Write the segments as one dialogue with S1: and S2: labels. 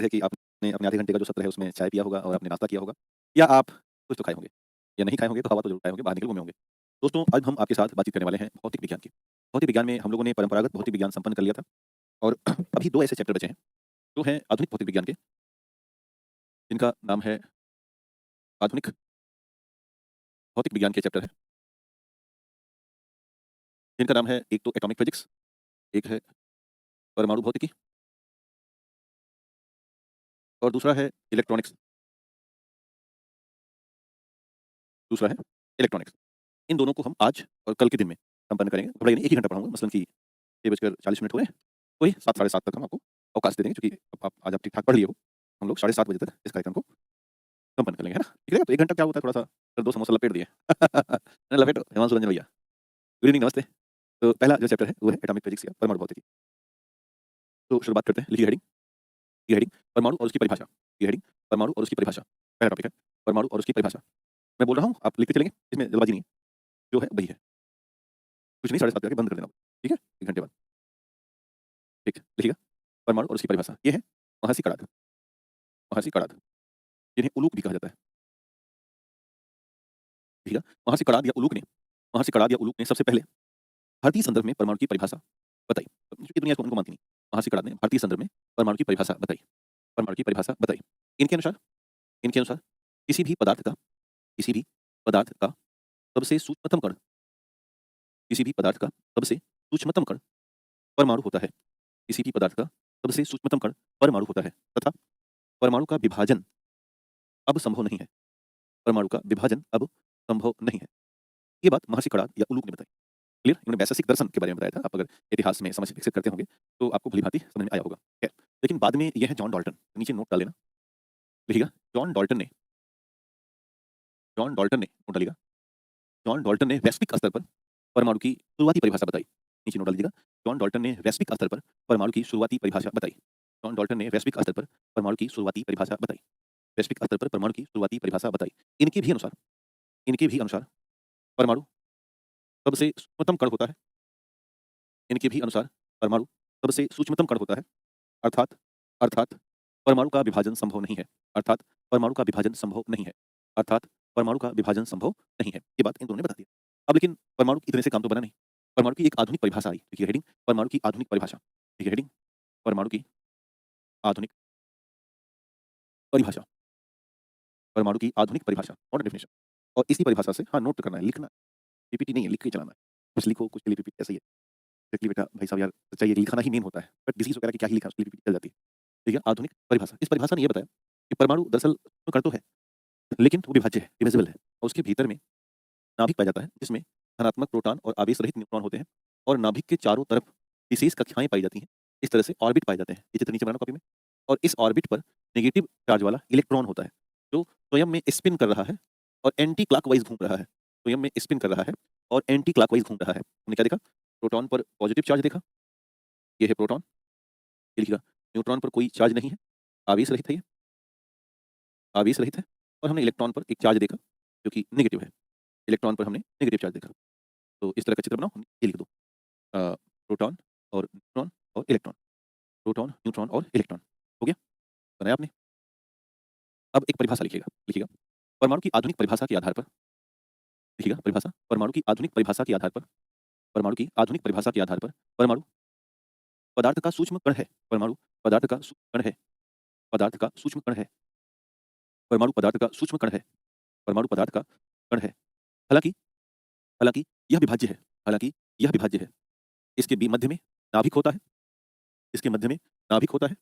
S1: है कि आपने अपने आधे घंटे का जो सत्र है उसमें चाय पिया होगा और आपने नाश्ता किया होगा या आप कुछ तो खाए होंगे या नहीं खाए होंगे तो हवा तो ज़रूर खाए होंगे, बाहर निकल घूमे होंगे। दोस्तों, आज हम आपके साथ बातचीत करने वाले हैं भौतिक विज्ञान की। भौतिक विज्ञान में हम लोगों ने परंपरागत भौतिक विज्ञान संपन्न कर लिया था और अभी 2 ऐसे चैप्टर बचे हैं, जो हैं आधुनिक भौतिक विज्ञान के, जिनका नाम है आधुनिक भौतिक विज्ञान के चैप्टर हैं, जिनका नाम है एक तो एटॉमिक फिजिक्स, एक है परमाणु भौतिकी और दूसरा है इलेक्ट्रॉनिक्स, दूसरा है इलेक्ट्रॉनिक्स। इन दोनों को हम आज और कल के दिन में संपन्न करेंगे। थोड़ा यानी 1 ही घंटा पढ़ाऊँगा, मसलन कि 6:40 हो रहे हैं, वही 7 साढ़े 7 तक हम आपको अवकाश दे देंगे, क्योंकि अब आप आज आप ठीक-ठाक पढ़ लिए हो। हम लोग साढ़े 7 बजे तक इस कार्यक्रम को संपन्न कर लेंगे, है ना? ठीक रहेगा? तो 1 घंटा क्या होता है, थोड़ा-सा फिर 2 समोसा लपेट दिए। है ना, लपेटो हिमांशु रंजन भैया। गुड इवनिंग, नमस्ते। तो पहला जो चैप्टर है वो है एटॉमिक फिजिक्स या परमाणु भौतिकी। तो शुरुआत करते हैं, लिखिए हेडिंग। ये हेडिंग परमाणु और उसकी परिभाषा। ये हेडिंग परमाणु और उसकी परिभाषा। पहला टॉपिक है परमाणु और उसकी परिभाषा। मैं बोल रहा हूँ, आप लिखते चलेंगे, इसमें जल्दबाजी नहीं है। जो है वही है। कुछ नहीं, 7:30 पे आके बंद कर देना। ठीक है? 1 घंटे बाद। ठीक है, लिखिएगा। परमाणु और उसकी परिभाषा। ये है महर्षि कणाद। महर्षि कणाद, जिन्हें उलूक भी कहा जाता है। लिखिएगा। महर्षि कणाद या उलूक ने सबसे पहले भारतीय संदर्भ में परमाणु की परिभाषा बताई। क्योंकि दुनिया इसको उनको मानती नहीं। महर्षि कणाद ने भारतीय संदर्भ में परमाणु की परिभाषा बताई। परमाणु की परिभाषा बताई। इनके अनुसार इनके अनुसार किसी भी पदार्थ का किसी भी पदार्थ का सबसे सूक्ष्मतम कण किसी भी पदार्थ का सबसे सूक्ष्मतम कण परमाणु होता है। किसी भी पदार्थ का सबसे सूक्ष्मतम कण परमाणु होता है तथा परमाणु का विभाजन अब संभव नहीं है। परमाणु का विभाजन अब संभव नहीं है। ये बात महर्षि कणाद या उलूक ने बताई। क्लियर? इन्होंने वैशेषिक दर्शन के बारे में बताया था। आप अगर इतिहास में समझ विकसित करते होंगे तो आपको भली-भांति समझ में आया होगा। खैर, लेकिन बाद में ये है जॉन डाल्टन। नीचे नोट डाल लेना। लिखिएगा। जॉन डाल्टन ने नोट डालिएगा। जॉन डाल्टन ने वैश्विक स्तर पर परमाणु की शुरुआती परिभाषा बताई। नीचे नोट डाल दीजिएगा। जॉन डाल्टन ने वैश्विक स्तर पर परमाणु की शुरुआती परिभाषा बताई। जॉन डाल्टन ने वैश्विक स्तर पर परमाणु की शुरुआती परिभाषा बताई। वैश्विक स्तर पर परमाणु की शुरुआती परिभाषा बताई। इनके भी अनुसार इनके भी अनुसार परमाणु सबसे सूक्ष्मतम कण होता है। इनके भी अनुसार परमाणु सबसे सूक्ष्मतम कण होता है। अर्थात अर्थात परमाणु का विभाजन संभव नहीं है। अर्थात परमाणु का विभाजन संभव नहीं है। अर्थात परमाणु का विभाजन संभव नहीं है। ये बात इन दोनों ने बता दी। अब लेकिन परमाणु इतने से काम तो बना नहीं। परमाणु की एक आधुनिक परिभाषा आई। देखिए हेडिंग परमाणु की आधुनिक परिभाषा। देखिए हेडिंग परमाणु की आधुनिक परिभाषा। परमाणु की आधुनिक परिभाषा और डेफिनिशन। और इसी परिभाषा से हाँ नोट करना है, लिखना है। पीपीटी नहीं है, लिख के चलाना है। कुछ लिखो, कुछ के लिए पीपीटी ऐसा ही है। एक्चुअली बेटा भाई साहब यार, सच्चाई है कि लिखना ही मेन होता है। बट डिसीज़ वगैरह की क्या ही लिखा, उसके लिए पीपीटी चल जाती है। ठीक है? आधुनिक परिभाषा। इस परिभाषा ने ये बताया कि परमाणु दरअसल कण तो है, लेकिन वो विभाज्य है, डिविजिबल है और उसके भीतर में नाभिक पाया जाता है, जिसमें धनात्मक प्रोटॉन और आवेश रहित न्यूट्रॉन होते हैं और नाभिक के चारों तरफ विशेष कक्षाएँ पाई जाती हैं। इस तरह से ऑर्बिट पाए जाते हैं। ये चित्र नीचे बनाना कॉपी में। और इस ऑर्बिट पर नेगेटिव चार्ज वाला इलेक्ट्रॉन होता है, जो स्वयं में स्पिन कर रहा है और एंटी क्लॉकवाइज़ घूम रहा है। स्वयं में स्पिन कर रहा है और एंटी क्लॉकवाइज़ घूम रहा है। हमने क्या देखा? प्रोटॉन पर पॉजिटिव चार्ज देखा, ये है प्रोटॉन। ये लिखिएगा। न्यूट्रॉन पर कोई चार्ज नहीं है, आवेश रहित है ये, आवेश रहित है। और हमने इलेक्ट्रॉन पर एक चार्ज देखा, जो कि नेगेटिव है। इलेक्ट्रॉन पर हमने नेगेटिव चार्ज देखा। तो इस तरह का चित्र बनाओ, ये लिख दो। प्रोटॉन और न्यूट्रॉन और इलेक्ट्रॉन, प्रोटॉन, न्यूट्रॉन और इलेक्ट्रॉन। हो गया? बनाया आपने? अब एक परिभाषा लिखिएगा, लिखिएगा। परमाणु की आधुनिक परिभाषा के आधार पर लिखिएगा परिभाषा, परमाणु की आधुनिक परिभाषा के आधार पर परमाणु की आधुनिक परिभाषा के आधार पर परमाणु पदार्थ का सूक्ष्म कण है। परमाणु पदार्थ का सूक्ष्म कण है। पदार्थ का सूक्ष्म कण है। परमाणु पदार्थ का सूक्ष्म कण है। परमाणु पदार्थ का कण है। हालाँकि हालाँकि यह विभाज्य है। हालाँकि यह विभाज्य है। इसके मध्य में नाभिक होता है। इसके मध्य में नाभिक होता है,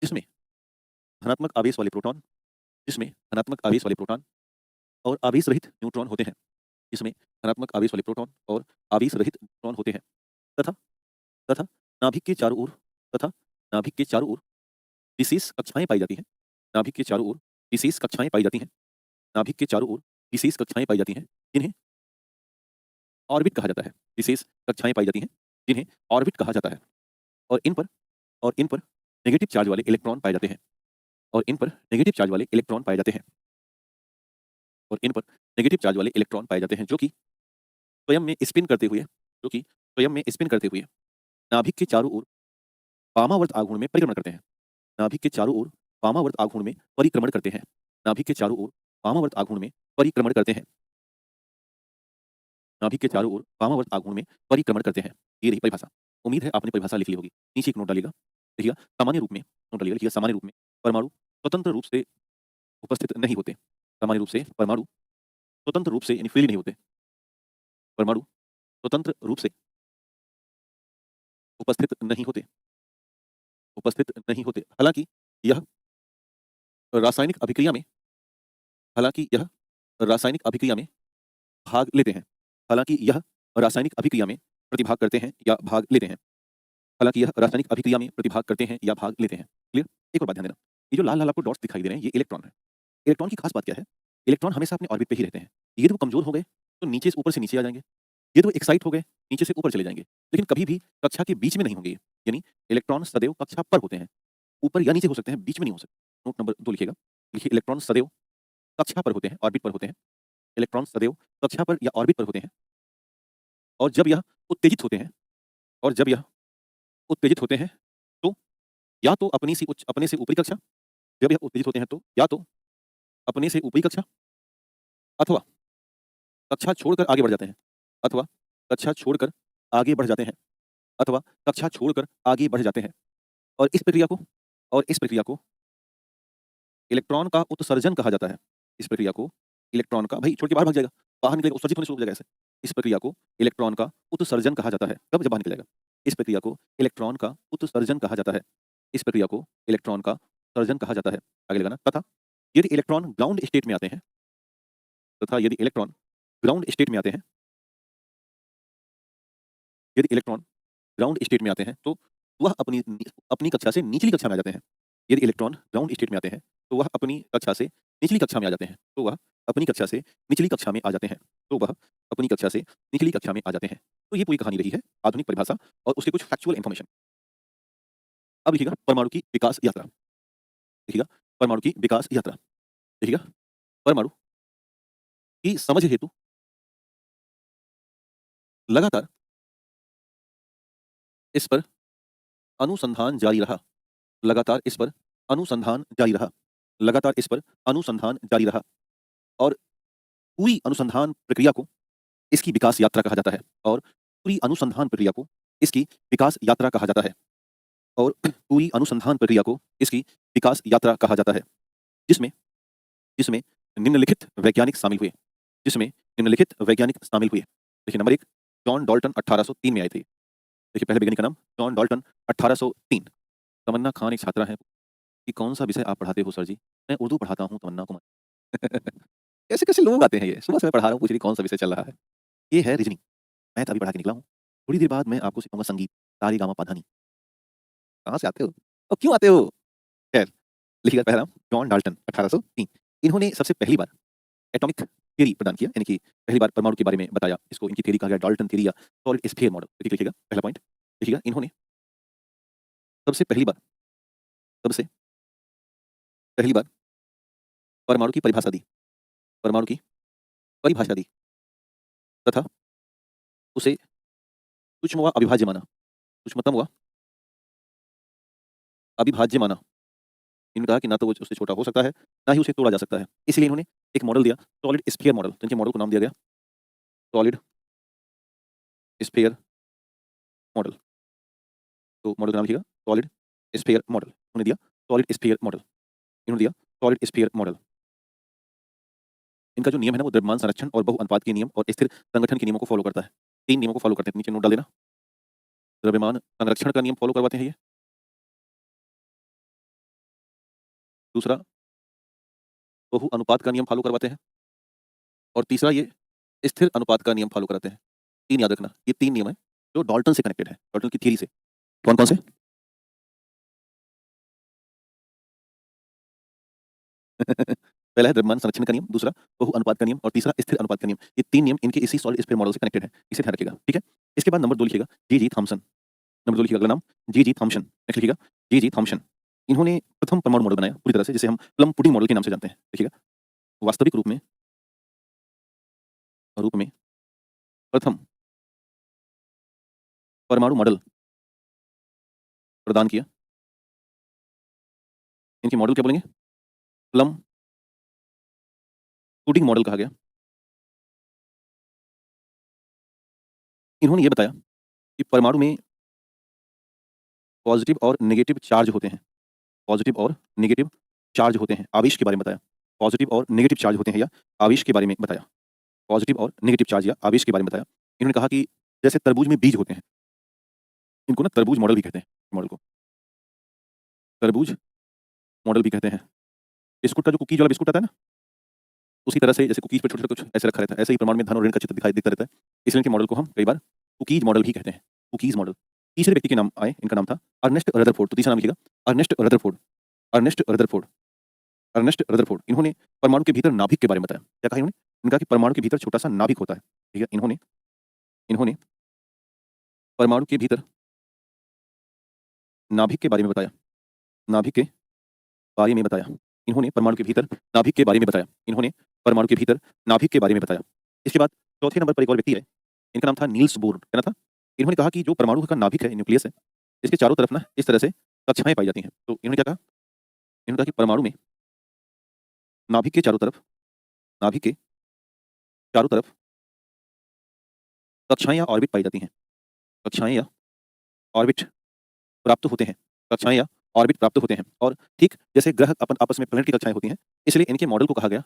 S1: जिसमें धनात्मक आवेश वाले प्रोटॉन जिसमें धनात्मक आवेश वाले प्रोटॉन और आवेश रहित न्यूट्रॉन होते हैं। इसमें धनात्मक आवेश वाले प्रोटॉन और आवेश रहित न्यूट्रॉन होते हैं। तथा तथा नाभिक के चारों ओर तथा नाभिक के चारों ओर विशेष कक्षाएँ पाई जाती हैं। नाभिक के चारों ओर विशेष कक्षाएँ पाई जाती हैं। नाभिक के चारों ओर विशेष कक्षाएँ पाई जाती हैं, जिन्हें ऑर्बिट कहा जाता है। विशेष कक्षाएँ पाई जाती हैं, जिन्हें ऑर्बिट कहा जाता है। और इन पर और इन पर नेगेटिव चार्ज वाले इलेक्ट्रॉन पाए जाते हैं। और इन पर नेगेटिव चार्ज वाले इलेक्ट्रॉन पाए जाते हैं। और इन पर नेगेटिव चार्ज वाले इलेक्ट्रॉन पाए जाते हैं, जो कि स्वयं में स्पिन करते हुए नाभिक के चारों ओर वामावर्त आघूर्ण में परिक्रमण करते हैं। नाभिक के चारों ओर वामावर्त आघूर्ण में परिक्रमण करते हैं। नाभिक के चारों ओर वामावर्त आघूर्ण में परिक्रमण करते हैं। नाभिक के चारों ओर वामावर्त आघूर्ण में परिक्रमण करते हैं। ये रही परिभाषा। उम्मीद है आपने परिभाषा लिख ली होगी। नीचे एक नोट डालिएगा। देखिएगा सामान्य रूप में नोट डालिएगा, लिखिएगा सामान्य रूप में परमाणु स्वतंत्र रूप से उपस्थित नहीं होते। सामान्य रूप से परमाणु स्वतंत्र रूप से यानी फ्रीली नहीं होते। परमाणु स्वतंत्र रूप से उपस्थित नहीं होते। उपस्थित नहीं होते। यह रासायनिक अभिक्रिया में हालांकि यह रासायनिक अभिक्रिया में भाग लेते हैं। हालांकि यह रासायनिक अभिक्रिया में प्रतिभाग करते हैं या भाग लेते हैं। हालांकि यह रासायनिक अभिक्रिया में प्रतिभाग करते हैं या भाग लेते हैं। क्लियर? एक और बात ध्यान देना, ये जो लाल-लाल आपको डॉट्स दिखाई दे रहे हैं, ये इलेक्ट्रॉन है। इलेक्ट्रॉन की खास बात क्या है? इलेक्ट्रॉन हमेशा अपने ऑर्बिट पे ही रहते हैं। यदि वो कमजोर हो गए, तो नीचे से ऊपर से नीचे आ जाएँगे। यदि वो एक्साइट हो गए, नीचे से ऊपर चले जाएँगे। लेकिन कभी भी कक्षा के बीच में नहीं होंगे ये। यानी इलेक्ट्रॉन सदैव कक्षा पर होते हैं। ऊपर या नीचे हो सकते हैं, बीच में नहीं हो सकते। नोट नंबर 2 लिखिएगा। लिखिए इलेक्ट्रॉन सदैव कक्षा पर होते हैं, ऑर्बिट पर होते हैं। इलेक्ट्रॉन सदैव कक्षा पर या ऑर्बिट पर होते हैं। और जब यह उत्तेजित होते हैं और जब यह उत्तेजित होते हैं, तो या तो अपने से ऊपरी कक्षा, जब यह उत्तेजित होते हैं तो या तो अपने से ऊपरी कक्षा अथवा कक्षा छोड़कर आगे बढ़ जाते हैं अथवा कक्षा छोड़कर आगे बढ़ जाते हैं अथवा कक्षा छोड़कर आगे बढ़ जाते हैं। और इस प्रक्रिया को और इस प्रक्रिया को इलेक्ट्रॉन का उत्सर्जन कहा जाता है। इस प्रक्रिया को इलेक्ट्रॉन का भाई छोड़ के बाहर भाग जाएगा, बाहर निकलेगा, उत्सर्जित होने शुरू हो जाएगा ऐसे। इस प्रक्रिया को इलेक्ट्रॉन का उत्सर्जन कहा जाता है। कब? जब बाहर निकल जाएगा। इस प्रक्रिया को इलेक्ट्रॉन का उत्सर्जन कहा जाता है। इस प्रक्रिया को इलेक्ट्रॉन का उत्सर्जन कहा जाता है। आगे लगाना तथा यदि इलेक्ट्रॉन ग्राउंड स्टेट में आते हैं तथा यदि इलेक्ट्रॉन ग्राउंड स्टेट में आते हैं यदि इलेक्ट्रॉन ग्राउंड स्टेट में आते हैं तो वह अपनी कक्षा से निचली कक्षा में आ जाते हैं। यदि इलेक्ट्रॉन ग्राउंड स्टेट में आते हैं तो वह अपनी कक्षा से निचली कक्षा में आ जाते हैं। तो वह अपनी कक्षा से निचली कक्षा में आ जाते हैं। तो वह अपनी कक्षा से निचली कक्षा में आ जाते हैं। तो ये पूरी कहानी रही है आधुनिक परिभाषा और उसके कुछ फैक्चुअल इन्फॉर्मेशन। अब लिखिएगा परमाणु की विकास यात्रा। लिखिएगा परमाणु की विकास यात्रा। लिखिएगा परमाणु की समझ हेतु लगातार इस पर अनुसंधान जारी रहा। लगातार इस पर अनुसंधान जारी रहा। लगातार इस पर अनुसंधान जारी रहा। और पूरी अनुसंधान प्रक्रिया को इसकी विकास यात्रा कहा जाता है। और पूरी अनुसंधान प्रक्रिया को इसकी विकास यात्रा कहा जाता है। और पूरी अनुसंधान प्रक्रिया को इसकी विकास यात्रा कहा जाता है। जिसमें जिसमें निम्नलिखित वैज्ञानिक शामिल हुए। जिसमें निम्नलिखित वैज्ञानिक शामिल हुए। देखिए नंबर 1 जॉन डाल्टन 1803 में आए थे। देखिए पहले वैज्ञानिक का नाम जॉन डाल्टन 1803। तमन्ना खान एक छात्रा है कि कौन सा विषय आप पढ़ाते हो सर जी? मैं उर्दू पढ़ाता हूँ तमन्ना को। कैसे कैसे लोग आते हैं ये, सुबह से मैं पढ़ा रहा हूँ, पूछ रही कौन सा विषय चल रहा है। ये है रीजनिंग, मैं तो अभी पढ़ा के निकला हूँ। थोड़ी देर बाद मैं आपको सिखाऊंगा संगीत, सा रे गा मा पा धा नी। कहाँ से आते हो और क्यों आते हो? खैर, लिखिएगा पहला नाम जॉन डाल्टन 1803। इन्होंने सबसे पहली बार एटॉमिक थ्योरी प्रदान किया, यानी कि पहली बार परमाणु के बारे में बताया। इसको इनकी थ्योरी कहा गया डाल्टन थ्योरी या सॉलिड स्फीयर मॉडल। लिखिएगा पहला पॉइंट। लिखिएगा इन्होंने सबसे पहली बार सबसे पहली बार परमाणु की परिभाषा दी। परमाणु की परिभाषा दी तथा उसे सूक्ष्म व अविभाज्य माना। सूक्ष्मतम व अविभाज्य माना। इन्होंने कहा कि ना तो वो उससे छोटा हो सकता है, ना ही उसे तोड़ा जा सकता है। इसलिए इन्होंने एक मॉडल दिया, सॉलिड स्फीयर मॉडल। तो इनके मॉडल को नाम दिया गया सॉलिड स्फीयर मॉडल। तो मॉडल का नाम लिखिएगा सॉलिड स्फीयर मॉडल। उन्होंने दिया सॉलिड स्फीयर मॉडल। इन्होंने दिया सॉलिड स्फीयर मॉडल। इनका जो नियम है ना वो द्रव्यमान संरक्षण और बहुअनुपात के नियम और स्थिर संगठन के नियमों को फॉलो करता है। 3 नियमों को फॉलो करते हैं। नीचे नोट डाल देना। द्रव्यमान संरक्षण का नियम फॉलो करवाते हैं ये। दूसरा बहुअनुपात का नियम फॉलो करवाते हैं। और तीसरा ये स्थिर अनुपात का नियम फॉलो कराते हैं। 3 याद रखना, ये 3 नियम है जो डाल्टन से कनेक्टेड है, डाल्टन की थ्योरी से। कौन-कौन से? पहला है द्रव्यमान संरक्षण का नियम, दूसरा बहुअनुपात का नियम और तीसरा स्थिर अनुपात का नियम। ये 3 नियम इनके इसी सॉलिड स्फीयर मॉडल से कनेक्टेड है। इसे ध्यान रखिएगा, ठीक है? इसके बाद नंबर 2 लिखिएगा जी.जी. थॉमसन। नंबर 2 लिखिएगा अगला नाम जी.जी. थॉमसन। नेक्स्ट लिखिएगा जी.जी. थॉमसन। इन्होंने प्रथम परमाणु मॉडल बनाया पूरी तरह से, जिसे हम प्लम पुडिंग मॉडल के नाम से जानते हैं। देखिएगा वास्तविक रूप में प्रथम परमाणु मॉडल प्रदान किया इनके मॉडल क्या बोलेंगे? प्लम पुडिंग मॉडल कहा गया। इन्होंने ये बताया कि परमाणु में पॉजिटिव और नेगेटिव चार्ज होते हैं। पॉजिटिव और नेगेटिव चार्ज होते हैं, आवेश के बारे में बताया। पॉजिटिव और नेगेटिव चार्ज होते हैं या आवेश के बारे में बताया। पॉजिटिव और नेगेटिव चार्ज या आवेश के बारे में बताया। इन्होंने कहा कि जैसे तरबूज में बीज होते हैं, इनको ना तरबूज मॉडल भी कहते हैं, मॉडल को। तरबूज मॉडल भी कहते हैं। बिस्कुट का जो कुकीज़ वाला बिस्कुट आता है ना, उसी तरह से जैसे कुकीज़ पे छोटे-छोटे कुछ ऐसे रखा रहता है, ऐसे ही परमाणु में धन और ऋण का चित्र दिखता रहता है। इसलिए इनके मॉडल को हम कई बार कुकीज़ मॉडल भी कहते हैं। Cookies model. तीसरे व्यक्ति के नाम आए, इनका नाम था अर्नेस्ट रदरफोर्ड। तो तीसरा नाम लिखिएगा, Ernest Rutherford. Ernest Rutherford. Ernest Rutherford. इन्होंने परमाणु के भीतर नाभिक के बारे में बताया। क्या कहा इन्होंने? इन्होंने कहा कि परमाणु के भीतर छोटा-सा नाभिक होता है। ठीक है? इन्होंने इन्होंने परमाणु के भीतर नाभिक के बारे में बताया। नाभिक के बारे में बताया। इन्होंने परमाणु के भीतर नाभिक के बारे में बताया। इन्होंने परमाणु के भीतर नाभिक के बारे में बताया। इसके बाद चौथे नंबर पर एक और व्यक्ति है, इनका नाम था नील्स बोर। क्या नाम था? इन्होंने कहा कि जो परमाणु का नाभिक है, न्यूक्लियस है, इसके चारों तरफ ना इस तरह से कक्षाएँ पाई जाती हैं। तो इन्होंने क्या कहा? इन्होंने कहा कि परमाणु में नाभिक के चारों तरफ नाभिक के चारों तरफ कक्षाएँ या ऑर्बिट पाई जाती हैं। कक्षाएँ या ऑर्बिट प्राप्त होते हैं। कक्षाएँ या ऑर्बिट प्राप्त होते हैं और ठीक जैसे ग्रह अपन आपस में प्लैनेट की कक्षाएँ होती हैं, इसलिए इनके मॉडल को कहा गया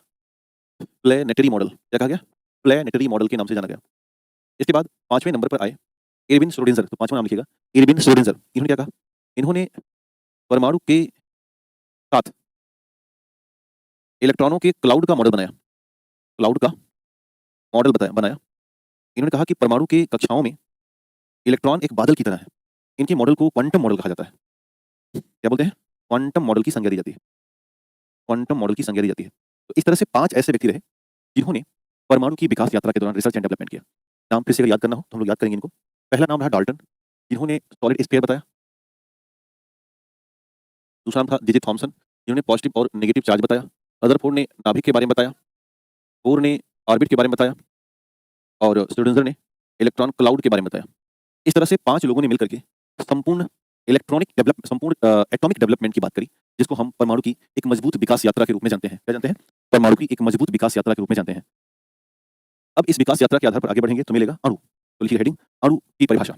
S1: प्लैनेटरी मॉडल। क्या कहा गया? प्लैनेटरी मॉडल के नाम से जाना गया। इसके बाद 5वें नंबर पर आए इरविन श्रोडिंगर। तो 5वां नाम लिखिएगा, इरविन श्रोडिंगर। इन्होंने क्या कहा? इन्होंने परमाणु के साथ इलेक्ट्रॉनों के क्लाउड का मॉडल बनाया। क्लाउड का मॉडल बनाया। इन्होंने कहा कि परमाणु के कक्षाओं में इलेक्ट्रॉन एक बादल की तरह है। इनके मॉडल को क्वांटम मॉडल कहा जाता है। क्या बोलते हैं? क्वांटम मॉडल की संज्ञा दी जाती है। क्वांटम मॉडल की संज्ञा दी जाती है। तो इस तरह से 5 ऐसे व्यक्ति रहे, जिन्होंने परमाणु की विकास यात्रा के दौरान रिसर्च एंड डेवलपमेंट किया। नाम फिर से अगर याद करना हो, तो हम लोग याद करेंगे इनको। पहला नाम रहा डाल्टन, जिन्होंने सॉलिड स्फीयर बताया। दूसरा नाम था जे.जे. थॉमसन, जिन्होंने पॉजिटिव और नेगेटिव चार्ज बताया। रदरफोर्ड ने नाभिक के बारे में बताया। बोर ने ऑर्बिट के बारे में बताया और श्रोडिंगर ने इलेक्ट्रॉन क्लाउड के बारे में बताया। इस तरह से 5 लोगों ने मिलकर के संपूर्ण एटॉमिक डेवलपमेंट की बात करी, जिसको हम परमाणु की एक मजबूत विकास यात्रा के रूप में जानते हैं। क्या जानते हैं? परमाणु की एक मजबूत विकास यात्रा के रूप में जानते हैं। अब इस विकास यात्रा के आधार पर आगे बढ़ेंगे तो मिलेगा अणु। तो लिखिए हेडिंग, अणु की परिभाषा।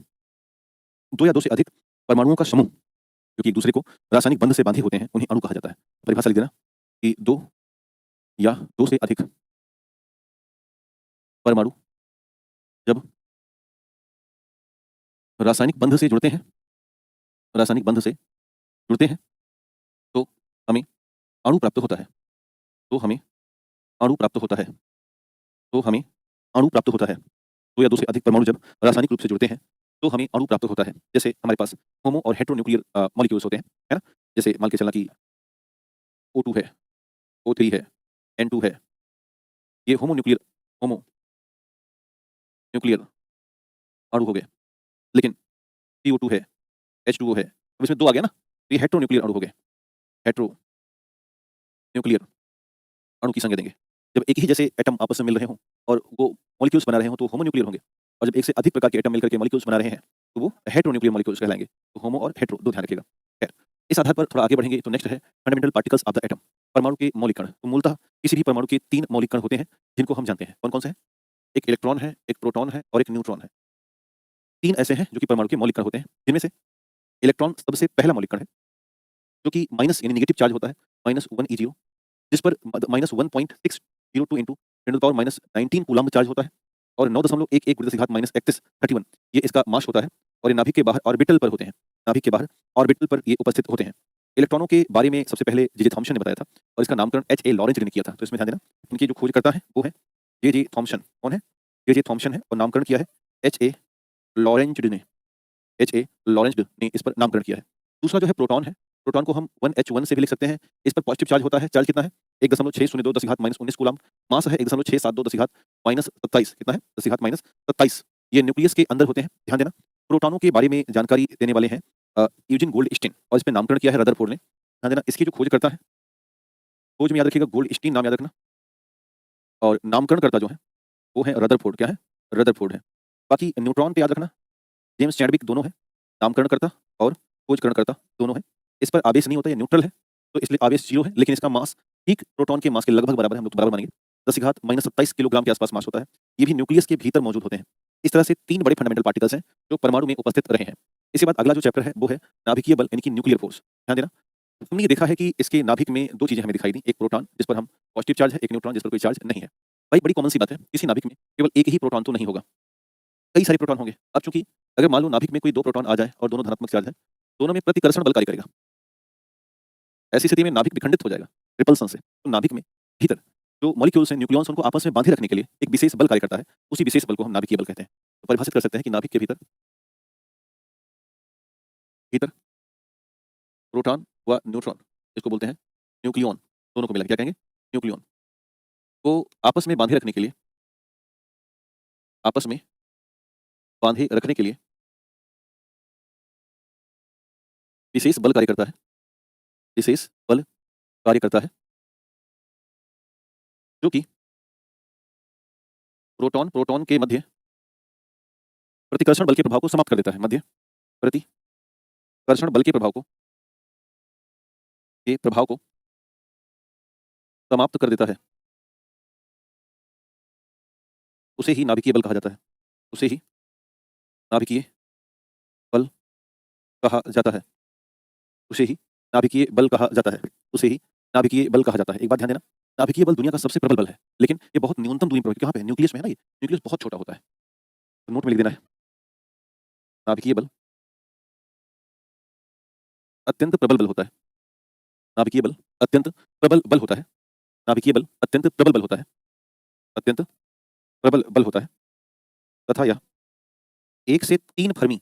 S1: 2 या 2 से अधिक परमाणुओं का समूह जो कि एक दूसरे को रासायनिक बंध से बांधे होते हैं, उन्हें अणु कहा जाता है। परिभाषा लिख देना कि 2 या 2 से अधिक परमाणु जब रासायनिक बंध से जुड़ते हैं, रासायनिक बंध से जुड़ते हैं, तो हमें अणु प्राप्त होता है। तो हमें अणु प्राप्त होता है। तो हमें अणु प्राप्त होता है। 2 या 2 से अधिक परमाणु जब रासायनिक रूप से जुड़ते हैं, तो हमें अणु प्राप्त होता है। जैसे हमारे पास होमो और हेटेरोन्यूक्लियर मॉलिक्यूल्स होते हैं, है ना? जैसे मान के चलना कि O2 है, O3 है, N2 है। ये होमो न्यूक्लियर अणु हो गए। लेकिन CO2 है, H2O है। अब इसमें 2 आ गया ना? तो ये हेटेरोन्यूक्लियर अणु हो गए। हेटेरोन्यूक्लियर अणु की संज्ञा देंगे। जब एक ही जैसे एटम आपस में मिल रहे हों और वो मॉलिक्यूल्स बना रहे हों, तो होमोन्यूक्लियर होंगे। और जब एक से अधिक प्रकार के एटम मिलकर के मॉलिक्यूल्स बना रहे हैं, तो वो हेटेरोन्यूक्लियर मॉलिक्यूल्स कहलाएंगे। तो होमो और हेटेरो 2 ध्यान रखिएगा। खैर, इस आधार पर थोड़ा आगे बढ़ेंगे तो नेक्स्ट है fundamental particles of the atom. परमाणु के मौलिक कण। तो मूलतः किसी भी परमाणु के 3 मौलिक कण होते हैं, जिनको हम जानते हैं। कौन-कौन से हैं? एक इलेक्ट्रॉन है, एक प्रोटॉन है और एक न्यूट्रॉन है। 3 ऐसे हैं जो कि परमाणु के मौलिक कण होते हैं, जिनमें से इलेक्ट्रॉन सबसे पहला मौलिक कण है, जो कि माइनस यानी नेगेटिव चार्ज होता है, -1 E0, जिस पर -1.602 into 10 to the power -19 coulomb charge होता है और 9.11 ×10⁻31 31 ये इसका मास होता है और ये नाभिक के बाहर ऑर्बिटल पर होते हैं। नाभिक के बाहर ऑर्बिटल पर ये उपस्थित होते हैं। इलेक्ट्रॉनों के बारे में सबसे पहले जे.जे. थॉमसन ने बताया था और इसका नामकरण H.A. लॉरेंज ने किया था। तो इसमें ध्यान देना, इनके जो खोजकर्ता हैं वो हैं जे.जे. थॉमसन। कौन है? जे.जे. थॉमसन है और नामकरण किया है H.A. लॉरेंज्ड ने। H.A. लॉरेंज्ड ने इस पर नामकरण किया है। दूसरा जो है प्रोटॉन है। प्रोटॉन को हम 1H1 से भी लिख सकते हैं। इस पर पॉजिटिव चार्ज होता है। चार्ज कितना है? 1.602 10⁻−19 कूलम्ब। मास है 1.672 10⁻27 कितना है? 10⁻27। ये न्यूक्लियस के अंदर होते हैं। ध्यान देना, प्रोटॉनों के बारे में जानकारी देने वाले हैं यूजिन गोल्डस्टीन और इस पे नामकरण किया है रदरफोर्ड ने। ध्यान देना, इसकी जो खोजकर्ता है, खोज में याद रखिएगा गोल्डस्टीन नाम याद रखना और नामकरणकर्ता जो है वो है रदरफोर्ड। क्या है? रदरफोर्ड है। बाकी न्यूट्रॉन पे याद रखना जेम्स चैडविक दोनों है, नामकरणकर्ता और खोजकरणकर्ता दोनों है। इस पर आवेश नहीं होता, ये न्यूट्रल है तो इसलिए आवेश 0 है, लेकिन इसका मास ठीक प्रोटॉन के मास के लगभग बराबर है, हम लोग तो बराबर मानेंगे। 10⁻27 किलोग्राम के आसपास मास होता है। ये भी न्यूक्लियस के भीतर मौजूद होते हैं। इस तरह से 3 बड़े फंडामेंटल पार्टिकल्स हैं जो परमाणु में उपस्थित रहे हैं। इसके बाद अगला जो चैप्टर है वो है नाभिकीय बल यानी कि न्यूक्लियर फोर्स। ध्यान देना। हमने ये देखा है कि इसके नाभिक में 2 चीजें हमें दिखाई दी, एक प्रोटॉन जिस पर हम पॉजिटिव चार्ज है, एक न्यूट्रॉन जिस पर कोई चार्ज नहीं है। भाई बड़ी कॉमन सी बात है, किसी नाभिक में केवल एक ही प्रोटॉन तो नहीं होगा, कई सारे प्रोटॉन होंगे। अब चूंकि अगर मान लो नाभिक में कोई 2 प्रोटॉन आ जाए और दोनों धनात्मक चार्ज है, दोनों में प्रतिकर्षण बल कार्य करेगा। ऐसी स्थिति में नाभिक विखंडित हो जाएगा रिपल्सन से। तो नाभिक में भीतर जो मॉलिक्यूल्स हैं, न्यूक्लियॉन्स, उनको आपस में बांधे रखने के लिए एक विशेष बल कार्य करता है। उसी विशेष बल को हम नाभिकीय बल कहते हैं। तो परिभाषित कर सकते हैं कि नाभिक के भीतर भीतर प्रोटॉन व न्यूट्रॉन, इसको बोलते हैं न्यूक्लियॉन, दोनों को मिला के क्या कहेंगे? न्यूक्लियॉन को आपस में बांधे रखने के लिए, आपस में बांधे रखने के लिए विशेष बल कार्य करता है। विशेष बल कार्य करता है जो कि प्रोटॉन प्रोटॉन के मध्य प्रतिकर्षण बल के प्रभाव को समाप्त कर देता है। मध्य प्रतिकर्षण बल के प्रभाव को समाप्त कर देता है। उसे ही नाभिकीय बल कहा जाता है। उसे ही नाभिकीय बल कहा जाता है। उसे ही नाभिकीय बल कहा जाता है। उसे ही नाभिकीय बल कहा जाता है। एक बात ध्यान देना, नाभिकीय बल दुनिया का सबसे प्रबल बल है, लेकिन ये बहुत न्यूनतम दूरी पर, कहाँ पे है? न्यूक्लियस में है ना। ये न्यूक्लियस बहुत छोटा होता है, तो नोट में लिख देना है। नाभिकीय बल अत्यंत प्रबल बल होता है। नाभिकीय बल अत्यंत प्रबल बल होता है। नाभिकीय बल अत्यंत प्रबल बल होता है। अत्यंत प्रबल बल होता है तथा यह 1 से 3 फर्मी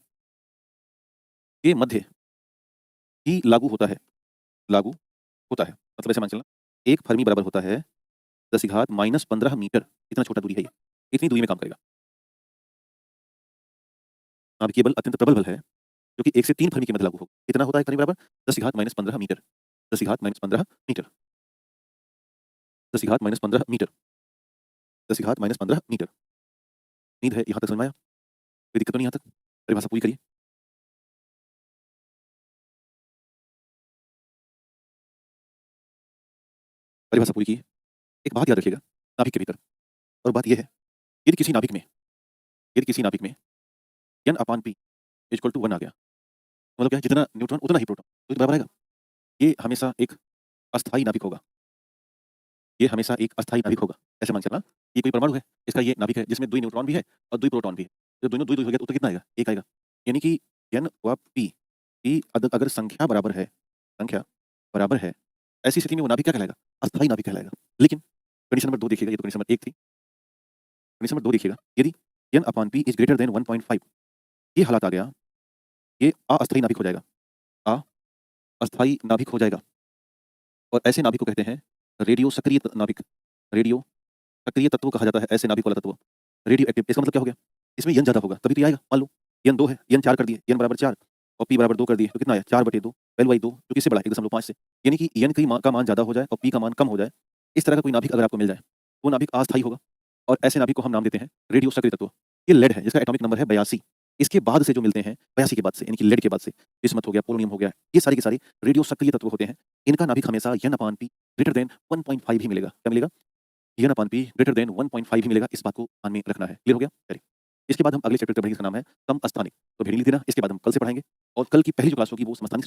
S1: के मध्य ही लागू होता है। लागू होता है मतलब ऐसे मान चलना, 1 फर्मी बराबर होता है 10⁻−15 मीटर। इतना छोटा दूरी है ये, इतनी दूरी में काम करेगा। नाभिकीय बल अत्यंत प्रबल बल है जो कि 1 से 3 फर्मी के मध्य लागू होगा। कितना होता है फर्मी बराबर? 10⁻−15 मीटर। 10⁻−15 मीटर। 10⁻−15 मीटर। 10⁻−15 मीटर। उम्मीद है यहाँ तक समझ में आया? कोई दिक्कत तो नहीं यहाँ तक? परिभाषा पूरी करिए। परिभाषा पूरी की। एक बात याद रखिएगा नाभिक के भीतर, और बात यह है, यदि किसी नाभिक में n/p इक्वल टू 1 आ गया, मतलब क्या है? जितना न्यूट्रॉन उतना ही प्रोटॉन, तो ये बराबर आएगा। ये हमेशा एक अस्थायी नाभिक होगा। ये हमेशा एक अस्थायी नाभिक होगा। ऐसे मान के चलना, ये कोई परमाणु है, इसका ये नाभिक है जिसमें 2 न्यूट्रॉन भी है और 2 प्रोटॉन भी है। जब दोनों 2-2 हो गया तो कितना आएगा? 1 आएगा। यानी कि n व p की अगर संख्या बराबर है, ऐसी स्थिति में वो नाभिक क्या कहलाएगा? अस्थायी नाभिक कहलाएगा। लेकिन कंडीशन नंबर 2 देखिएगा, ये तो कंडीशन नंबर 1 थी। कंडीशन नंबर 2 देखिएगा, यदि n/p इज ग्रेटर देन 1.5, ये हालत आ गया, ये अस्थायी नाभिक हो जाएगा। अस्थायी नाभिक हो जाएगा। और ऐसे नाभिक को कहते हैं रेडियो सक्रिय नाभिक। रेडियो सक्रिय तत्व कहा जाता है ऐसे नाभिक वाला तत्व। रेडियो एक्टिव, इसका मतलब क्या हो गया? इसमें n ज्यादा होगा तभी तो ये आएगा। मान लो n 2 है, n 4 कर दिए, n बराबर 4 और p बराबर 2 कर दिए, तो कितना आया? 4/2 L/2, जो किससे बड़ा है? 1.5 से। यानी कि n का मान ज्यादा हो जाए और p का मान कम हो जाए, इस तरह का कोई नाभिक अगर आपको मिल जाए, वो नाभिक अस्थायी होगा। और ऐसे नाभिक को हम नाम देते हैं रेडियो सक्रिय तत्व। ये लेड है जिसका एटॉमिक नंबर है 82। इसके बाद से जो मिलते हैं 82 के बाद से, यानी कि लेड के बाद से बिस्मथ हो गया, पोलोनियम हो गया, ये सारे के सारे रेडियो सक्रिय तत्व होते हैं। इनका नाभिक हमेशा n/p ग्रेटर देन 1.5 ही मिलेगा। क्या मिलेगा? n/p ग्रेटर देन 1.5 ही मिलेगा। इस बात को ध्यान में रखना है। क्लियर हो गया? चलिए, इसके बाद हम अगले चैप्टर पढ़ेंगे, इसका नाम है समस्थानिक। तो भेड़ी लिख देना। इसके बाद हम कल से पढ़ाएंगे और कल की पहली जो क्लास होगी वो समस्थानिक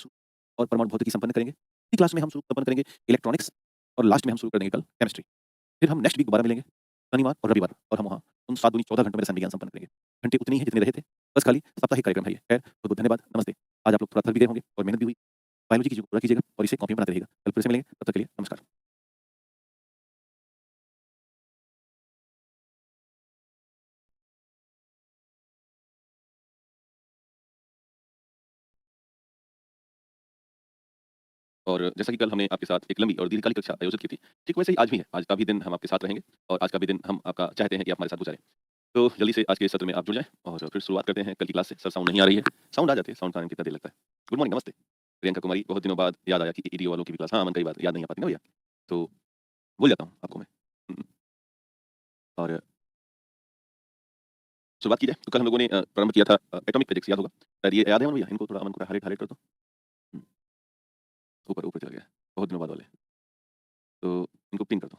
S1: और परमाणु भौतिकी संपन्न करेंगे। इसी क्लास में हम शुरू संपन्न करेंगे इलेक्ट्रॉनिक्स और लास्ट में हम शुरू कर देंगे कल केमिस्ट्री। फिर हम नेक्स्ट वीक दोबारा मिलेंगे शनिवार और रविवार, और हम वहाँ उन 7 दूनी 14 घंटों में रसायन विज्ञान संपन्न करेंगे। घंटे उतनी ही जितने रहे थे, बस खाली साप्ताहिक कार्यक्रम है ये। खैर, बहुत बहुत धन्यवाद, नमस्ते। आज आप लोग थोड़ा थक भी गए होंगे और मेहनत भी हुई। बायोलॉजी की चीज़ों को पूरा कीजिएगा और इसे कॉपी में बनाते रहिएगा। कल फिर से मिलेंगे, तब तक के लिए नमस्कार। और जैसा कि कल हमने आपके साथ एक लंबी और दीर्घकालिक कक्षा आयोजित की थी, ठीक वैसे ही आज भी है। आज का भी दिन हम आपके साथ रहेंगे और आज का भी दिन हम आपका चाहते हैं कि आप हमारे साथ गुजारें। तो जल्दी से आज के सत्र में आप जुड़ जाएँ और फिर शुरुआत करते हैं कल की क्लास से। सर, साउंड नहीं आ रही है। साउंड आ जाती है, साउंड का आने में कितना देर लगता है? गुड मॉर्निंग, नमस्ते। प्रियंका कुमारी, बहुत दिनों बाद याद आया कि ईडीओ वालों की भी क्लास, हाँ, अमन, कई बार याद नहीं आ पाती ना भैया, तो भूल जाता हूँ आपको मैं। हुँ, और शुरुआत की जाए तो कल हम लोगों ने प्रारंभ किया था एटॉमिक फिजिक्स, याद होगा। शायद ये याद है अमन भैया? इनको थोड़ा अमन को हाइलाइट हाइलाइट कर दो। हुँ, ऊपर ऊपर चला गया है। बहुत दिनों बाद वाले। तो इनको पिन कर दो।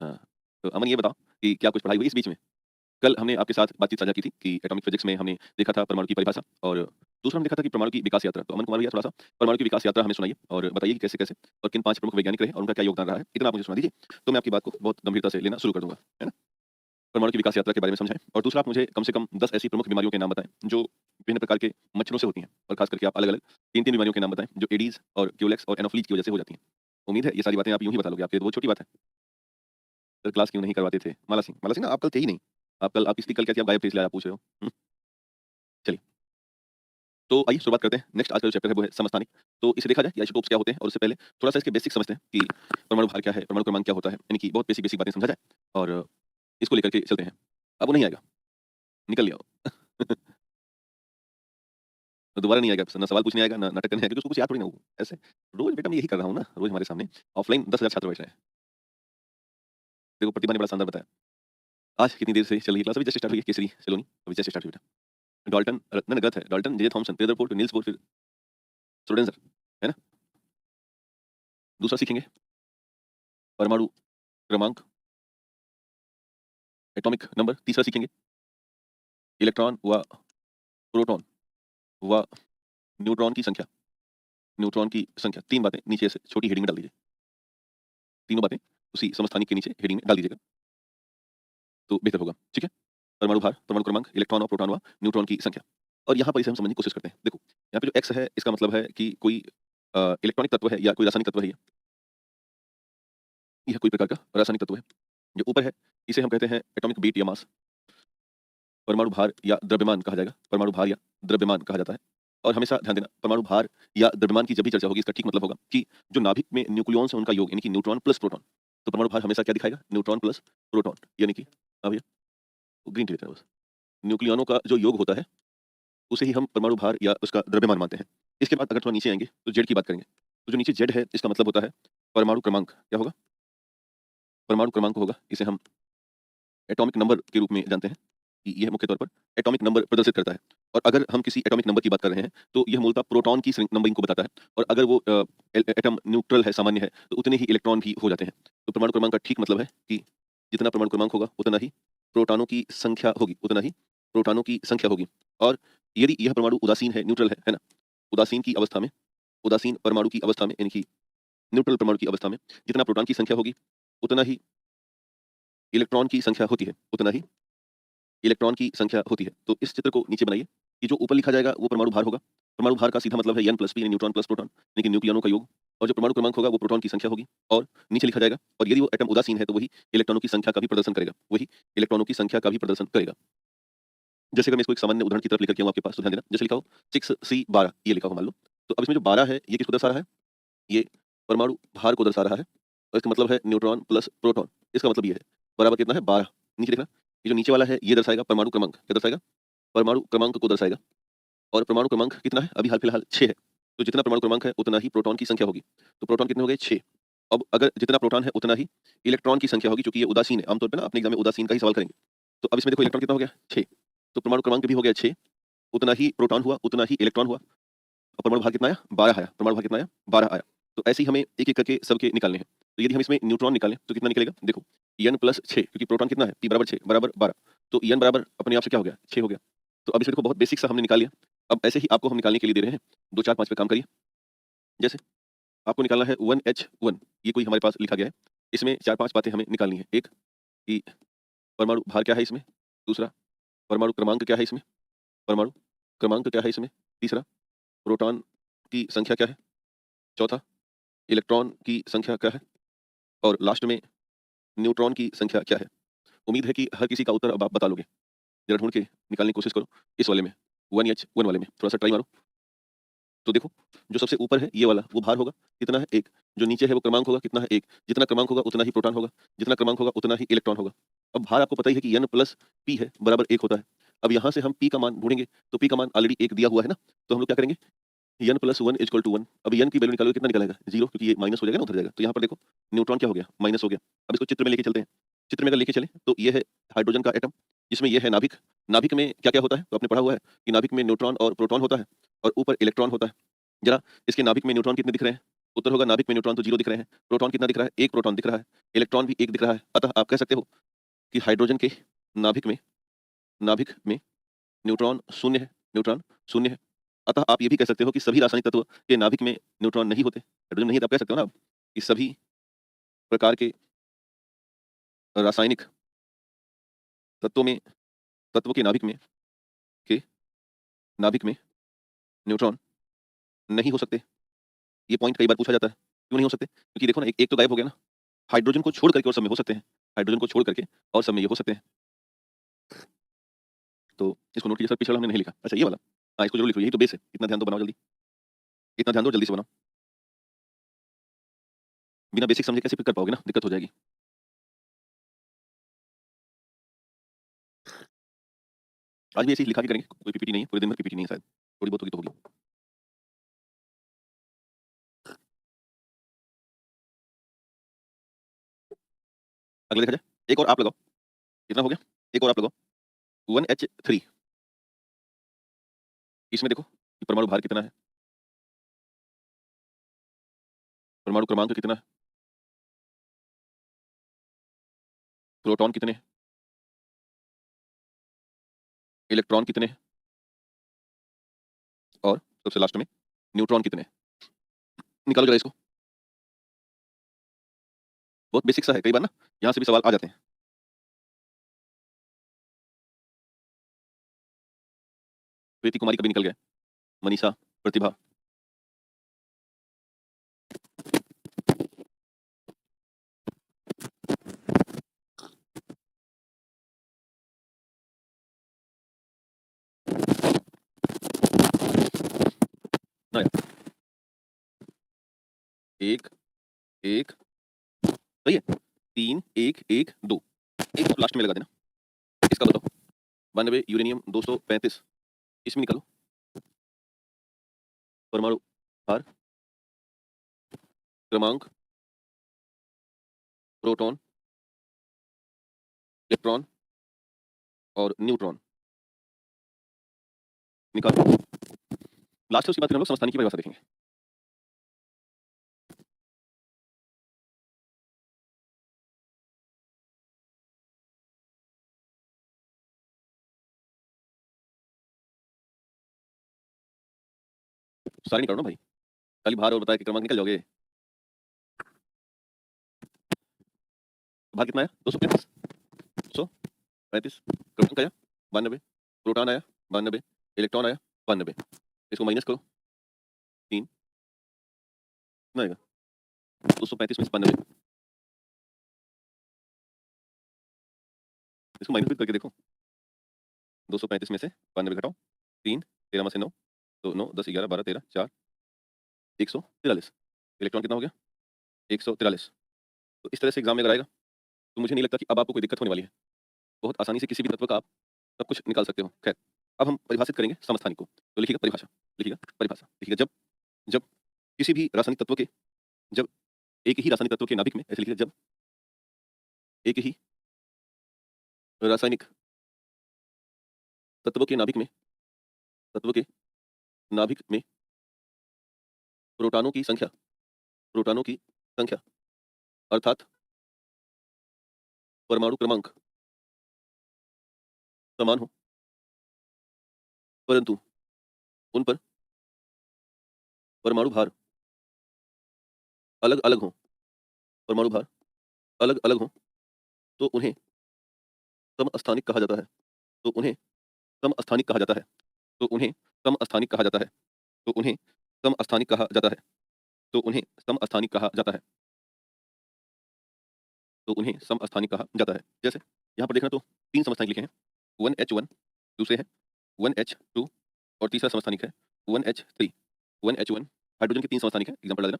S1: हाँ, तो अमन ये बताओ कि क्या कुछ पढ़ाई हुई इस बीच में? कल हमने आपके साथ बातचीत साझा की थी कि एटॉमिक फिजिक्स में हमने देखा था परमाणु की परिभाषा और दूसरा हमने देखा था कि परमाणु की विकास यात्रा। तो अमन कुमार भैया थोड़ा-सा परमाणु की विकास यात्रा हमें सुनाइए और बताइए कि कैसे-कैसे और किन 5 प्रमुख वैज्ञानिक रहे और उनका क्या योगदान रहा है? इतना आप मुझे सुना दीजिए, तो मैं आपकी बात को बहुत गंभीरता से लेना शुरू कर दूँगा, है ना? परमाणु की विकास यात्रा के बारे में समझाएँ और दूसरा आप मुझे कम से कम 10 ऐसी प्रमुख बीमारियों के नाम बताएँ, जो विभिन्न प्रकार के मच्छरों से होती हैं और खास करके आप अलग-अलग 3-3 बीमारियों के नाम बताएँ, जो एडीज़ और क्यूलेक्स और एनोफ्लीज़ की वजह से हो जाती हैं। उम्मीद है ये सारी बातें आप यूँ ही बता लोगे, आपके लिए तो बहुत छोटी बात है। सर क्लास क्यों नहीं करवाते थे? माला सिंह ना आप कल थे ही नहीं। आप कल आपकी स्थिति कल क्या थी? आप गायब थे इसलिए आप पूछ रहे हो। हुँ, चलिए। तो आइए शुरुआत करते हैं। नेक्स्ट आज का जो चैप्टर है वो है समस्थानिक। तो इसे देखा जाए कि आइसोटोप्स क्या होते हैं और उससे पहले थोड़ा-सा इसके बेसिक्स समझते हैं कि परमाणु भार क्या है, परमाणु क्रमांक क्या होता है, यानी कि बहुत बेसिक-बेसिक बातें समझा जाए और इसको लेकर के चलते हैं। अब वो नहीं आएगा, निकल लिया वो। तो दोबारा नहीं आएगा, ना सवाल पूछने आएगा, ना नाटक करने आएगा, क्योंकि उसको कुछ याद थोड़ी ना हो। ऐसे रोज़ बेटा मैं यही कर रहा हूँ ना, रोज़ हमारे सामने ऑफलाइन 10,000 छात्र बैठ रहे हैं। देखो प्रतिभा ने बड़ा शानदार बताया। आज कितनी देर से चल रही है क्लास? अभी जस्ट स्टार्ट हुई है केसरी सलोनी, अभी जस्ट स्टार्ट हुई बेटा। डाल्टन नहीं गलत है। डाल्टन, जे. थॉमसन, टेलरफोर्ड, निल्स बोर, फिर स्ट्रोडेंजर, है ना? दूसरा सीखेंगे परमाणु क्रमांक, एटॉमिक नंबर। तीसरा सीखेंगे इलेक्ट्रॉन व प्रोटॉन व न्यूट्रॉन की संख्या। न्यूट्रॉन की संख्या 3 बातें नीचे से छोटी हेडिंग में डाल दीजिए। तीनों बातें उसी समस्थानिक के नीचे हेडिंग में डाल दीजिएगा, तो बेहतर होगा। ठीक है? परमाणु भार, परमाणु क्रमांक, इलेक्ट्रॉन और प्रोटॉन व न्यूट्रॉन की संख्या। और यहाँ पर इसे हम समझने की कोशिश करते हैं। देखो, यहाँ पे जो एक्स है इसका मतलब है कि कोई इलेक्ट्रॉनिक तत्व है या कोई रासायनिक तत्व है ये। यह कोई प्रकार का रासायनिक तत्व है। जो ऊपर है इसे हम कहते हैं एटॉमिक वेट या मास। परमाणु भार या द्रव्यमान कहा जाएगा। परमाणु भार या द्रव्यमान कहा जाता है। और हमेशा ध्यान देना, परमाणु भार या द्रव्यमान की जब भी चर्चा होगी इसका ठीक मतलब होगा कि जो नाभिक में न्यूक्लियॉन्स हैं उनका योग, यानी कि न्यूट्रॉन प्लस प्रोटॉन। तो परमाणु भार हमेशा क्या दिखाएगा? न्यूट्रॉन प्लस प्रोटॉन, यानी कि हाँ भैया, ग्रीन टी लेते हैं बस। न्यूक्लियॉनों का जो योग होता है उसे ही हम परमाणु भार या उसका द्रव्यमान मानते हैं। इसके बाद अगर थोड़ा नीचे आएंगे तो जेड की बात करेंगे। तो जो नीचे जेड है इसका मतलब होता है परमाणु क्रमांक। क्या होगा? परमाणु क्रमांक होगा। इसे हम एटॉमिक नंबर के रूप में जानते हैं कि यह मुख्य तौर पर एटॉमिक नंबर प्रदर्शित करता है। और अगर हम किसी एटॉमिक नंबर की बात कर रहे हैं तो यह मूलतः प्रोटॉन की नंबरिंग को बताता है। और अगर वो एटम न्यूट्रल है, सामान्य है, तो उतने ही इलेक्ट्रॉन भी हो जाते हैं। तो परमाणु क्रमांक का ठीक मतलब है कि जितना परमाणु क्रमांक होगा उतना ही प्रोटॉनों की संख्या होगी, उतना ही प्रोटॉनों की संख्या होगी। और यदि यह परमाणु उदासीन है, न्यूट्रल है ना? उदासीन की अवस्था में, उदासीन परमाणु की अवस्था में, यानी कि न्यूट्रल परमाणु की अवस्था में जितना प्रोटॉन की संख्या होगी उतना ही इलेक्ट्रॉन की संख्या होती है, उतना ही इलेक्ट्रॉन की संख्या होती है। तो इस चित्र को नीचे बनाइए कि जो ऊपर लिखा जाएगा वो परमाणु भार होगा। परमाणु भार का सीधा मतलब है n+p, यानी न्यूट्रॉन प्लस प्रोटॉन, यानी कि न्यूक्लियनों का योग। और जो परमाणु क्रमांक होगा वो प्रोटॉन की संख्या होगी। और नीचे लिखा जाएगा, और यदि वो एटम उदासीन है तो वही इलेक्ट्रॉनों की संख्या का भी प्रदर्शन करेगा, वही इलेक्ट्रॉनों की संख्या का भी प्रदर्शन करेगा। जैसे अगर मैं इसको एक सामान्य उदाहरण की तरफ लेकर के आऊँ आपके पास, तो ध्यान देना। जैसे लिखा हो 6C12, ये लिखा हो मान लो। तो अब इसमें जो 12 है ये किसको दर्शा रहा है? ये परमाणु भार को दर्शा रहा है। और इसका मतलब है न्यूट्रॉन प्लस प्रोटॉन। इसका मतलब ये है बराबर कितना है? 12। नीचे देखना, ये जो नीचे वाला है ये दर्शाएगा परमाणु क्रमांक। क्या दर्शाएगा? परमाणु क्रमांक को दर्शाएगा। और परमाणु क्रमांक कितना है? अभी हाल फिलहाल 6 है। तो जितना परमाणु क्रमांक है उतना ही प्रोटॉन की संख्या होगी। तो प्रोटॉन कितने हो गए? 6। अब अगर जितना प्रोटॉन है उतना ही इलेक्ट्रॉन की संख्या होगी, क्योंकि ये उदासीन है। आमतौर पे ना अपने एग्जाम में उदासीन का ही सवाल करेंगे। तो अब इसमें देखो इलेक्ट्रॉन कितना हो गया? 6। तो परमाणु क्रमांक भी हो गया 6, उतना ही प्रोटॉन हुआ, उतना ही इलेक्ट्रॉन हुआ। और परमाणु भार कितना आया? 12 आया। परमाणु भार कितना आया? 12 आया। तो ऐसे ही हमें एक-एक करके सबके निकालने हैं। तो यदि हम इसमें न्यूट्रॉन निकालें तो कितना निकलेगा? देखो, n+6, क्योंकि प्रोटॉन कितना है? p बराबर 6 बराबर 12। तो n बराबर अपने आप से क्या हो गया? 6 हो गया। तो अब इसमें देखो बहुत बेसिक सा हमने निकाल लिया। अब ऐसे ही आपको हम निकालने के लिए दे रहे हैं। 2, 4, 5 पे काम करिए। जैसे आपको निकालना है 1H1, ये कोई हमारे पास लिखा गया है। इसमें 4-5 बातें हमें निकालनी है। एक कि परमाणु भार क्या है इसमें? दूसरा, परमाणु क्रमांक क्या है इसमें? परमाणु क्रमांक क्या है इसमें? तीसरा, प्रोटॉन की संख्या क्या है? चौथा, इलेक्ट्रॉन की संख्या क्या है? और लास्ट में न्यूट्रॉन की संख्या क्या है? उम्मीद है कि हर किसी का उत्तर अब आप बता लोगे। ज़रा ढूँढ के निकालने की कोशिश करो इस वाले में, 1H1 वाले में। थोड़ा-सा ट्राई मारो। तो देखो, जो सबसे ऊपर है ये वाला वो भार होगा, कितना है? 1। जो नीचे है वो क्रमांक होगा, कितना है? 1। जितना क्रमांक होगा उतना ही प्रोटॉन होगा, जितना क्रमांक होगा उतना ही इलेक्ट्रॉन होगा। अब भार आपको पता ही है कि n+p है बराबर 1 होता है। अब यहाँ से हम p का मान ढूँढेंगे, तो p का मान ऑलरेडी 1 दिया हुआ है ना, तो हम लोग क्या करेंगे? n+1 = 1। अब n की वैल्यू निकालोगे, कितना निकलेगा? 0, क्योंकि ये माइनस हो जाएगा ना, उधर जाएगा। तो यहाँ पर देखो न्यूट्रॉन क्या हो गया? माइनस हो गया। अब इसको चित्र में लेके चलते हैं। चित्र में अगर लेके चलें तो ये है हाइड्रोजन का एटम, जिसमें ये है नाभिक। नाभिक में क्या-क्या होता है? तो आपने पढ़ा हुआ है कि नाभिक में न्यूट्रॉन और प्रोटॉन होता है और ऊपर इलेक्ट्रॉन होता है। ज़रा इसके नाभिक में न्यूट्रॉन कितने दिख रहे हैं? उत्तर होगा नाभिक में न्यूट्रॉन तो 0 दिख रहे हैं। प्रोटॉन कितना दिख रहा है? 1 प्रोटॉन दिख रहा है। इलेक्ट्रॉन भी 1 दिख रहा है। अतः आप कह सकते हो कि हाइड्रोजन के नाभिक में न्यूट्रॉन 0 है, न्यूट्रॉन 0 है। अतः आप ये भी कह सकते हो कि सभी रासायनिक तत्व के नाभिक में न्यूट्रॉन नहीं होते। हाइड्रोजन नहीं है तो आप कह सकते हो ना आप कि सभी प्रकार के रासायनिक तत्वों के नाभिक में न्यूट्रॉन नहीं हो सकते। ये पॉइंट कई बार पूछा जाता है। क्यों नहीं हो सकते? क्योंकि देखो ना एक तो गायब हो गया ना। हाइड्रोजन को छोड़ करके और सब में हो सकते हैं। हाइड्रोजन को छोड़ करके और सब में ये हो सकते हैं। तो इसको नोट कीजिए सर, पिछला हमने नहीं लिखा। अच्छा ये वाला। हाँ, इसको जरूर लिखो, यही तो बेस है। इतना ध्यान दो, बनाओ जल्दी। इतना ध्यान दो, जल्दी से बनाओ। बिना बेसिक समझे कैसे फिर कर पाओगे ना, दिक्कत हो जाएगी। आज भी ऐसे ही लिखा के करेंगे, कोई पीपीटी नहीं है, पूरे दिन भर पीपीटी नहीं है शायद, थोड़ी बहुत होगी तो होगी। अगले देखा जाए। एक और आप लगाओ। कितना हो गया? एक और आप लगाओ। 1H3। इसमें देखो कि परमाणु भार कितना है, परमाणु क्रमांक कितना है, प्रोटॉन कितने हैं, इलेक्ट्रॉन कितने हैं, और सबसे लास्ट में न्यूट्रॉन कितने हैं। निकालो जरा इसको। बहुत बेसिक सा है, कई बार ना यहाँ से भी सवाल आ जाते हैं। प्रीति कुमारी कभी निकल गए, मनीषा, प्रतिभा। ना यार, एक एक सही है। 3 1 1 2, एक तो लास्ट में लगा देना। इसका बताओ। 92 यूरेनियम 235, इसमें निकालो परमाणु भार, क्रमांक, प्रोटॉन, इलेक्ट्रॉन और न्यूट्रॉन निकालो। लास्ट है, उसके बाद फिर हम लोग समस्थानिक की परिभाषा देखेंगे। सारे निकालो ना भाई, खाली भार और बताया कि क्रमांक निकल जाओगे। भार कितना आया? 235, क्रमांक आया 92, प्रोटॉन आया 92, इलेक्ट्रॉन आया 92। इसको माइनस करो, 3 कितना आएगा? 235 में से 92, इसको माइनस भी करके देखो। 235 में से 92 घटाओ, 3 13 में से 9, तो 9 10 11 12 13 4 143। इलेक्ट्रॉन कितना हो गया? 143। तो इस तरह से एग्जाम में अगर आएगा तो मुझे नहीं लगता कि अब आपको कोई दिक्कत होने वाली है। बहुत आसानी से किसी भी तत्व का आप सब कुछ निकाल सकते हो। खैर, अब हम परिभाषित करेंगे समस्थानिक को। तो लिखिएगा परिभाषा, लिखिएगा परिभाषा, लिखिएगा जब जब किसी भी रासायनिक तत्व के, जब एक ही रासायनिक तत्व के नाभिक में, ऐसे लिखिएगा, जब एक ही रासायनिक तत्व के नाभिक में तत्व के नाभिक में प्रोटॉनों की संख्या अर्थात परमाणु क्रमांक समान हो, परंतु उन पर परमाणु भार अलग अलग हो, परमाणु भार अलग अलग हो, तो उन्हें समस्थानिक कहा जाता है। तो उन्हें समस्थानिक कहा जाता है। तो उन्हें समस्थानिक कहा जाता है। तो उन्हें समस्थानिक कहा जाता है। तो उन्हें समस्थानिक कहा जाता है। तो उन्हें समस्थानिक कहा जाता है। जैसे यहाँ पर देखना, तो 3 समस्थानिक लिखे हैं। 1H1 दूसरे है 1H2 और तीसरा समस्थानिक है 1H3। 1H1 हाइड्रोजन के 3 समस्थानिक है, एग्जांपल डाल देना।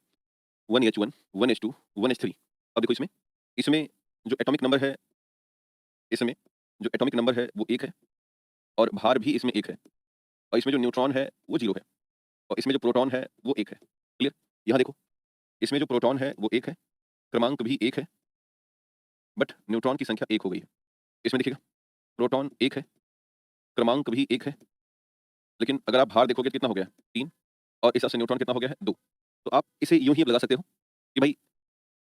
S1: 1H1 1H2 1H3। अब देखो इसमें इसमें जो एटॉमिक नंबर है, इसमें जो एटॉमिक नंबर है वो 1 है, और भार भी इसमें 1 है, और इसमें जो न्यूट्रॉन है वो 0 है, और इसमें जो प्रोटॉन है वो 1 है। क्लियर? यहाँ देखो, इसमें जो प्रोटॉन है वो 1 है, क्रमांक भी 1 है, बट न्यूट्रॉन की संख्या 1 हो गई है। इसमें देखिएगा, प्रोटॉन 1 है, क्रमांक भी 1 है, लेकिन अगर आप भार देखोगे तो कितना हो गया? 3, और इस तरह से न्यूट्रॉन कितना हो गया है? 2। तो आप इसे यूँ ही लगा सकते हो कि भाई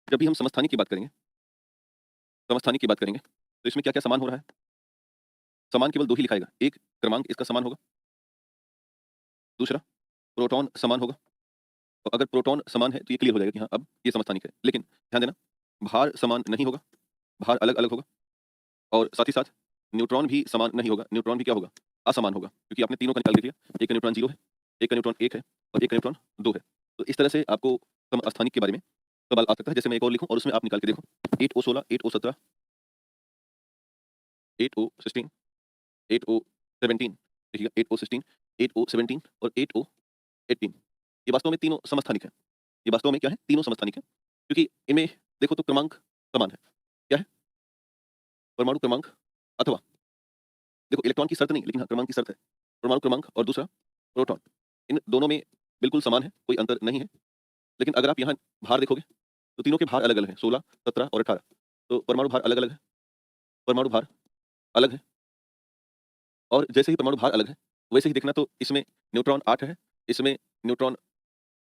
S1: जब भी हम समस्थानिक की बात करेंगे, तो इसमें क्या-क्या समान हो रहा है? समान केवल 2 ही लिखाएगा। एक क्रमांक इसका समान होगा, दूसरा प्रोटॉन समान होगा। तो अगर प्रोटॉन समान है तो ये क्लियर हो जाएगा कि हाँ, अब ये समस्थानिक है। लेकिन ध्यान देना, भार समान नहीं होगा, भार अलग-अलग होगा और साथ ही साथ न्यूट्रॉन भी समान नहीं होगा। न्यूट्रॉन भी क्या होगा? असमान होगा, क्योंकि आपने तीनों का निकाल के दिया। एक का न्यूट्रॉन 0 है, एक का न्यूट्रॉन 1 है और एक का न्यूट्रॉन 2 है। तो इस तरह से आपको समस्थानिक के बारे में सवाल आ सकता है। जैसे मैं एक और लिखूँ और उसमें आप निकाल के देखो 8O16, 8O17, 8O16, 8O17, देखिएगा 8O16, 8O17 और 8O18। ये वास्तव में तीनों समस्थानिक हैं। ये वास्तव में क्या है? तीनों समस्थानिक हैं, क्योंकि इनमें देखो तो क्रमांक समान है। क्या है? परमाणु क्रमांक अथवा देखो इलेक्ट्रॉन की शर्त नहीं, लेकिन हाँ, क्रमांक की शर्त है। परमाणु क्रमांक और दूसरा प्रोटॉन। इन दोनों में बिल्कुल समान है, कोई अंतर नहीं है। लेकिन अगर आप यहाँ भार देखोगे, तो तीनों के भार अलग-अलग हैं, 16, 17 और 18। तो परमाणु भार अलग-अलग है, परमाणु भार अलग है और जैसे ही परमाणु भार अलग है, वैसे ही देखना तो इसमें न्यूट्रॉन 8 है, इसमें न्यूट्रॉन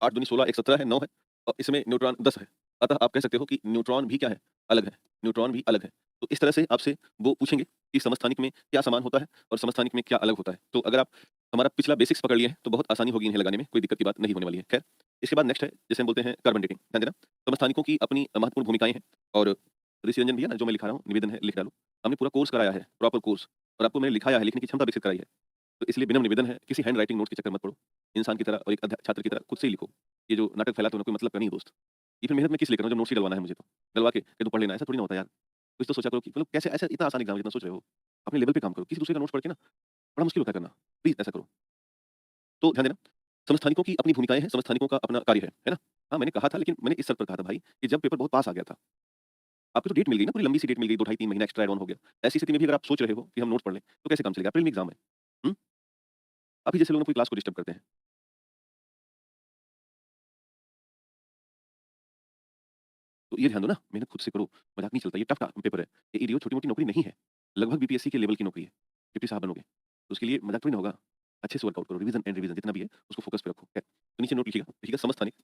S1: 8 दूनी 16, 1 17 है, 9 है और इसमें न्यूट्रॉन 10 है। अतः आप कह सकते हो कि न्यूट्रॉन भी क्या है? अलग है। न्यूट्रॉन भी अलग है। तो इस तरह से आपसे वो पूछेंगे कि समस्थानिक में क्या समान होता है और समस्थानिक में क्या अलग होता है। तो अगर आप हमारा पिछला बेसिक्स पकड़ लिए हैं, तो बहुत आसानी होगी इन्हें लगाने में, कोई दिक्कत की बात नहीं होने वाली है। खैर, इसके बाद नेक्स्ट है, जिसे हम बोलते हैं कार्बन डेटिंग। ध्यान देना, समस्थानिकों की अपनी महत्वपूर्ण भूमिकाएँ हैं और ऋषि रंजन भैया ना, जो मैं लिखा रहा हूँ, निवेदन है, लिख डालो। हमने पूरा कोर्स कराया है, प्रॉपर कोर्स और आपको मैंने लिखाया है, लिखने की क्षमता विकसित कराई है। तो इसलिए विनम्र निवेदन है, किसी हैंड राइटिंग नोट्स के चक्कर मत पड़ो। इंसान की तरह और एक छात्र की तरह खुद से ही लिखो। ये जो नाटक फैलाते हो ना, कोई मतलब का नहीं है दोस्त। ये फिर मेहनत मैं किस लिए कर रहा हूँ जब नोट्स ही डलवाना है मुझे तो। डलवा के तू पढ़ लेना, ऐसा थोड़ी ना होता है यार। कुछ तो सोचा करो कि मतलब कैसे ऐसा इतना आसान एग्जाम जितना सोच रहे हो। अपने लेवल पे काम करो। किसी दूसरे का नोट्स पढ़ के ना बड़ा मुश्किल होता है करना। प्लीज़ ऐसा करो। तो ध्यान देना, समस्थानिकों की अपनी भूमिकाएँ हैं, समस्थानिकों का अपना कार्य है ना? हाँ, मैंने कहा था, लेकिन मैंने इस शर्त पर कहा था भाई कि जब पेपर बहुत पास आ गया था। आपको तो डेट मिल गई ना, पूरी लंबी सी डेट मिल गई, 2 ढाई 3 महीना एक्स्ट्रा ऐड ऑन हो गया। ऐसी स्थिति में भी अगर आप सोच रहे हो कि हम नोट्स पढ़ लें, तो कैसे काम चलेगा? अप्रैल में एग्जाम है। हुँ? अभी जैसे लोग ना पूरी क्लास को डिस्टर्ब करते हैं। तो ये ध्यान दो ना, मेहनत खुद से करो, मज़ाक नहीं चलता, ये टफ पेपर है। ये ईडीओ छोटी-मोटी नौकरी नहीं है, लगभग बीपीएससी के लेवल की नौकरी है। डिप्टी साहब बनोगे, तो उसके लिए मज़ाक थोड़ी ना होगा। अच्छे से वर्कआउट करो, रिवीजन एंड रिवीजन जितना भी है, उसको फोकस पे रखो। खैर, तो नीचे नोट लिखिएगा, लिखिएगा समस्थानिक,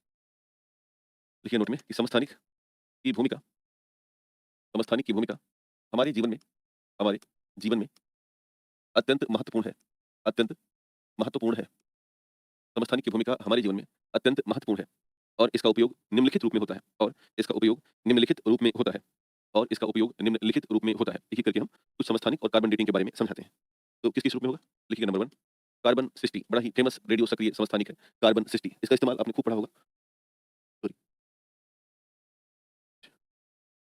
S1: लिखिए नोट में कि की भूमिका समस्थानिक की भूमिका हमारे जीवन में हमारे जीवन में अत्यंत महत्वपूर्ण है, अत्यंत महत्वपूर्ण है। समस्थानिक की भूमिका हमारे जीवन में अत्यंत महत्वपूर्ण है और इसका उपयोग निम्नलिखित रूप में होता है और इसका उपयोग निम्नलिखित रूप में होता है और इसका उपयोग निम्नलिखित रूप में होता है। एक-एक करके हम कुछ समस्थानिक और कार्बन डेटिंग के बारे में समझाते हैं। तो किस-किस रूप में होगा? लिखिएगा नंबर 1, कार्बन 60, बड़ा ही फेमस रेडियो सक्रिय समस्थानिक है, कार्बन 60। इसका इस्तेमाल आपने खूब पढ़ा होगा। सॉरी,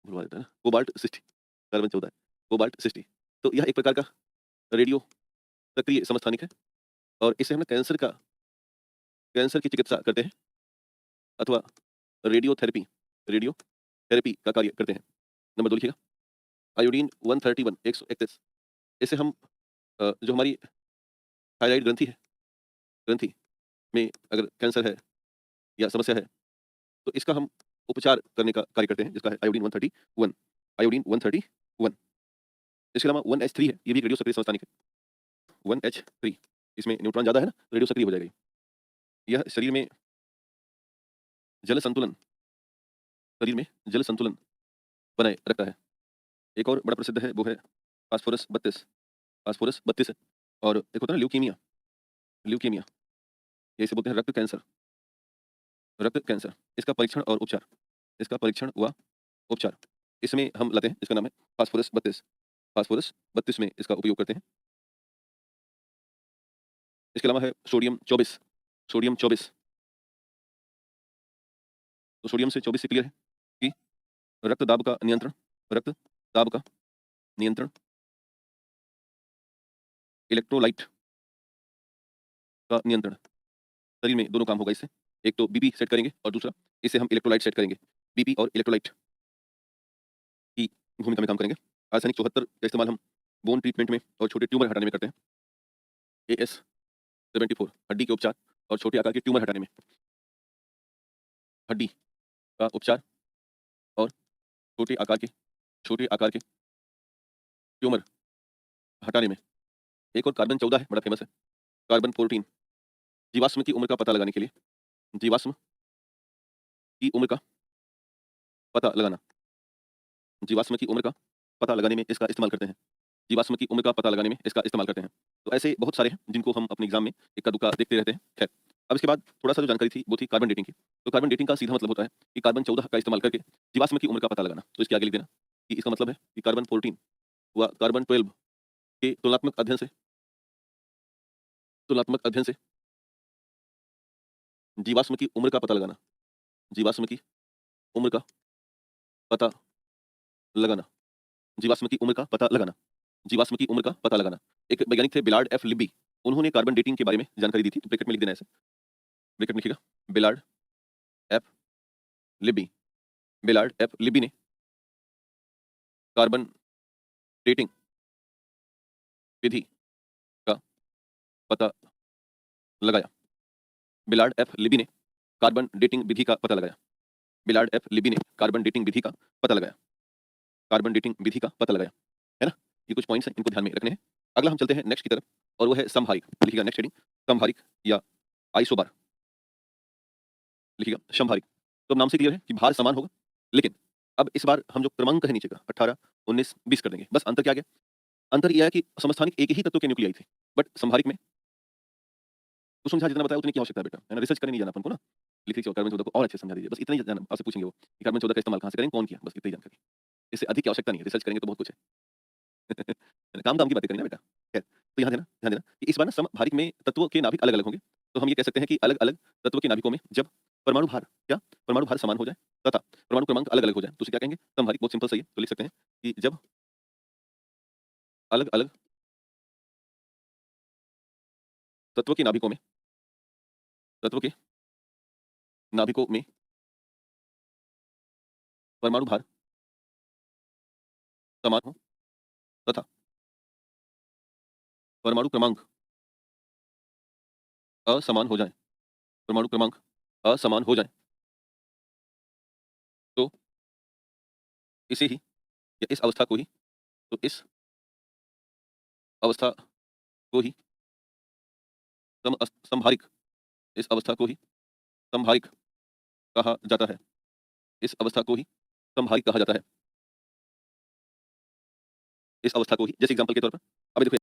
S1: भुलवा देता है ना, कोबाल्ट 60, कार्बन 14 है, कोबाल्ट 60। तो यह एक प्रकार का रेडियो सक्रिय समस्थानिक है और इससे हम ना कैंसर की चिकित्सा करते हैं अथवा रेडियोथेरेपी रेडियोथेरेपी का कार्य करते हैं। नंबर 2 लिखिएगा, आयोडीन 131, 131। इससे हम जो हमारी थायरॉइड ग्रंथि में अगर कैंसर है या समस्या है, तो इसका हम उपचार करने का कार्य करते हैं, जिसका है आयोडीन 131, आयोडीन 131। इसके अलावा 1H3 है, ये भी एक रेडियो सक्रिय समस्थानिक है। 1H3, इसमें न्यूट्रॉन ज़्यादा है ना, रेडियो सक्रिय हो जाएगा ये। यह जल संतुलन शरीर में जल संतुलन बनाए रखता है। एक और बड़ा प्रसिद्ध है, वो है फास्फोरस 32, फास्फोरस 32 है और एक होता है ना ल्यूकीमिया, ल्यूकीमिया, या इसे बोलते हैं रक्त कैंसर। इसका परीक्षण और उपचार, इसका परीक्षण व उपचार इसमें हम लाते हैं, इसका नाम है फास्फोरस 32, फास्फोरस 32 में इसका उपयोग करते हैं। इसके अलावा है सोडियम 24, सोडियम 24। तो सोडियम से 24 से क्लियर है कि रक्त दाब का नियंत्रण, रक्त दाब का नियंत्रण, इलेक्ट्रोलाइट का नियंत्रण, शरीर में दोनों काम होगा इससे। एक तो बीपी सेट करेंगे और दूसरा इससे हम इलेक्ट्रोलाइट सेट करेंगे। बीपी और इलेक्ट्रोलाइट की भूमिका में काम करेंगे। आर्सेनिक 74 का इस्तेमाल हम बोन ट्रीटमेंट में और छोटे ट्यूमर हटाने में करते हैं। AS74 हड्डी के उपचार और छोटे आकार के ट्यूमर हटाने में, हड्डी का उपचार और छोटे आकार के ट्यूमर हटाने में। एक और कार्बन 14 है, बड़ा फेमस है, कार्बन 14, जीवाश्म की उम्र का पता लगाने के लिए, जीवाश्म की उम्र का पता लगाना। जीवाश्म की उम्र का पता लगाने में इसका इस्तेमाल करते हैं। जीवाश्म की उम्र का पता लगाने में इसका इस्तेमाल करते हैं। तो ऐसे बहुत सारे हैं जिनको हम अपने एग्जाम में इक्का-दुक्का देखते रहते हैं। खैर, अब इसके बाद थोड़ा-सा जो जानकारी थी वो थी कार्बन डेटिंग की। तो कार्बन डेटिंग का सीधा मतलब होता है कि कार्बन 14 का इस्तेमाल करके जीवाश्म की उम्र का पता लगाना। तो इसके आगे लिख देना कि इसका मतलब है कि कार्बन 14 व कार्बन 12 के तुलनात्मक अध्ययन से जीवाश्म की उम्र का पता लगाना। जीवाश्म की उम्र का पता लगाना। जीवाश्म की उम्र का पता लगाना। जीवाश्म की उम्र का पता लगाना। एक वैज्ञानिक थे बिलार्ड एफ लिब्बी। उन्होंने कार्बन डेटिंग के बारे में जानकारी दी थी। तो ब्रैकेट में लिख देना ऐसे। ब्रैकेट में लिखिएगा बिलार्ड एफ लिब्बी। बिलार्ड एफ लिब्बी ने कार्बन डेटिंग विधि का पता लगाया। बिलार्ड एफ लिब्बी ने कार्बन डेटिंग विधि का पता लगाया। बिलार्ड एफ लिब्बी ने कार्बन डेटिंग विधि का पता लगाया। कार्बन डेटिंग विधि का पता लगाया। है ना? ये कुछ पॉइंट्स हैं, इनको ध्यान में रखने हैं। अगला हम चलते हैं नेक्स्ट की तरफ और वो है समहारिक। लिखिएगा नेक्स्ट हेडिंग समहारिक या आइसोबार। लिखिएगा समहारिक। तो अब नाम से क्लियर है कि भार समान होगा, लेकिन अब इस बार हम जो क्रमांक है नीचे का 18, 19, 20 कर देंगे। बस अंतर क्या आ गया? अंतर ये है कि समस्थानिक एक ही तत्व के न्यूक्लियाई थे, बट समहारिक में कुसुम झा जितना बताया उतनी की आवश्यकता है बेटा, है ना? रिसर्च करने नहीं जाना अपन को ना। लिख लीजिए कार्बन 14 को और अच्छे से समझा दीजिए। बस इतना ही जानना आपसे पूछेंगे वो कि कार्बन 14 का इस्तेमाल कहाँ से करेंगे, कौन किया? बस इतनी ही जानकारी। इससे अधिक की आवश्यकता नहीं है, रिसर्च करेंगे तो बहुत कुछ है। काम-दाम की बातें करेंगे ना बेटा। खैर, तो यहाँ ध्यान देना कि इस बार ना समभारिक में तत्वों के नाभिक अलग-अलग होंगे। तो हम ये कह सकते हैं कि अलग-अलग तत्वों के नाभिकों में जब परमाणु भार क्या? परमाणु भार समान हो जाए तथा परमाणु क्रमांक अलग-अलग हो जाए, तो उसे क्या कहेंगे? समभारिक। बहुत सिंपल सही है। तो लिख सकते हैं कि जब अलग-अलग तत्वों के नाभिकों में तत्वों के नाभिकों में परमाणु भार समान हो तथा परमाणु क्रमांक असमान हो जाए, परमाणु क्रमांक असमान हो जाए, तो इसे ही या इस अवस्था को ही तो इस अवस्था को ही समभारिक इस अवस्था को ही समभारिक कहा जाता है। इस अवस्था को ही समभारिक कहा जाता है। इस अवस्था को ही जैसे एग्जांपल के तौर पर अभी देखो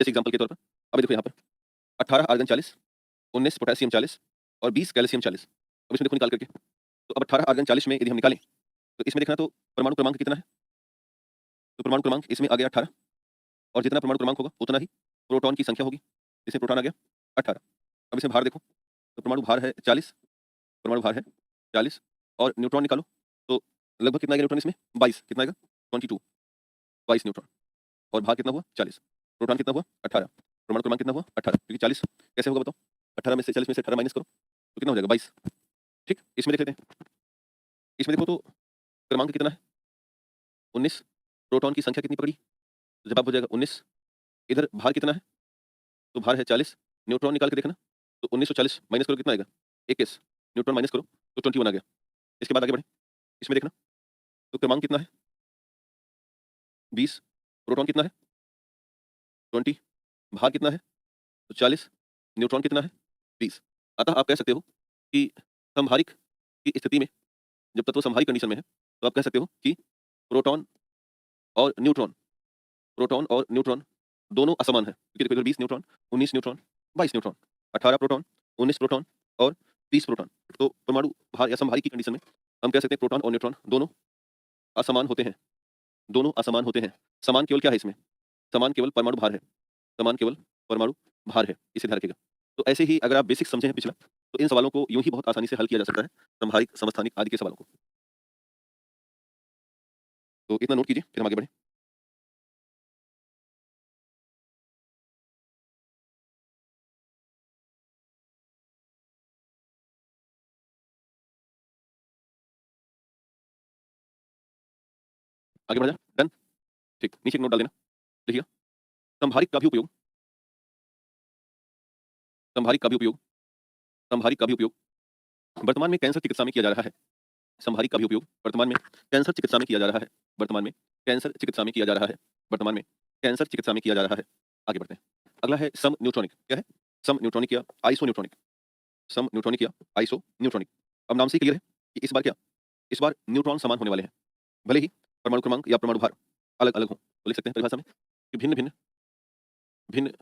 S1: जैसे एग्जांपल के तौर पर अभी देखो यहाँ पर 18 आर्गन 40, 19 पोटेशियम 40 और 20 कैल्शियम 40। अब इसमें देखो निकाल करके तो अब 18 आर्गन 40 में यदि हम निकालें तो इसमें देखना तो परमाणु क्रमांक कितना है? तो परमाणु क्रमांक इसमें आ गया 18 और जितना परमाणु क्रमांक होगा उतना ही प्रोटॉन की संख्या होगी। इसमें प्रोटॉन आ गया 18। अब इसमें भार देखो तो परमाणु भार है 40, परमाणु भार है 40 और न्यूट्रॉन निकालो तो लगभग कितना आएगा न्यूट्रॉन इसमें? 22। कितना आएगा? 22, 22 न्यूट्रॉन। और भार कितना हुआ? 40। प्रोटॉन कितना हुआ? 18। परमाणु क्रमांक कितना हुआ? 18, क्योंकि 40 कैसे होगा बताओ? 18 में से 40 में से 18 माइनस करो तो कितना हो जाएगा? 22। ठीक, इसमें देख लेते हैं। इसमें देखो तो क्रमांक कितना है? 19। प्रोटॉन की संख्या कितनी पकड़ी? तो जवाब हो जाएगा 19। इधर भार कितना है? तो भार है 40। न्यूट्रॉन निकाल के देखना तो 1940 माइनस करो कितना आएगा? 21। न्यूट्रॉन माइनस करो तो 21 आ गया। इसके बाद आगे बढ़े, इसमें देखना तो क्रमांक कितना है? 20। प्रोटॉन कितना है? 20। भार कितना है? तो 40। न्यूट्रॉन कितना है? 20। अतः आप कह सकते हो कि समहारिक की स्थिति में जब तत्व समहारिक कंडीशन में है तो आप कह सकते हो कि प्रोटॉन और न्यूट्रॉन प्रोटॉन और न्यूट्रॉन दोनों असमान है, क्योंकि देखो इधर 20 neutron, 19 neutron, 22 neutron, 18 proton, 19 proton और 20 प्रोटॉन। तो परमाणु भार या समहारिक की कंडीशन में हम कह सकते हैं प्रोटॉन और न्यूट्रॉन दोनों असमान होते हैं। दोनों असमान होते हैं। समान केवल क्या है इसमें? समान केवल परमाणु भार है। समान केवल परमाणु भार है। इसे ध्यान रखिएगा। तो ऐसे ही अगर आप बेसिक समझे हैं पिछला तो इन सवालों को यूं ही बहुत आसानी से हल किया जा सकता है, समहारिक, समस्थानिक आदि के सवालों को। तो इतना नोट कीजिए, फिर हम आगे बढ़ें। आगे बढ़ा जाए? डन? ठीक, नीचे एक नोट डाल देना। देखिएगा, समहारिक का भी उपयोग समहारिक का भी उपयोग समहारिक का भी उपयोग वर्तमान में कैंसर चिकित्सा में किया जा रहा है। संभारी का भी उपयोग वर्तमान में कैंसर चिकित्सा में किया जा रहा है। वर्तमान में कैंसर चिकित्सा में किया जा रहा है। वर्तमान में कैंसर चिकित्सा में किया जा रहा है। आगे बढ़ते हैं। अगला है सम न्यूट्रॉनिक। क्या है? सम न्यूट्रॉनिक या आइसो न्यूट्रॉनिक। सम न्यूट्रॉनिक या आइसो न्यूट्रॉनिक। अब नाम से ही क्लियर है कि इस बार क्या? इस बार न्यूट्रॉन समान होने वाले हैं। भले ही परमाणु क्रमांक या परमाणु भार अलग-अलग हों। तो लिख सकते हैं परिभाषा में कि भिन्न-भिन्न भिन्न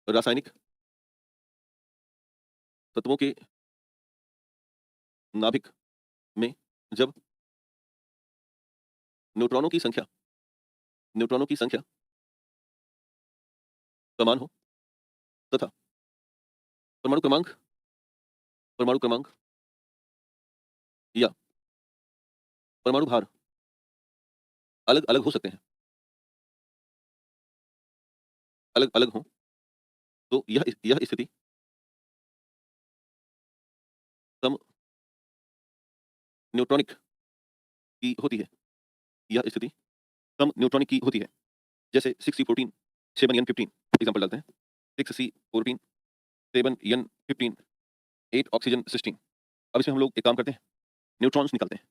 S1: रासायनिक तत्वों के नाभिक में जब न्यूट्रॉनों की संख्या न्यूट्रॉनों की संख्या समान हो तथा परमाणु क्रमांक परमाणु क्रमांक या परमाणु भार अलग-अलग हो सकते हैं। अलग-अलग हों तो यह स्थिति सम न्यूट्रॉनिक की होती है। यह स्थिति सम न्यूट्रॉनिक की होती है। जैसे 6C14 7N15 एग्जांपल डालते हैं। 6C14 7N15 8 oxygen 16। अब इसमें हम लोग एक काम करते हैं, न्यूट्रॉन्स निकालते हैं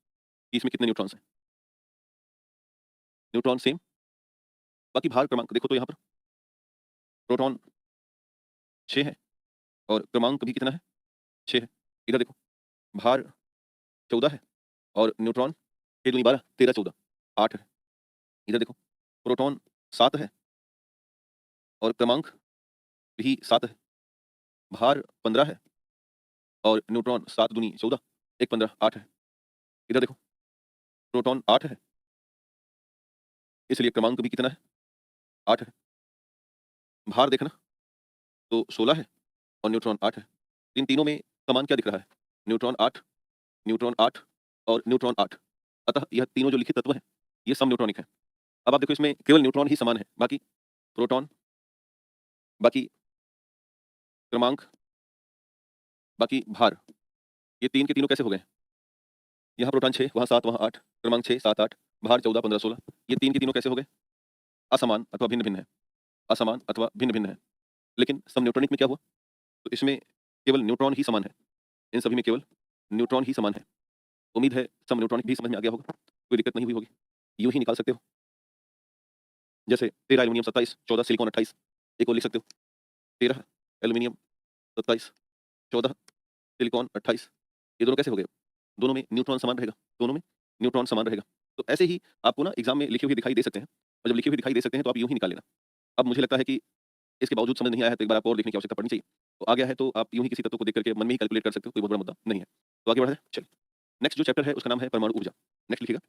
S1: कि इसमें कितने न्यूट्रॉन्स हैं। न्यूट्रॉन सेम, बाकी भार क्रमांक देखो तो यहाँ पर प्रोटॉन 6 है और क्रमांक भी कितना है? 6 है। इधर देखो भार 14 है और न्यूट्रॉन 6 दूनी 12 13 14 8 है। इधर देखो प्रोटॉन 7 है और क्रमांक भी 7 है। भार 15 है और न्यूट्रॉन 7 दूनी 14 1 15 8 है। इधर देखो प्रोटॉन 8 है, इसलिए क्रमांक भी कितना है? 8 है। भार देखना तो 16 है और न्यूट्रॉन 8 है। इन तीनों में समान क्या दिख रहा है? न्यूट्रॉन 8, न्यूट्रॉन 8 और न्यूट्रॉन 8। अतः यह तीनों जो लिखित तत्व हैं, ये सम न्यूट्रॉनिक हैं। अब आप देखो इसमें केवल न्यूट्रॉन ही समान है, बाकी प्रोटॉन, बाकी क्रमांक, बाकी भार, ये तीन के तीनों कैसे हो गए? यहाँ प्रोटॉन 6, वहाँ 7, वहाँ 8, क्रमांक 6, 7, 8, भार 14, 15, 16, ये तीन के तीनों कैसे हो गए? असमान अथवा भिन्न-भिन्न है। असमान अथवा भिन्न-भिन्न है। लेकिन सम न्यूट्रॉनिक में क्या हुआ? तो इसमें केवल न्यूट्रॉन ही समान है। इन सभी में केवल न्यूट्रॉन ही समान है। उम्मीद है सम न्यूट्रॉनिक भी समझ में आ गया होगा। कोई दिक्कत नहीं हुई होगी। यूँ ही निकाल सकते हो। जैसे 13 एल्युमिनियम 27, 14 सिलिकॉन 28, एक और लिख सकते हो। 13 एल्युमिनियम 27, 14 सिलिकॉन 28, ये दोनों कैसे हो गए? दोनों में न्यूट्रॉन समान रहेगा। दोनों में न्यूट्रॉन समान रहेगा। तो ऐसे ही आपको ना एग्ज़ाम में लिखे हुए दिखाई दे सकते हैं और जब लिखे हुए दिखाई दे सकते हैं तो आप यूँ ही निकाल लेना। अब मुझे लगता है कि इसके बावजूद समझ नहीं आया है तो एक बार आपको और देखने की आवश्यकता पड़नी चाहिए। तो आ गया है तो आप यूँ ही किसी तत्व को देख करके मन में ही कैलकुलेट कर सकते हो, कोई बहुत बड़ा मुद्दा नहीं है। तो आगे बढ़ा जाए? चलिए। नेक्स्ट जो चैप्टर है उसका नाम है परमाणु ऊर्जा। नेक्स्ट लिखिएगा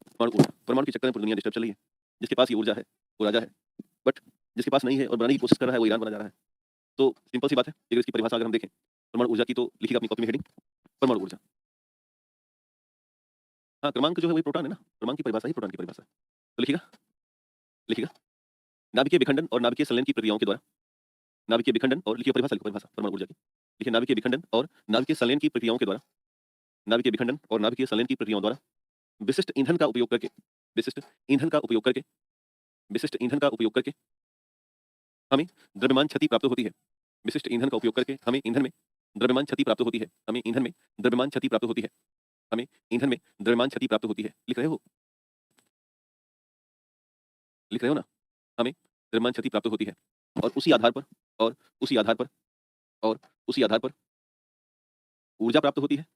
S1: परमाणु ऊर्जा। परमाणु के चक्कर में पूरी दुनिया डिस्टर्ब चल रही है। जिसके पास ये ऊर्जा है, वो राजा है। बट जिसके पास नहीं है और बनाने की कोशिश कर रहा है, वो ईरान बना जा रहा है। तो सिंपल सी बात है, अगर इसकी परिभाषा अगर हम देखें, परमाणु ऊर्जा की तो लिखिएगा अपनी कॉपी में हेडिंग परमाणु ऊर्जा। हाँ, क्रमांक जो है वही प्रोटॉन है ना, क्रमांक की परिभाषा ही प्रोटॉन की परिभाषा है। तो लिखिएगा लिखिएगा नाभिकीय विखंडन और नाभिकीय संलयन की प्रक्रियाओं के द्वारा नाभिकीय विखंडन और लिखिए परिभाषा लिखो परिभाषा परमाणु ऊर्जा की। लिखिए नाभिकीय विखंडन और नाभिकीय संलयन की प्रक्रियाओं के द्वारा नाभिकीय विखंडन और नाभिकीय संलयन की प्रक्रियाओं द्वारा विशिष्ट ईंधन का उपयोग करके विशिष्ट ईंधन का उपयोग करके विशिष्ट ईंधन का उपयोग करके हमें द्रव्यमान क्षति प्राप्त होती है। विशिष्ट ईंधन का उपयोग करके हमें ईंधन में द्रव्यमान क्षति प्राप्त होती है। हमें ईंधन में द्रव्यमान क्षति प्राप्त होती है। हमें ईंधन में द्रव्यमान क्षति प्राप्त होती है। लिख रहे हो? लिख रहे हो ना? हमें द्रव्यमान क्षति प्राप्त होती है और उसी आधार पर और उसी आधार पर और उसी आधार पर ऊर्जा प्राप्त होती है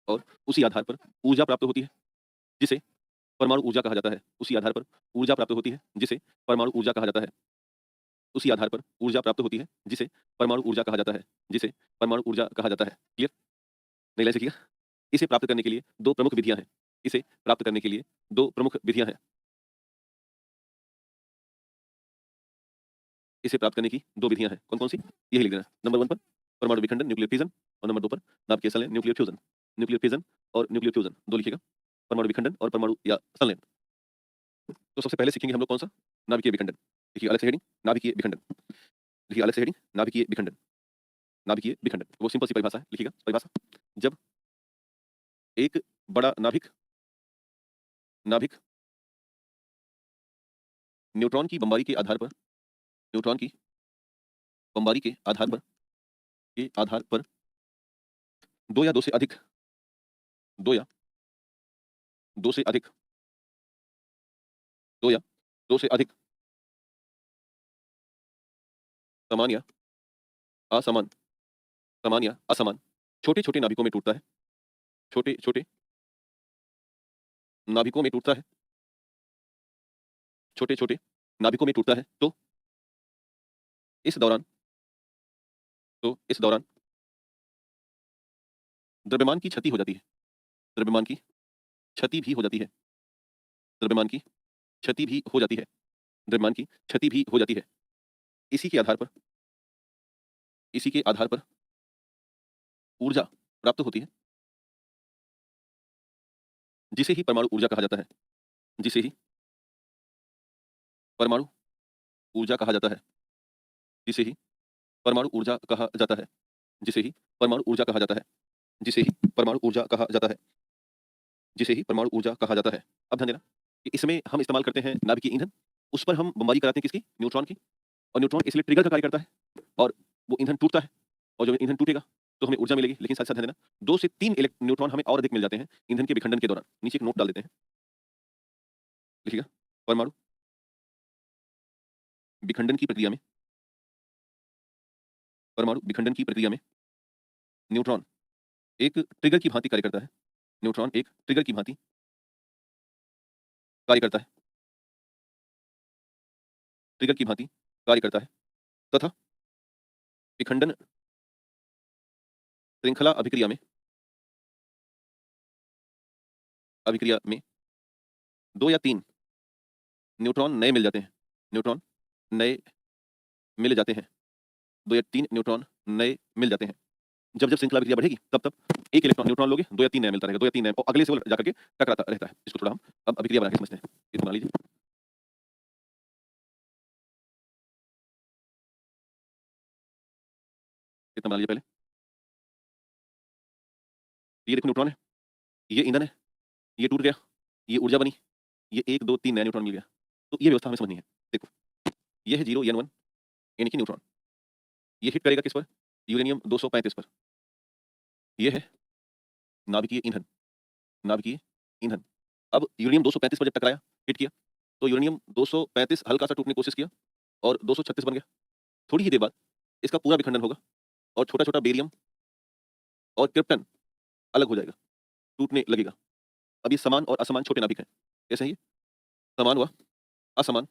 S1: और उसी आधार पर ऊर्जा प्राप्त होती है, जिसे परमाणु ऊर्जा कहा जाता है। उसी आधार पर ऊर्जा प्राप्त होती है, जिसे परमाणु ऊर्जा कहा जाता है। उसी आधार पर ऊर्जा प्राप्त होती है, जिसे परमाणु ऊर्जा कहा जाता है। जिसे परमाणु ऊर्जा कहा जाता है। क्लियर? नहीं लाइन से क्लियर? इसे प्राप्त करने के लिए 2 प्रमुख विधियाँ हैं। इसे प्राप्त करने के लिए 2 प्रमुख विधियाँ हैं। इसे प्राप्त करने की 2 विधियाँ हैं। कौन-कौन सी? यही लिख देना। नंबर 1 पर परमाणु विखंडन न्यूक्लियर फिजन और नंबर 2 पर नाभिकीय संलयन न्यूक्लियर फ्यूजन। न्यूक्लियर फिजन और न्यूक्लियर फ्यूजन 2 लिखिएगा। परमाणु विखंडन और परमाणु या संलयन। तो सबसे पहले सीखेंगे हम लोग कौन-सा? नाभिकीय विखंडन। देखिए अलग से हेडिंग नाभिकीय विखंडन। देखिए अलग से हेडिंग नाभिकीय विखंडन। नाभिकीय विखंडन। वो सिंपल सी परिभाषा है, लिखिएगा परिभाषा। जब एक बड़ा नाभिक नाभिक न्यूट्रॉन की बमबारी के आधार पर न्यूट्रॉन की बमबारी के आधार पर 2 या 2 से अधिक 2 या 2 से अधिक, 2 या 2 से अधिक समान या असमान, समान या असमान छोटे-छोटे नाभिकों में टूटता है, छोटे-छोटे नाभिकों में टूटता है, छोटे-छोटे नाभिकों में टूटता है, इस दौरान इस दौरान द्रव्यमान की क्षति हो जाती है, द्रव्यमान की क्षति भी हो जाती है, द्रव्यमान की क्षति भी हो जाती है, द्रव्यमान की क्षति भी हो जाती है। इसी के आधार पर इसी के आधार पर ऊर्जा प्राप्त होती है, जिसे ही परमाणु ऊर्जा कहा जाता है, जिसे ही परमाणु ऊर्जा कहा जाता है, जिसे ही परमाणु ऊर्जा कहा जाता है, जिसे ही परमाणु ऊर्जा कहा जाता है, जिसे ही परमाणु ऊर्जा कहा जाता है, जिसे ही परमाणु ऊर्जा कहा जाता है। अब ध्यान देना कि इसमें हम इस्तेमाल करते हैं नाभिकीय ईंधन, उस पर हम बमबारी कराते हैं किसकी? न्यूट्रॉन की, और न्यूट्रॉन इसलिए ट्रिगर का कार्य करता है और वो ईंधन टूटता है, और जब ईंधन टूटेगा तो हमें ऊर्जा मिलेगी। लेकिन साथ-साथ ध्यान देना 2 से 3 न्यूट्रॉन हमें और अधिक मिल जाते हैं ईंधन के विखंडन के दौरान। नीचे एक नोट डाल देते हैं, लिखिएगा परमाणु विखंडन की प्रक्रिया में, परमाणु विखंडन की प्रक्रिया में न्यूट्रॉन एक ट्रिगर की भांति कार्य करता है, न्यूट्रॉन एक ट्रिगर की भांति कार्य करता है, ट्रिगर की भांति कार्य करता है तथा विखंडन श्रृंखला अभिक्रिया में 2 या 3 न्यूट्रॉन नए मिल जाते हैं, न्यूट्रॉन नए मिल जाते हैं, 2 या 3 न्यूट्रॉन नए मिल जाते हैं। जब-जब श्रृंखला अभिक्रिया बढ़ेगी तब-तब 1 इलेक्ट्रॉन न्यूट्रॉन लोगे 2 या 3 नया मिलता रहेगा, 2 या 3 नए और अगले से वो जाकर के टकराता रहता है। इसको थोड़ा हम अब अभिक्रिया बना के समझते हैं। ये तो बना लीजिए। कितना बना लीजिए पहले। ये देखो न्यूट्रॉन है, ये ईंधन है, ये टूट गया, ये ऊर्जा बनी, ये 1, 2, 3 नया न्यूट्रॉन मिल गया। तो ये व्यवस्था हमें समझनी है। देखो, ये है 0 N1 यानी कि न्यूट्रॉन। ये हिट करेगा किस पर? यूरेनियम 235 पर। ये है नाभिकीय ईंधन, नाभिकीय ईंधन। अब यूरेनियम 235 पर जब टकराया, हिट किया, तो यूरेनियम 235 हल्का-सा टूटने की कोशिश किया और 236 बन गया। थोड़ी ही देर बाद इसका पूरा विखंडन होगा और छोटा-छोटा बेरियम और क्रिप्टन अलग हो जाएगा, टूटने लगेगा। अब ये समान और असमान छोटे नाभिक हैं। कैसे हैं ये? समान व असमान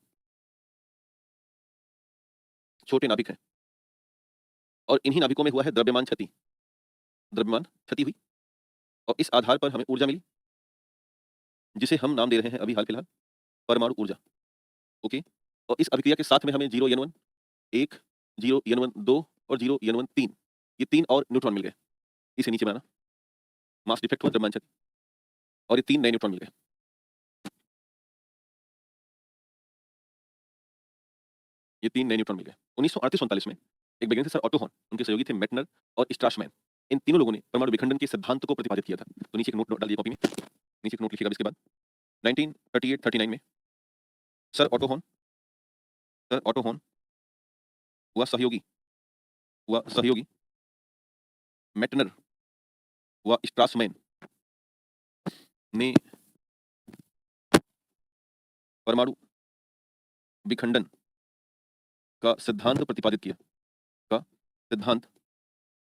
S1: छोटे नाभिक हैं और इन्हीं नाभिकों में हुआ है द्रव्यमान क्षति। द्रव्यमान क्षति हुई और इस आधार पर हमें ऊर्जा मिली, जिसे हम नाम दे रहे हैं अभी हाल-फिलहाल परमाणु ऊर्जा। ओके? और इस अभिक्रिया के साथ में हमें 0 N1 1, 0 N1 2 और 0 N1 3 ये 3 और न्यूट्रॉन मिल गए। इसे नीचे बनाना, मास डिफेक्ट हुआ द्रव्यमान क्षति और ये 3 नए न्यूट्रॉन मिल गए। ये 3 नए न्यूट्रॉन मिल गए। 1938-39 में एक वैज्ञानिक थे सर ऑटो हॉर्न, उनके सहयोगी थे मेटनर और स्ट्रासमैन। इन तीनों लोगों ने परमाणु विखंडन के सिद्धांत को प्रतिपादित किया था। तो नीचे एक नोट नोट डालिए कॉपी में। नीचे एक नोट लिखिएगा इसके बाद 1938-39 में सर ऑटो हॉर्न हुआ सहयोगी मेटनर हुआ स्ट्रासमैन ने परमाणु विखंडन का सिद्धांत प्रतिपादित किया का सिद्धांत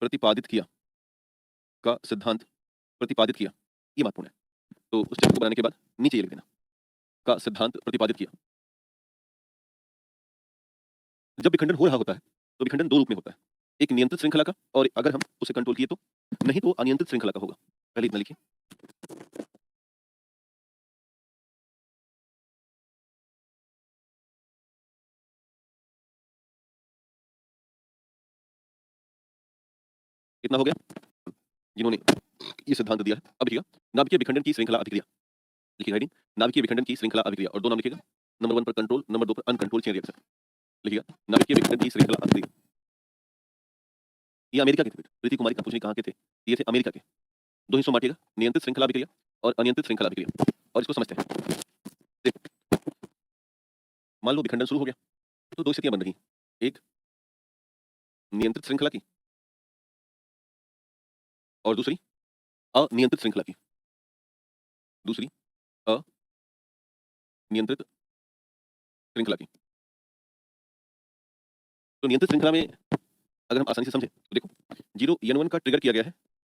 S1: प्रतिपादित किया का सिद्धांत प्रतिपादित किया। ये महत्वपूर्ण है। तो उस चित्र को बनाने के बाद नीचे ये लिख देना, का सिद्धांत प्रतिपादित किया। जब विखंडन हो रहा होता है तो विखंडन 2 रूप में होता है, एक नियंत्रित श्रृंखला का और अगर हम उसे कंट्रोल किए तो, नहीं तो अनियंत्रित श्रृंखला का होगा। पहले इतना लिखिए। कितना हो गया? जिन्होंने ये सिद्धांत दिया है। अब लिखिएगा नाभिकीय विखंडन की श्रृंखला अभिक्रिया। लिखिएगा हेडिंग नाभिकीय विखंडन की श्रृंखला अभिक्रिया और 2 नाम लिखिएगा। नंबर 1 पर कंट्रोल, नंबर 2 पर अनकंट्रोल्ड चेन रिएक्शन। लिखिएगा नाभिकीय विखंडन की श्रृंखला अभिक्रिया। ये अमेरिका के थे। प्रीति कुमारी कंपूची कहाँ के थे? ये थे अमेरिका के। 2 हिस्सों में बांटिएगा, नियंत्रित श्रृंखला अभिक्रिया और अनियंत्रित श्रृंखला अभिक्रिया। और इसको समझते हैं। देखो, मान लो विखंडन शुरू हो गया तो 2 स्थितियां बन रही। एक नियंत्रित श्रृंखला की और दूसरी अनियंत्रित श्रृंखला की। दूसरी अनियंत्रित श्रृंखला की। तो नियंत्रित श्रृंखला में अगर हम आसानी से समझें तो देखो 0 N1 का ट्रिगर किया गया है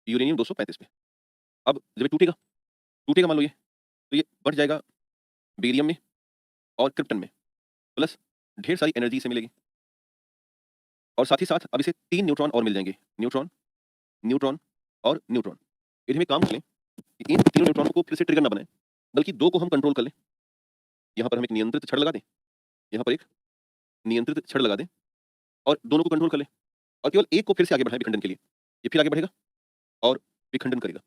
S1: यूरेनियम 235 पे। अब जब ये टूटेगा टूटेगा मान लो ये, तो ये बढ़ जाएगा बेरियम में और क्रिप्टन में, प्लस ढेर सारी एनर्जी इसे मिलेगी। और साथ ही साथ अब इसे 3 न्यूट्रॉन और मिल जाएंगे, न्यूट्रॉन, न्यूट्रॉन और न्यूट्रॉन। यदि हमें काम कर लें कि इन तीनों न्यूट्रॉनों को फिर से ट्रिगर ना बनाएं, बल्कि 2 को हम कंट्रोल कर लें। यहाँ पर हम एक नियंत्रित छड़ लगा दें, यहाँ पर एक नियंत्रित छड़ लगा दें और दोनों को कंट्रोल कर लें और केवल एक को फिर से आगे बढ़ाएं विखंडन के लिए। ये फिर आगे बढ़ेगा और विखंडन करेगा।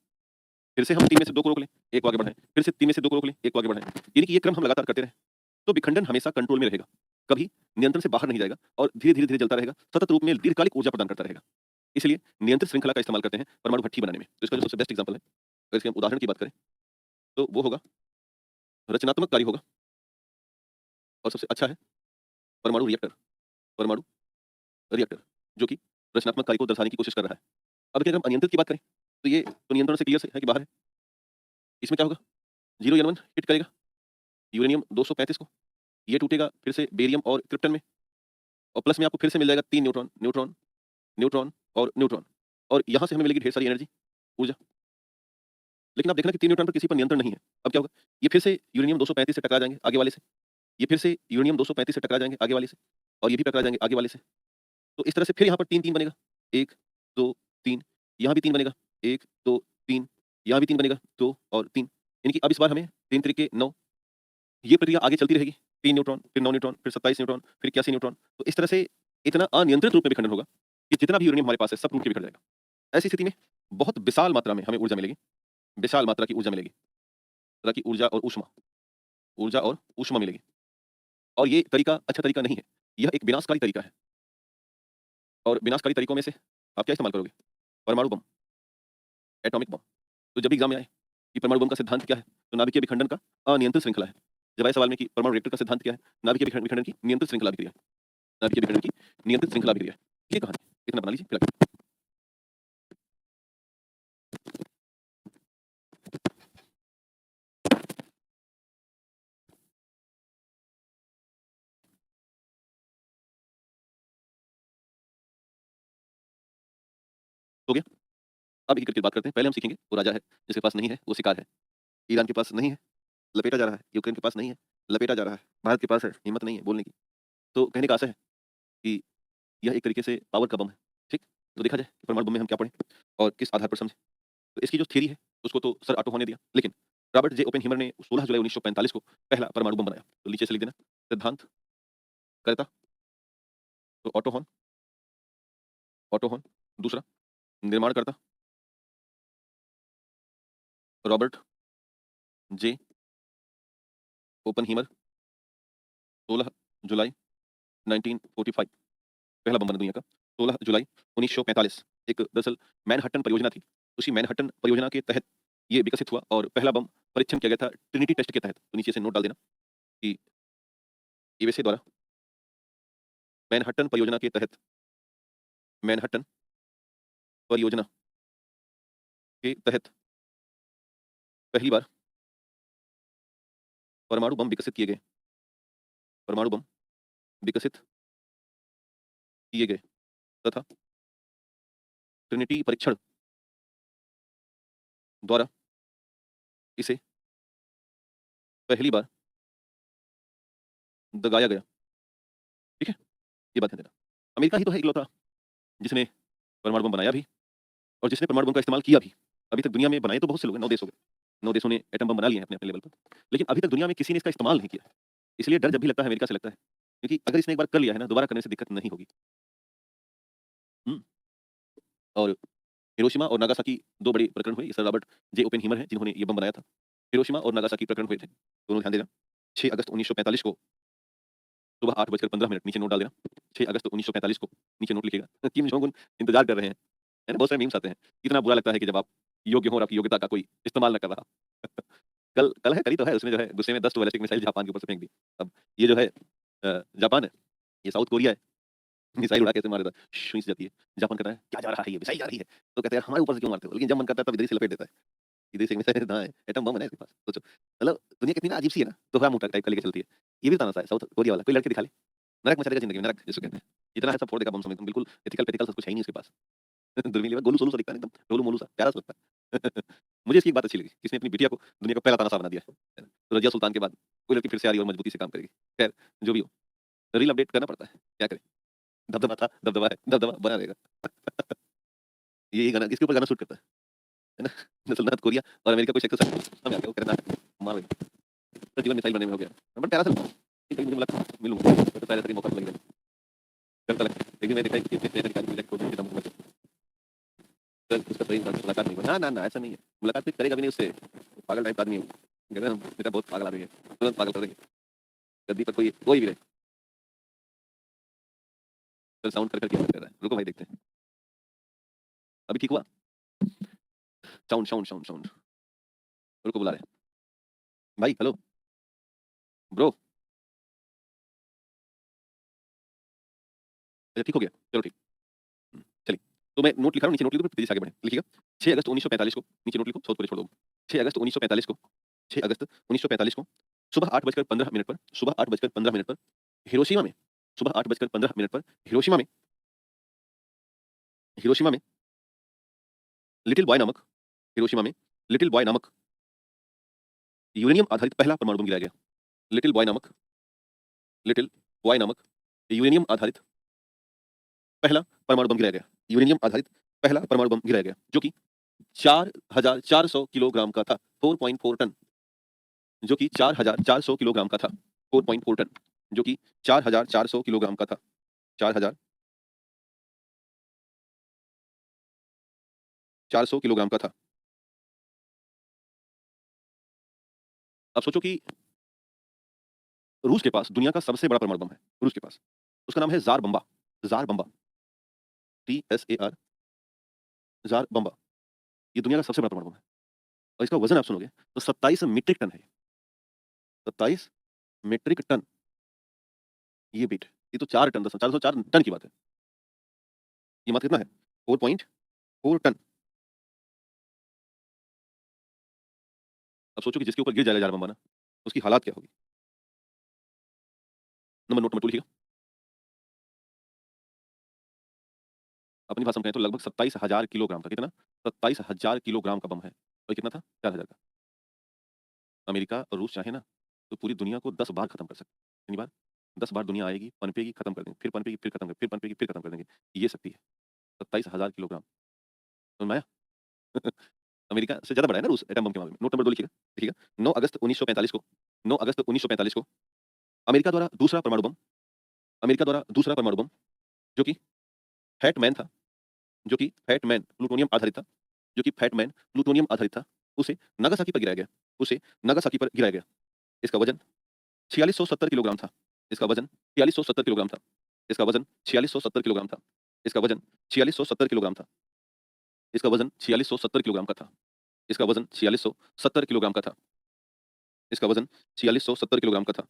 S1: फिर से हम 3 में से 2 को रोक लें, 1 को आगे बढ़ाएं, फिर से 3 में से 2 को रोक लें, 1 को आगे बढ़ाएं। यानी कि ये क्रम हम लगातार करते रहें, तो विखंडन हमेशा कंट्रोल में रहेगा, कभी नियंत्रण से बाहर नहीं जाएगा और धीरे-धीरे चलता रहेगा, सतत रूप में दीर्घकालिक ऊर्जा प्रदान करता रहेगा। इसलिए नियंत्रित श्रृंखला का इस्तेमाल करते हैं परमाणु भट्ठी बनाने में। तो इसका जो सबसे बेस्ट एग्जांपल है, अगर इसके हम उदाहरण की बात करें, तो वो होगा रचनात्मक कार्य होगा और सबसे अच्छा है परमाणु रिएक्टर, परमाणु रिएक्टर, जो कि रचनात्मक कार्य को दर्शाने की कोशिश कर रहा है। अब अगर हम अनियंत्रित की बात करें, तो ये तो नियंत्रण से क्लियर है कि बाहर है। इसमें क्या होगा, 0 N1 हिट करेगा यूरेनियम 235 को, ये टूटेगा फिर से बेरियम और क्रिप्टन में, और प्लस में आपको फिर से मिल जाएगा 3 न्यूट्रॉन, न्यूट्रॉन, न्यूट्रॉन और न्यूट्रॉन, और यहाँ से हमें मिलेगी ढेर सारी एनर्जी, ऊर्जा। लेकिन आप देखना कि 3 न्यूट्रॉन पर किसी पर नियंत्रण नहीं है। अब क्या होगा, ये फिर से यूरेनियम 235 से टकरा जाएंगे आगे वाले से, ये फिर से यूरेनियम 235 से टकरा जाएंगे आगे वाले से, और ये भी टकरा जाएंगे आगे वाले से। तो इस तरह से फिर यहाँ पर 3-3 बनेगा, 1, 2, 3, यहाँ भी 3 बनेगा, 1, 2, 3, यहाँ भी 3 बनेगा, 2 और 3। यानी कि अब इस बार हमें 3 त्रिके 9, ये प्रक्रिया आगे चलती रहेगी। 3 न्यूट्रॉन, फिर 9 न्यूट्रॉन, फिर 27 न्यूट्रॉन, फिर 81 न्यूट्रॉन। तो इस तरह से इतना अनियंत्रित रूप में विखंडन होगा कि जितना भी यूरेनियम हमारे पास है सब टूट के बिखर जाएगा। ऐसी स्थिति में बहुत विशाल मात्रा में हमें ऊर्जा मिलेगी, विशाल मात्रा की ऊर्जा मिलेगी, तरह की ऊर्जा और ऊष्मा, ऊर्जा और ऊष्मा मिलेगी। और ये तरीका अच्छा तरीका नहीं है, यह एक विनाशकारी तरीका है। और विनाशकारी तरीकों में से आप क्या इस्तेमाल करोगे? परमाणु बम, एटॉमिक बम। तो जब भी एग्जाम में आए कि परमाणु बम का सिद्धांत क्या है, तो नाभिकीय विखंडन का अनियंत्रित श्रृंखला है। जब आए सवाल में कि परमाणु रिएक्टर का सिद्धांत क्या है, नाभिकीय विखंडन की नियंत्रित श्रृंखला अभिक्रिया, नाभिकीय विखंडन की नियंत्रित श्रृंखला अभिक्रिया। ये कहानी इतना बना लीजिए, फिर आगे। हो गया। अब एक करके बात करते हैं। पहले हम सीखेंगे वो राजा है जिसके पास नहीं है वो शिकार है। ईरान के पास नहीं है, लपेटा जा रहा है। यूक्रेन के पास नहीं है, लपेटा जा रहा है। भारत के पास है, हिम्मत नहीं है बोलने की। तो कहने का आशा है कि यह एक तरीके से पावर का बम है, ठीक? तो देखा जाए कि परमाणु बम में हम क्या पढ़ें और किस आधार पर समझें। तो इसकी जो थ्योरी है उसको तो सर ऑटो होने दिया, लेकिन रॉबर्ट जे ओपेनहीमर ने 16 जुलाई 1945 को पहला परमाणु बम बनाया। तो नीचे से लिख देना, सिद्धांत कर्ता तो ऑटो हॉर्न। दूसरा निर्माणकर्ता रॉबर्ट जे ओपेनहीमर, 16 जुलाई 1945 पहला बम बना दुनिया का। 16 जुलाई 1945 एक दरअसल मैनहट्टन परियोजना थी। उसी मैनहट्टन परियोजना के तहत ये विकसित हुआ और पहला बम परीक्षण किया गया था ट्रिनिटी टेस्ट के तहत। तो नीचे से नोट डाल देना कि यूएसए द्वारा मैनहट्टन परियोजना के तहत, मैनहट्टन परियोजना के तहत पहली बार परमाणु बम विकसित किए गए, परमाणु बम विकसित किए गए तथा ट्रिनिटी परीक्षण द्वारा इसे पहली बार दगाया गया। ठीक है, ये बात ध्यान देना। अमेरिका ही तो है इकलौता जिसने परमाणु बम बनाया भी और जिसने परमाणु बम का इस्तेमाल किया भी। अभी तक दुनिया में बनाए तो बहुत से लोग हैं, 9 देश हो गए। 9 देशों ने एटम बम बना लिए हैं अपने-अपने लेवल पर। लेकिन अभी तक दुनिया में किसी ने इसका इस्तेमाल नहीं किया। इसलिए डर जब भी लगता है अमेरिका से लगता है। क्योंकि अगर इसने एक बार कर लिया है ना, दोबारा करने से दिक्कत नहीं होगी। हुँ। और हिरोशिमा और नागासाकी 2 बड़े प्रकरण हुए। ये सर रॉबर्ट जे ओपेनहीमर हैं जिन्होंने ये बम बनाया था। हिरोशिमा और नागासाकी प्रकरण हुए थे। दोनों ध्यान देना। 6 अगस्त 1945 को सुबह 8:15 नीचे नोट डाल देना। 6 अगस्त 1945 को नीचे नोट लिखिएगा। किम जोंग उन इंतजार कर रहे हैं। है ना? बहुत सारे मीम्स आते हैं। कितना बुरा लगता है कि जब आप योग्य हो और आपकी योग्यता का कोई इस्तेमाल ना कर रहा। कल कल है, कल ही तो है, उसमें जो है गुस्से में 10 तो बैलिस्टिक मिसाइल जापान के ऊपर से फेंक दी। अब ये जो है जापान है, ये साउथ कोरिया है। मिसाइल उड़ा के ऐसे मार देता है, शुई से जाती है। जापान कहता है, "क्या जा रहा है ये? मिसाइल जा रही है।" तो कहते हैं, "हमारे ऊपर से क्यों मारते हो?" लेकिन जब मन करता है तब इधर ही से लपेट देता है। सीधे से हाँ, एटम बम है ना इसके पास, सोचो। मतलब दुनिया कितनी ना अजीब-सी है ना, दोहरा मुँह टाइप का लेके चलती है। ये भी बताना सा है साउथ कोरिया वाला, कोई लड़के दिखा ले। नरक मचा देगा ज़िंदगी में, नरक जिसको कहते हैं। इतना है सब फोड़ देगा बम समेत, बिल्कुल एथिकल-पैथिकल सब कुछ है ही नहीं उसके पास। दुर्मिल गोलू-सोलू सा दिखता है एकदम, गोलू-मोलू सा, प्यारा सा लगता है। मुझे इसकी एक बात अच्छी लगी, कि इसने अपनी बिटिया को दुनिया का पहला तानाशाह बना दिया है। तो रज़िया सुल्तान के बाद कोई लड़की फिर से आ रही है और मजबूती से काम करेगी। खैर, जो भी हो, रील अपडेट करना पड़ता है, क्या करें? दबदबा था, दबदबा है, दबदबा बना रहेगा। ये गाना इसके ऊपर गाना शूट करता है ना? सल्तनत कोरिया और अमेरिका कोई सेक्टर हमें आके वो करना है, मार देंगे। तो जीवन मिसाइल बनने में हो गया। बट प्यारा सा लगता है। कहीं मुझे मिला मिलूँगा, तो पहले तक मौका तो लगेगा। करता लग लेकिन मैंने देखा है कि इतने अधिकारी प्रोजेक्ट को भी खत्म होगा तो उसका सही इंसान से मुलाकात नहीं हुआ। ना, ना, ना ऐसा नहीं है। मुलाकात कोई करेगा भी नहीं उससे। पागल टाइप का आदमी है वो। कहते हैं ना बेटा बहुत पागल आदमी है। तुरंत पागल कर देंगे। गद्दी पर कोई भी रहे। तो साउंड कर क्या कर रहा है? रुको भाई देखते हैं। अभी ठीक हुआ? साउंड। रुको बुला रहे हैं। भाई हेलो, ब्रो। अच्छा ठीक हो गया? चलो ठीक। चलिए। तो मैं नोट लिखा रहा हूँ, नीचे नोट लिख दो, फिर तेजी से आगे बढ़ें। लिखिएगा 6 अगस्त 1945 को, नीचे नोट लिखो, साउथ कोरिया छोड़ दो। 6 अगस्त 1945 को 6 अगस्त 1945 को सुबह 8:15 पर सुबह 8:15 पर हिरोशिमा में सुबह 8:15 पर हिरोशिमा में लिटिल बॉय नामक हिरोशिमा में लिटिल बॉय नामक यूरेनियम आधारित पहला परमाणु बम गिराया गया। लिटिल बॉय नामक लिटिल बॉय नामक यूरेनियम आधारित पहला परमाणु बम गिराया गया। यूरेनियम आधारित पहला परमाणु बम गिराया गया, जो कि 4,400 किलोग्राम का था, 4.4 टन, जो कि 4,400 किलोग्राम का था, 4.4 टन, जो कि 4,400 किलोग्राम का था, 4,400 किलोग्राम का था। अब सोचो कि रूस के पास दुनिया का सबसे बड़ा परमाणु बम है, रूस के पास। उसका नाम है ज़ार बम्बा, ज़ार बम्बा, TSAR, ज़ार बम्बा। ये दुनिया का सबसे बड़ा परमाणु बम है और इसका वज़न आप सुनोगे तो 27 मीट्रिक टन है। 27 मीट्रिक टन, ये वेट, ये तो 4 टन, 404 टन की बात है। ये मात्र कितना है? 4.4 टन। अब सोचो कि जिसके ऊपर गिर जाएगा ज़ार बम्बा ना, उसकी हालात क्या होगी? नंबर 2 लिखिएगा। अपनी भाषा में कहें तो लगभग 27,000 किलोग्राम का, कितना? 27,000 किलोग्राम का बम है और ये कितना था? 4,000 का। अमेरिका और रूस चाहे ना तो पूरी दुनिया को 10 बार खत्म कर सकते हैं। कितनी बार? 10 बार दुनिया आएगी, पनपेगी, खत्म कर देंगे, फिर पनपेगी, फिर खत्म कर, फिर पनपेगी, फिर खत्म कर देंगे। ये शक्ति है, 27,000 किलोग्राम। समझ में आया? अमेरिका से ज़्यादा बड़ा है ना रूस एटम बम के मामले में। नोट नंबर 2 लिखिएगा, लिखिएगा 9 अगस्त 1945 को 9 अगस्त 1945 को अमेरिका द्वारा दूसरा परमाणु बम अमेरिका द्वारा दूसरा परमाणु बम जो कि फैट मैन था, जो कि फैट मैन प्लूटोनियम आधारित था, जो कि फैट मैन प्लूटोनियम आधारित था, उसे नागासाकी पर गिराया गया। उसे नागासाकी पर गिराया गया। इसका वजन 4670 किलोग्राम था। इसका वजन 4670 किलोग्राम था। इसका वजन 4670 किलोग्राम था। इसका वजन 4670 किलोग्राम था। इसका वजन 4670 किलोग्राम का था। इसका वजन 4670 किलोग्राम का था। इसका वजन 4670 किलोग्राम का था।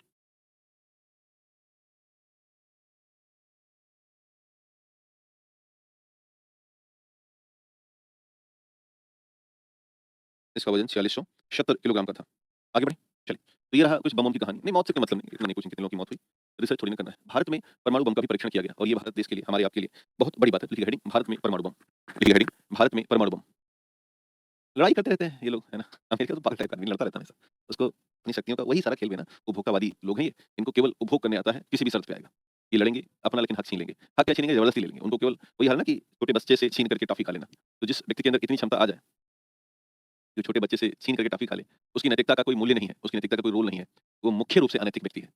S1: इसका वजन 4670 किलोग्राम का था। आगे बढ़ें? चलिए। तो ये रहा कुछ बमों की कहानी। नहीं, मौत से कोई मतलब नहीं, इतना नहीं कुछ कितने लोगों की मौत हुई। रिसर्च थोड़ी ना करना है। भारत में परमाणु बम का भी परीक्षण किया गया और ये भारत देश के लिए, हमारे आपके लिए बहुत बड़ी बात है। लिखिए हेडिंग, भारत में परमाणु बम। लिखिए हेडिंग, भारत में परमाणु बम। लड़ाई करते रहते हैं ये लोग, है ना? अमेरिका तो पागल टाइप का आदमी, लड़ता रहता है हमेशा। उसको अपनी शक्तियों का वही सारा खेल भी है ना, उपभोक्तावादी लोग हैं ये। इनको केवल उपभोग करने आता है, किसी भी शर्त पे आएगा। ये लड़ेंगे, अपना लेकिन हक छीन लेंगे। हक क्या छीनेंगे? ज़बरदस्ती ले लेंगे। उनको केवल वही हाल है ना कि छोटे बच्चे से छीन करके टॉफ़ी खा लेना। तो जिस व्यक्ति के अंदर इतनी क्षमता आ जाए, जो छोटे बच्चे से छीन करके टॉफ़ी खा ले, उसकी नैतिकता का कोई मूल्य नहीं है, उसकी नैतिकता का कोई रोल नहीं है। वो मुख्य रूप से अनैतिक व्यक्ति है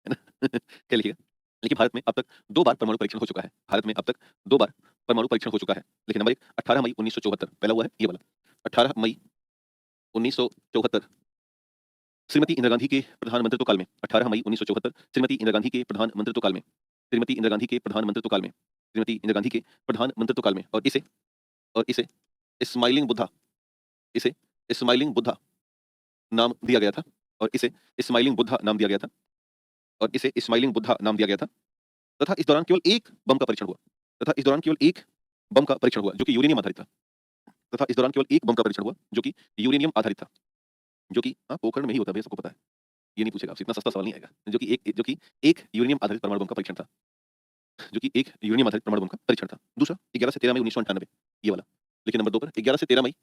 S1: ना? क्या लिखिएगा? देखिए भारत में अब तक 2 बार परमाणु परीक्षण हो चुका है। भारत में अब तक 2 बार परमाणु परीक्षण हो चुका है। देखिए नंबर 1 18 मई 1974 पहला हुआ है ये वाला। 18 मई 1974 श्रीमती इंदिरा गांधी के प्रधानमंत्रित्व काल में। 18 मई 1974 श्रीमती इंदिरा गांधी के प्रधानमंत्रित्व काल में। श्रीमती इंदिरा गांधी के प्रधानमंत्रित्व काल में। श्रीमती इंदिरा गांधी के प्रधानमंत्रित्व काल में और इसे स्माइलिंग बुद्धा इसे स्माइलिंग बुद्धा नाम दिया गया था और इसे स्माइलिंग बुद्धा नाम दिया गया था और इसे स्माइलिंग बुद्धा नाम दिया गया था तथा इस दौरान केवल एक बम का परीक्षण हुआ जो कि यूरेनियम आधारित था। तथा इस दौरान केवल एक बम का परीक्षण हुआ जो कि यूरेनियम आधारित था, जो कि पोखरण में ही होता है भैया, सबको पता है। ये नहीं पूछेगा आपसे, इतना सस्ता सवाल नहीं आएगा। जो कि एक यूरेनियम आधारित परमाणु बम का परीक्षण था, जो कि एक यूरेनियम आधारित परमाणु बम का परीक्षण था। दूसरा 11 से 13 मई 1998, ये वाला। लेकिन नंबर 2 पर 11 से 13 मई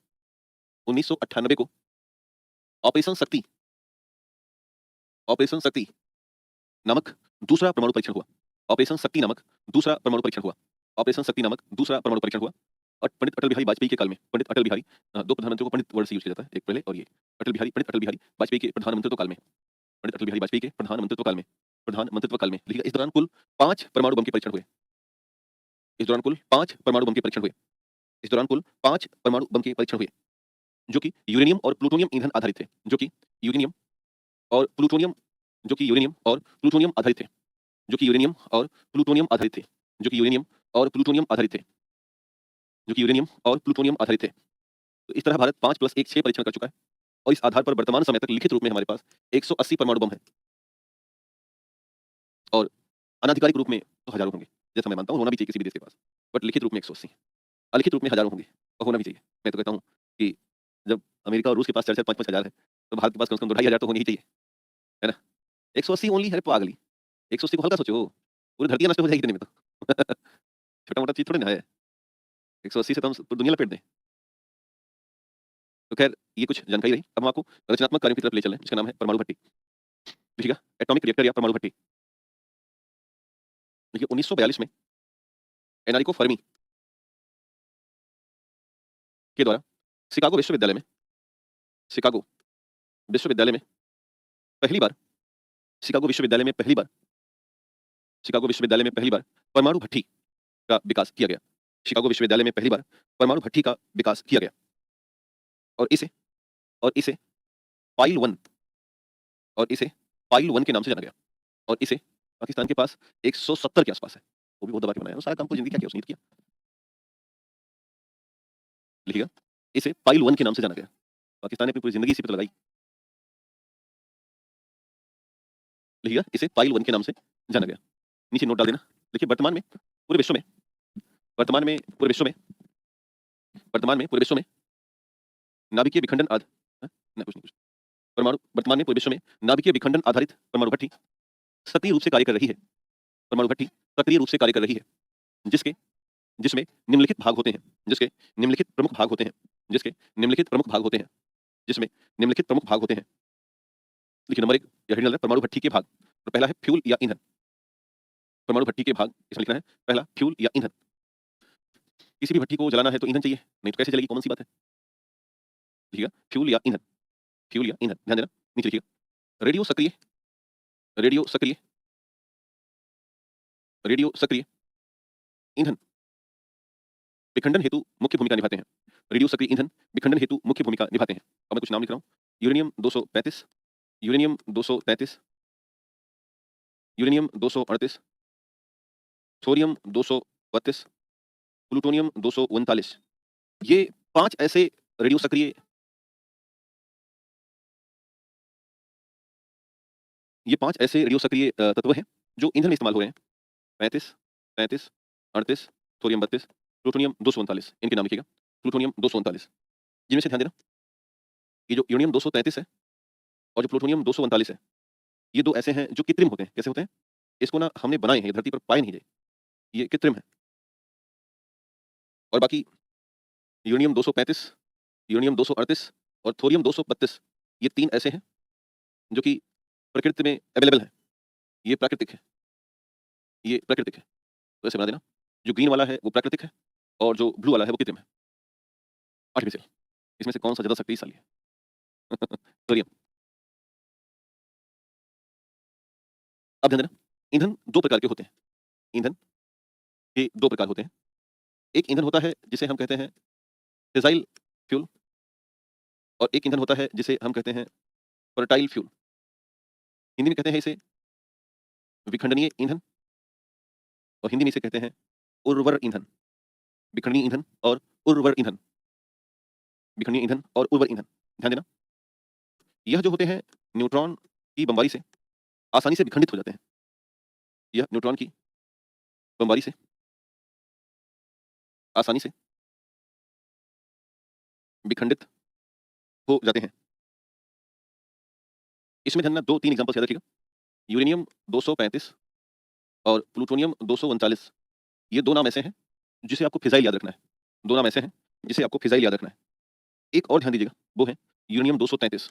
S1: 1998 को ऑपरेशन शक्ति ऑपरेशन शक्ति नामक दूसरा परमाणु परीक्षण हुआ। ऑपरेशन शक्ति नामक दूसरा परमाणु परीक्षण हुआ। ऑपरेशन शक्ति नामक दूसरा परमाणु परीक्षण हुआ और पंडित अटल बिहारी वाजपेयी के काल में। पंडित अटल बिहारी, दो प्रधानमंत्रियों को पंडित वर्ड से यूज किया जाता है, एक पहले और ये। पंडित अटल बिहारी वाजपेयी के प्रधानमंत्रित्व काल में। पंडित अटल बिहारी वाजपेयी के प्रधानमंत्रित्व काल में लिखा। इस दौरान कुल 5 परमाणु बम के परीक्षण हुए। इस दौरान कुल 5 परमाणु बम के परीक्षण हुए। इस दौरान कुल 5 परमाणु बम के परीक्षण हुए, जो कि यूरेनियम और प्लूटोनियम ईंधन आधारित थे। जो कि यूरेनियम और प्लूटोनियम जो कि यूरेनियम और प्लूटोनियम आधारित थे। जो कि यूरेनियम और प्लूटोनियम आधारित थे। जो कि यूरेनियम और प्लूटोनियम आधारित थे। जो कि यूरेनियम और प्लूटोनियम आधारित थे। तो इस तरह भारत 5 + 1 6 परीक्षण कर चुका है और इस आधार पर वर्तमान समय तक लिखित रूप में हमारे पास 180 परमाणु बम है और अनाधिकारिक रूप में तो हजारों होंगे, जैसा मैं मानता हूँ होना भी चाहिए किसी भी देश के पास, बट लिखित रूप में 180, अलिखित रूप में हजारों होंगे और होना भी चाहिए। मैं तो कहता हूँ कि जब अमेरिका और रूस के पास 4-4 5-5 हजार है, तो भारत के पास कम से कम 2-2.5 हजार तो होनी ही चाहिए, है ना? 180 ओनली, अरे पागली! 180 को हल्का सोचो, पूरी धरती नष्ट हो जाएगी इतने में तो। छोटा-मोटा चीज़ थोड़ी ना है, 180 से तो हम पूरी दुनिया लपेट दें। तो खैर ये कुछ जानकारी रही। अब हम आपको रचनात्मक कार्यों की तरफ ले चलें, जिसका नाम है परमाणु भट्टी। देखिएगा, एटॉमिक रिएक्टर या परमाणु भट्टी। देखिए 1942 में एनरिको फर्मी के द्वारा शिकागो विश्वविद्यालय में शिकागो विश्वविद्यालय में पहली बार शिकागो विश्वविद्यालय में पहली बार शिकागो विश्वविद्यालय में पहली बार परमाणु भट्टी का विकास किया गया। शिकागो विश्वविद्यालय में पहली बार परमाणु भट्टी का विकास किया गया और इसे पाइल 1 और इसे पाइल 1 के नाम से जाना गया और इसे पाकिस्तान के पास 170 के आसपास है। वो भी बहुत दबा के बनाया, सारा काम पूरी जिंदगी क्या किया उसने, किया। लिखिएगा, इसे पाइल 1 के नाम से जाना गया। पाकिस्तान ने अपनी पूरी जिंदगी इसी पे तो लगाई। लिखिएगा, इसे पाइल 1 के नाम से जाना गया। नीचे नोट डाल देना। देखिए वर्तमान में पूरे विश्व में वर्तमान में पूरे विश्व में वर्तमान में पूरे विश्व में नाभिकीय विखंडन नहीं कुछ परमाणु वर्तमान में पूरे विश्व में नाभिकीय विखंडन आधारित परमाणु भट्टी सक्रिय रूप से कार्य कर रही है। परमाणु भट्टी सक्रिय रूप से कार्य कर रही है, जिसके जिसमें निम्नलिखित भाग होते हैं जिसके निम्नलिखित प्रमुख भाग होते हैं जिसके निम्नलिखित प्रमुख भाग होते हैं जिसमें निम्नलिखित प्रमुख भाग होते हैं। देखिए नंबर 1 या हेडिंग परमाणु भट्टी के भाग। तो पहला है फ्यूल या ईंधन। परमाणु भट्टी के भाग इसमें लिखना है पहला फ्यूल या ईंधन। किसी भी भट्टी को जलाना है तो ईंधन चाहिए, नहीं तो कैसे जलेगी, कॉमन सी बात है। लिखिएगा फ्यूल या ईंधन, फ्यूल या ईंधन, ध्यान देना। नीचे लिखिएगा रेडियो सक्रिय रेडियो सक्रिय रेडियो सक्रिय ईंधन विखंडन हेतु मुख्य भूमिका निभाते हैं। रेडियो सक्रिय ईंधन विखंडन हेतु मुख्य भूमिका निभाते हैं। अब मैं कुछ नाम लिख रहा हूँ। Uranium 235, uranium 233, uranium 238, thorium 232, plutonium 239। ये 5 ऐसे रेडियो सक्रिय तत्व हैं जो ईंधन में इस्तेमाल हो रहे हैं। 35, 33, 38, थोरियम 32, प्लूटोनियम 239। इनके नाम लिखिएगा। प्लूटोनियम 239। जिनमें से ध्यान देना, ये जो यूरेनियम 233 है और जो प्लूटोनियम 239 है, ये 2 ऐसे हैं जो कृत्रिम होते हैं। कैसे होते हैं? इसको ना हमने बनाए हैं, ये धरती पर पाए नहीं गए। ये कृत्रिम है। और बाकी यूरेनियम 235, यूरेनियम 238 और थोरियम 232, ये 3 ऐसे हैं जो कि प्रकृति में अवेलेबल हैं। ये प्राकृतिक है। ये प्राकृतिक है। तो ऐसे बना देना। जो ग्रीन वाला है वो प्राकृतिक है और जो ब्लू वाला है वो कृत्रिम है, आर्टिफिशियल। इसमें से कौन सा ज्यादा शक्तिशाली है? थोरियम। अब ध्यान देना, ईंधन 2 प्रकार के होते हैं। ईंधन के 2 प्रकार होते हैं। एक ईंधन होता है जिसे हम कहते हैं फिसाइल फ्यूल और एक ईंधन होता है जिसे हम कहते हैं फर्टाइल फ्यूल। हिंदी में कहते हैं इसे विखंडनीय ईंधन और हिंदी में इसे कहते हैं उर्वर ईंधन। विखंडनीय ईंधन और उर्वर ईंधन। विखंडनीय ईंधन और उर्वर ईंधन। ध्यान देना, यह जो होते हैं न्यूट्रॉन की बमबारी से आसानी से विखंडित हो जाते हैं। यह न्यूट्रॉन की बमबारी से आसानी से विखंडित हो जाते हैं। इसमें ध्यान दो तीन एग्जांपल्स याद रखिएगा। यूरेनियम 235 और प्लूटोनियम 239, ये दो नाम ऐसे हैं जिसे आपको फिजाइल याद रखना है। दो नाम ऐसे हैं जिसे आपको फिजाइल याद रखना है। एक और ध्यान दीजिएगा, वो है यूरेनियम 233,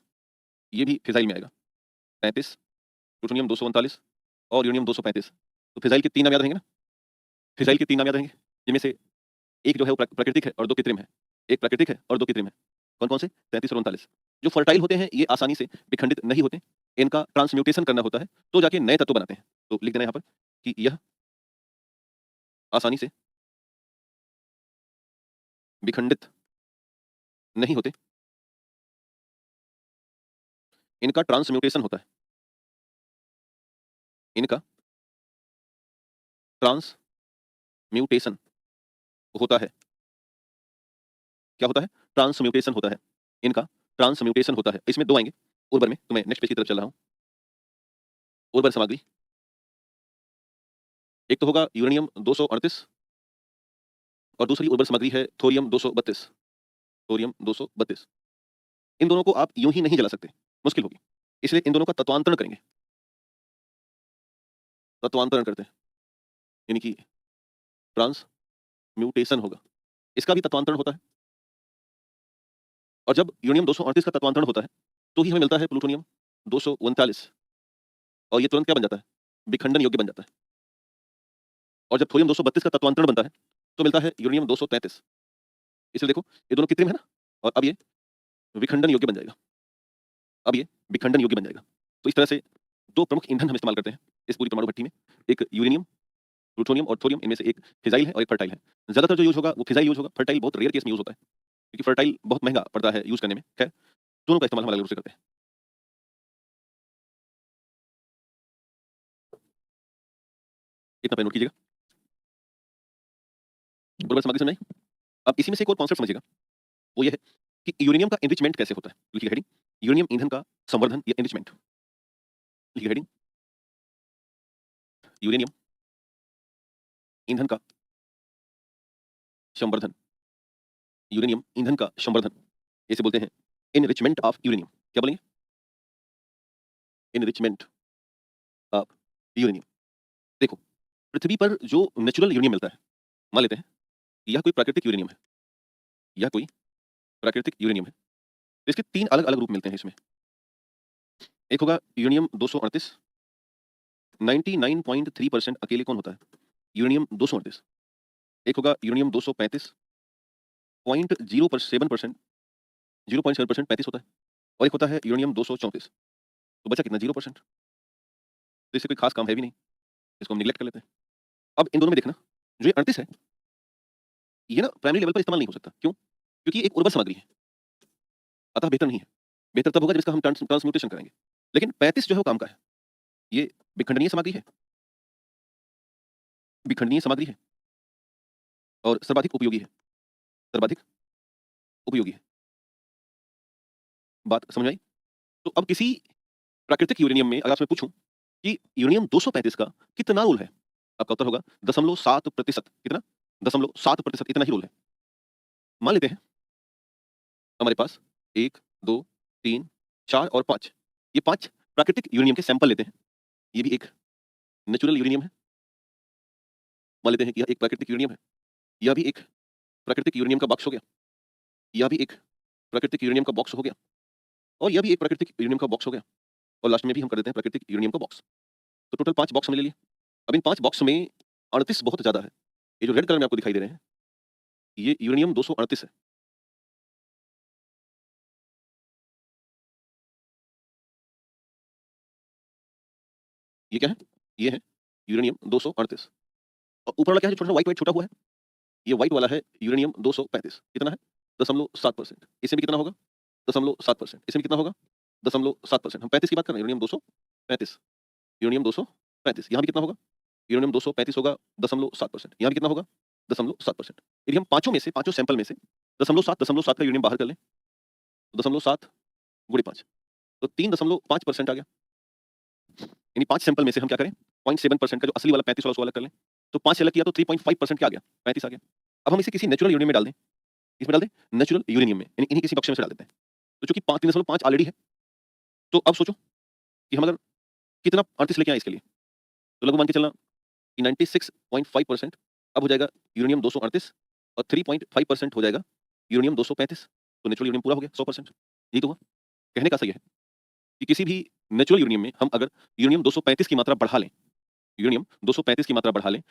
S1: ये भी फिजाइल में आएगा। 35, प्लूटोनियम 239 और यूरेनियम 235, तो फिजाइल के तीन नाम याद रहेंगे ना। फिजाइल के तीन नाम याद रहेंगे, जिनमें से एक जो है वो प्राकृतिक है और दो कृत्रिम है। एक प्राकृतिक है और दो कृत्रिम है। कौन कौन से? 33 और 39। जो फर्टाइल होते हैं ये आसानी से विखंडित नहीं होते, इनका ट्रांसम्यूटेशन करना होता है तो जाके नए तत्व बनाते हैं। तो लिख देना यहाँ पर कि यह आसानी से विखंडित नहीं होते, इनका ट्रांसम्यूटेशन होता है। इनका ट्रांसम्यूटेशन होता है। क्या होता है? ट्रांसम्यूटेशन होता है। इनका ट्रांसम्यूटेशन होता है। इसमें दो आएंगे उर्वर में, तो मैं नेक्स्ट पेज की तरफ चल रहा हूँ। उर्वर सामग्री, एक तो होगा यूरेनियम 238 और दूसरी उर्वर सामग्री है थोरियम 232। थोरियम 232, इन दोनों को आप यूं ही नहीं जला सकते, मुश्किल होगी, इसलिए इन दोनों का तत्वांतरण करेंगे। तत्वांतरण करते हैं यानी कि ट्रांसम्यूटेशन होगा, इसका भी तत्वांतरण होता है। और जब यूरेनियम 238 का तत्वांतरण होता है तो ही हमें मिलता है प्लूटोनियम 239, और ये तुरंत क्या बन जाता है? विखंडन योग्य बन जाता है। और जब थोरियम 232 का तत्वांतरण बनता है तो मिलता है यूरेनियम 233। इसलिए देखो ये दोनों कृत्रिम है ना, और अब ये विखंडन योग्य बन जाएगा। अब ये विखंडन योग्य बन जाएगा। तो इस तरह से दो प्रमुख ईंधन हम इस्तेमाल करते हैं इस पूरी परमाणु भट्टी में। एक यूरेनियम, प्लूटोनियम और थोरियम, इनमें से एक फिजाइल है और एक फर्टाइल है। ज्यादातर जो यूज होगा वो फिजाइल यूज होगा, फर्टाइल बहुत रेयर केस में यूज होता है क्योंकि फर्टाइल बहुत महंगा पड़ता है यूज करने में। खैर, दोनों का इस्तेमाल हम अलग रूप से करते हैं। इतना पे नोट कीजिएगा। बराबर सामग्री समझ आई? अब इसी में से एक और कॉन्सेप्ट समझिएगा, वो ये है कि यूरेनियम का एनरिचमेंट कैसे होता है। लिखिए हेडिंग, यूरेनियम ईंधन का संवर्धन या एनरिचमेंट। लिखिए हेडिंग, यूरेनियम ईंधन का संवर्धन। यूरेनियम ईंधन का संवर्धन, इसे बोलते हैं एनरिचमेंट ऑफ यूरेनियम। क्या बोलेंगे? Enrichment of uranium. देखो, पृथ्वी पर जो नेचुरल यूरेनियम मिलता है, मान लेते हैं यह कोई प्राकृतिक यूरेनियम है, यह कोई प्राकृतिक यूरेनियम है, तो इसके तीन अलग अलग रूप मिलते हैं इसमें। एक होगा यूरेनियम 238, 99.3% अकेले कौन होता है? यूरेनियम 238। एक होगा यूरेनियम 235, 0.07%, 0.7% 35 होता है। और एक होता है यूरेनियम 234। तो बचा कितना? 0%। तो इससे कोई खास काम है भी नहीं, इसको हम निगलेक्ट कर लेते हैं। अब इन दोनों में देखना, जो ये 38 है, ये ना प्राइमरी लेवल पर इस्तेमाल नहीं हो सकता। क्यों? क्योंकि ये एक उर्वर सामग्री है, अतः बेहतर नहीं है। बेहतर तब होगा जब इसका हम ट्रांसम्यूटेशन करेंगे। लेकिन 35 जो है वो काम का है, ये विखंडनीय सामग्री है, विखंडनीय सामग्री है और सर्वाधिक उपयोगी है, सर्वाधिक उपयोगी है। बात समझ आई? तो अब किसी प्राकृतिक यूरेनियम में अगर आपसे पूछूं कि यूरेनियम 235 का कितना रोल है, आपका उत्तर होगा 0.7%। कितना? 0.7%, इतना ही रोल है। मान लेते हैं हमारे पास 1, 2, 3, 4 और 5, ये 5 प्राकृतिक यूरेनियम के सैंपल लेते हैं। ये भी एक नेचुरल यूरेनियम है। मान लेते हैं कि यह एक प्राकृतिक यूरेनियम है, यह भी एक प्राकृतिक यूरेनियम का बॉक्स हो गया, यह भी एक प्राकृतिक यूरेनियम का बॉक्स हो गया, और यह भी एक प्राकृतिक यूरेनियम का बॉक्स हो गया, और लास्ट में भी हम कर देते हैं प्राकृतिक यूरेनियम का बॉक्स। तो टोटल 5 बॉक्स हमने ले लिए। अब इन 5 बॉक्स में 38 बहुत ज्यादा है। ये जो रेड कलर में आपको दिखाई दे रहे हैं, ये यूरेनियम 238 है। ये क्या है? ये है यूरेनियम 238। और ऊपर वाला क्या है, जो छोटा व्हाइट व्हाइट छोटा हुआ है, ये व्हाइट वाला है यूरेनियम 235। कितना है? 0.7%। इसमें भी कितना होगा? 0.7%। इसमें कितना होगा? 0.7%। हम 35 की बात कर रहे हैं, यूरेनियम 235। यूरेनियम 235 यहाँ भी कितना होगा? यूरेनियम 235 होगा 0.7%। यहाँ भी कितना होगा? 0.7%। यदि हम पांचों में से, पांचों सैंपल में से 0.7 का यूरेनियम बाहर कर लें, 0.7 गुणे 5, तो 3.5% आ गया। यानी 5 सैंपल में से हम क्या करें? 0.7% का जो असली वाला 35 वाला उसको अलग कर लें, तो 5 से अलग किया तो 3.5% क्या आ गया? 35 आ गया। अब हम इसे किसी नेचुरल यूरेनियम में डाल दें, इसमें डाल दें नेचुरल यूरेनियम में, यानी इन्हीं किसी बक्से में से डाल देते हैं। तो चूंकि 3.5 ऑलरेडी है, तो अब सोचो कि हम अगर कितना 38 लेके आए इसके लिए, तो लगभग मान के चलना कि 96.5% अब हो जाएगा यूरेनियम 238 और 3.5% हो जाएगा यूरेनियम 235। तो नेचुरल यूरेनियम पूरा हो गया 100%। यही तो हुआ। कहने का सही है कि किसी भी नेचुरल यूरेनियम में हम अगर यूरेनियम 235 की मात्रा बढ़ा लें, यूरेनियम 235 की मात्रा बढ़ा लें,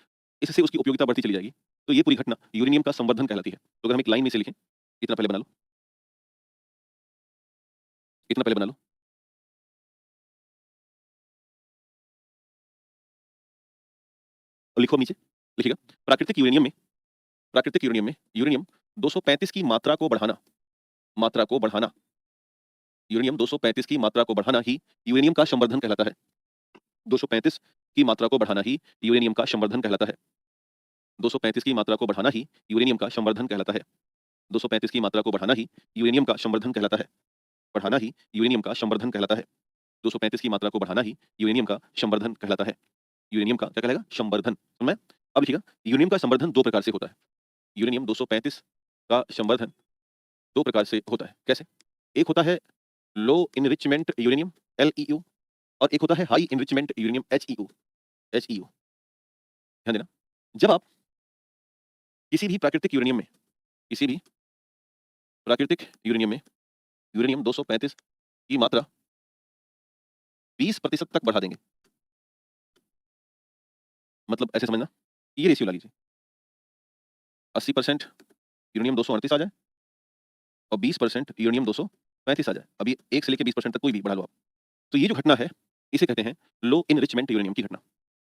S1: इससे उसकी उपयोगिता बढ़ती चली जाएगी। तो ये पूरी घटना यूरेनियम का संवर्धन कहलाती है। तो अगर हम एक लाइन में से लिखें, इतना पहले बना लो, इतना पहले बना लो। और लिखो अब नीचे, लिखिएगा प्राकृतिक यूरेनियम में यूरेनियम 235 की मात्रा को बढ़ाना, मात्रा को बढ़ाना, यूरेनियम 235 की मात्रा को बढ़ाना ही यूरेनियम का संवर्धन कहलाता है। 235 की मात्रा को बढ़ाना ही यूरेनियम का संवर्धन कहलाता है। 235 की मात्रा को बढ़ाना ही यूरेनियम का संवर्धन कहलाता है। 235 की मात्रा को बढ़ाना ही यूरेनियम का संवर्धन कहलाता है। बढ़ाना ही यूरेनियम का संवर्धन कहलाता है। 235 की मात्रा को बढ़ाना ही यूरेनियम का संवर्धन कहलाता है। यूरेनियम का क्या कहलाएगा? संवर्धन। समझ में? अब लिखिएगा, यूरेनियम का संवर्धन दो प्रकार से होता है। यूरेनियम 235 का संवर्धन दो प्रकार से होता है। कैसे? एक होता है लो इनरिचमेंट यूरेनियम LEU और एक होता है हाई इनरिचमेंट यूरेनियम HEU। ध्यान देना, जब आप किसी भी प्राकृतिक यूरेनियम में, किसी भी प्राकृतिक यूरेनियम में यूरेनियम 235 की मात्रा 20% तक बढ़ा देंगे, मतलब ऐसे समझना, ये रेशियो लगी 80% यूरेनियम 238 आ जाए और 20% यूरेनियम 235 आ जाए। अभी 1 से लेके 20% तक कोई भी बढ़ा लो आप। तो ये जो घटना है, इसे कहते हैं लो इनरिचमेंट यूरेनियम की घटना।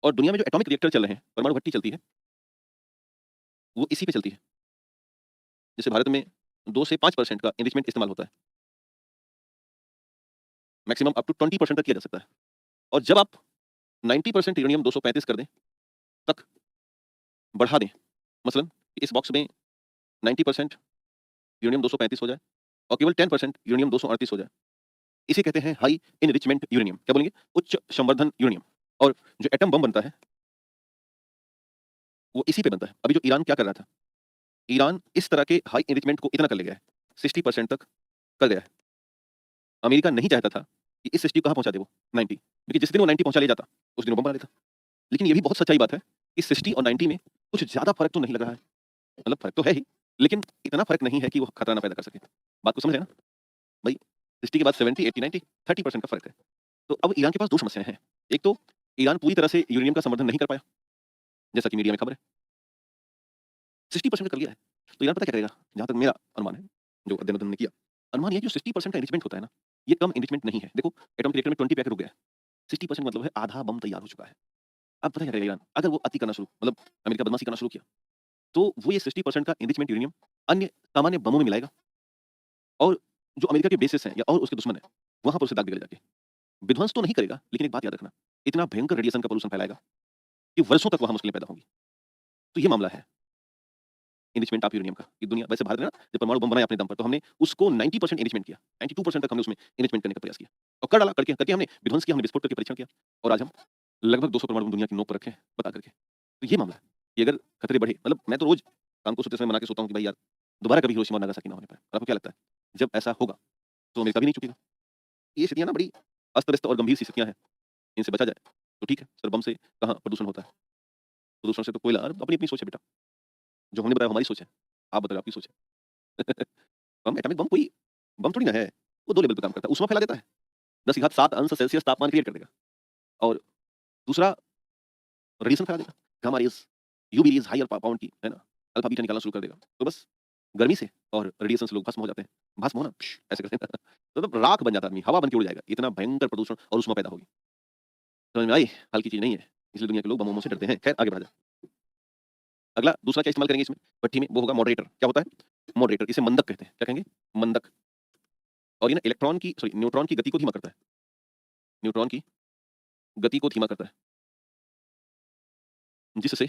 S1: और दुनिया में जो एटॉमिक रिएक्टर चल रहे हैं, परमाणु भट्टी चलती है, वो इसी पे चलती है। जैसे भारत में 2 से 5% का इनरिचमेंट इस्तेमाल होता है, मैक्सिमम अप टू 20% तक किया जा सकता है। और जब आप 90% यूरेनियम 235 कर दें, तक बढ़ा दें, मसलन इस बॉक्स में 90% यूरेनियम 235 हो जाए और केवल 10% यूरेनियम 238 हो जाए, इसे कहते हैं हाई इनरिचमेंट यूरेनियम। क्या बोलेंगे? उच्च संवर्धन यूरेनियम। और जो एटम बम बनता है, वो इसी पे बनता है। अभी जो ईरान क्या कर रहा था, ईरान इस तरह के हाई इनरिचमेंट को इतना कर ले गया है, 60% तक कर गया है। अमेरिका नहीं चाहता था कि इस 60 कहाँ पहुंचा दे वो 90, क्योंकि जिस दिन वो 90 पहुंचा ले जाता, उस दिन वो बम बना लेता। लेकिन ये भी बहुत सच्चाई बात है कि 60 और 90 में कुछ ज्यादा फर्क तो नहीं लग रहा है। मतलब फर्क तो है ही, लेकिन इतना फर्क नहीं है कि वो खतरा ना पैदा कर सके। बात को समझ है ना भाई? 60 के बाद 70, 80, 90, 30% का फर्क है। तो अब ईरान के पास दो समस्याएं हैं। एक तो ईरान पूरी तरह से यूरेनियम का संवर्धन नहीं कर पाया, जैसा कि मीडिया में खबर है। 60% कर लिया है, तो ईरान पता क्या करेगा? जहां तक मेरा अनुमान है, जो अध्ययन उन्होंने किया, अनुमान ये है कि जो 60% का एनरिचमेंट होता है ना, ये कम एनरिचमेंट नहीं है। देखो एटॉमिक रिएक्टर में 20 पे आके रुक गया है, 60% मतलब है आधा बम तैयार हो चुका है। अब पता क्या करेगा ईरान? अगर वो अति करना शुरू, मतलब अमेरिका बदमाशी करना शुरू किया, तो वो ये 60% का एनरिचमेंट यूरेनियम अन्य सामान्य बमों में मिलाएगा और जो अमेरिका के बेसिस हैं या और उसके दुश्मन हैं, वहां पर उसे दाग देगा जाके। विध्वंस तो नहीं करेगा, लेकिन एक बात याद रखना, इतना भयंकर रेडिएशन का पोल्यूशन फैलाएगा कि वर्षों तक वहां मुश्किलें पैदा होंगी। तो ये मामला है एनरिचमेंट ऑफ यूरेनियम का। ये दुनिया वैसे भारत ने ना जब परमाणु बम बनाया अपने दम पर, तो हमने उसको 90% एनरिचमेंट किया, 92% तक हमने उसमें एनरिचमेंट करने का प्रयास किया और कर डाला, करके करके हमने विध्वंस किया, हमने विस्फोट करके परीक्षण किया और आज हम लगभग 200 परमाणु बम दुनिया की नोक पर रखे हैं बता करके। तो ये मामला है कि अगर खतरे बढ़े, मतलब मैं तो रोज शाम को सोते समय मना के सोता हूँ कि भाई यार दोबारा कभी हिरोशिमा और नागासाकी ना होने पाए। और आपको क्या लगता है जब ऐसा होगा तो अमेरिका भी नहीं चुकेगा? ये स्थितियां ना बड़ी अस्त व्यस्त और गंभीर सी स्थितियां हैं, इनसे बचा जाए तो ठीक है। सर बम से कहाँ प्रदूषण होता है? प्रदूषण से तो कोयला, अपनी अपनी सोच है बेटा। जो हमने बताया हमारी सोच है, आप बताओ आपकी सोच है। बम, एटॉमिक बम कोई बम थोड़ी ना है, वो 2 लेवल पे काम करता है। ऊष्मा फैला देता है, 10 की घात 7 अंश सेल्सियस तापमान क्रिएट कर देगा और दूसरा रेडिएशन फैला देगा, gamma rays, UV rays higher power की, है ना? अल्फा बीटा निकालना शुरू कर देगा। तो बस गर्मी से और रेडिएशन से लोग भस्म हो जाते हैं। भस्म होना ऐसे करते हैं। तो मतलब राख बन जाता है आदमी, हवा बन के उड़ जाएगा। इतना भयंकर प्रदूषण और ऊष्मा पैदा होगी। समझ में आई? हल्की चीज़ नहीं है, इसलिए दुनिया के लोग बम-वमों से डरते हैं। खैर आगे बढ़ा जाए। अगला दूसरा क्या इस्तेमाल करेंगे इसमें भट्ठी में, वो होगा मॉडरेटर। क्या होता है? मॉडरेटर, इसे मंदक कहते हैं। क्या कहेंगे? मंदक। और ये ना इलेक्ट्रॉन की सॉरी न्यूट्रॉन की गति को धीमा करता है। न्यूट्रॉन की गति को धीमा करता है, जिससे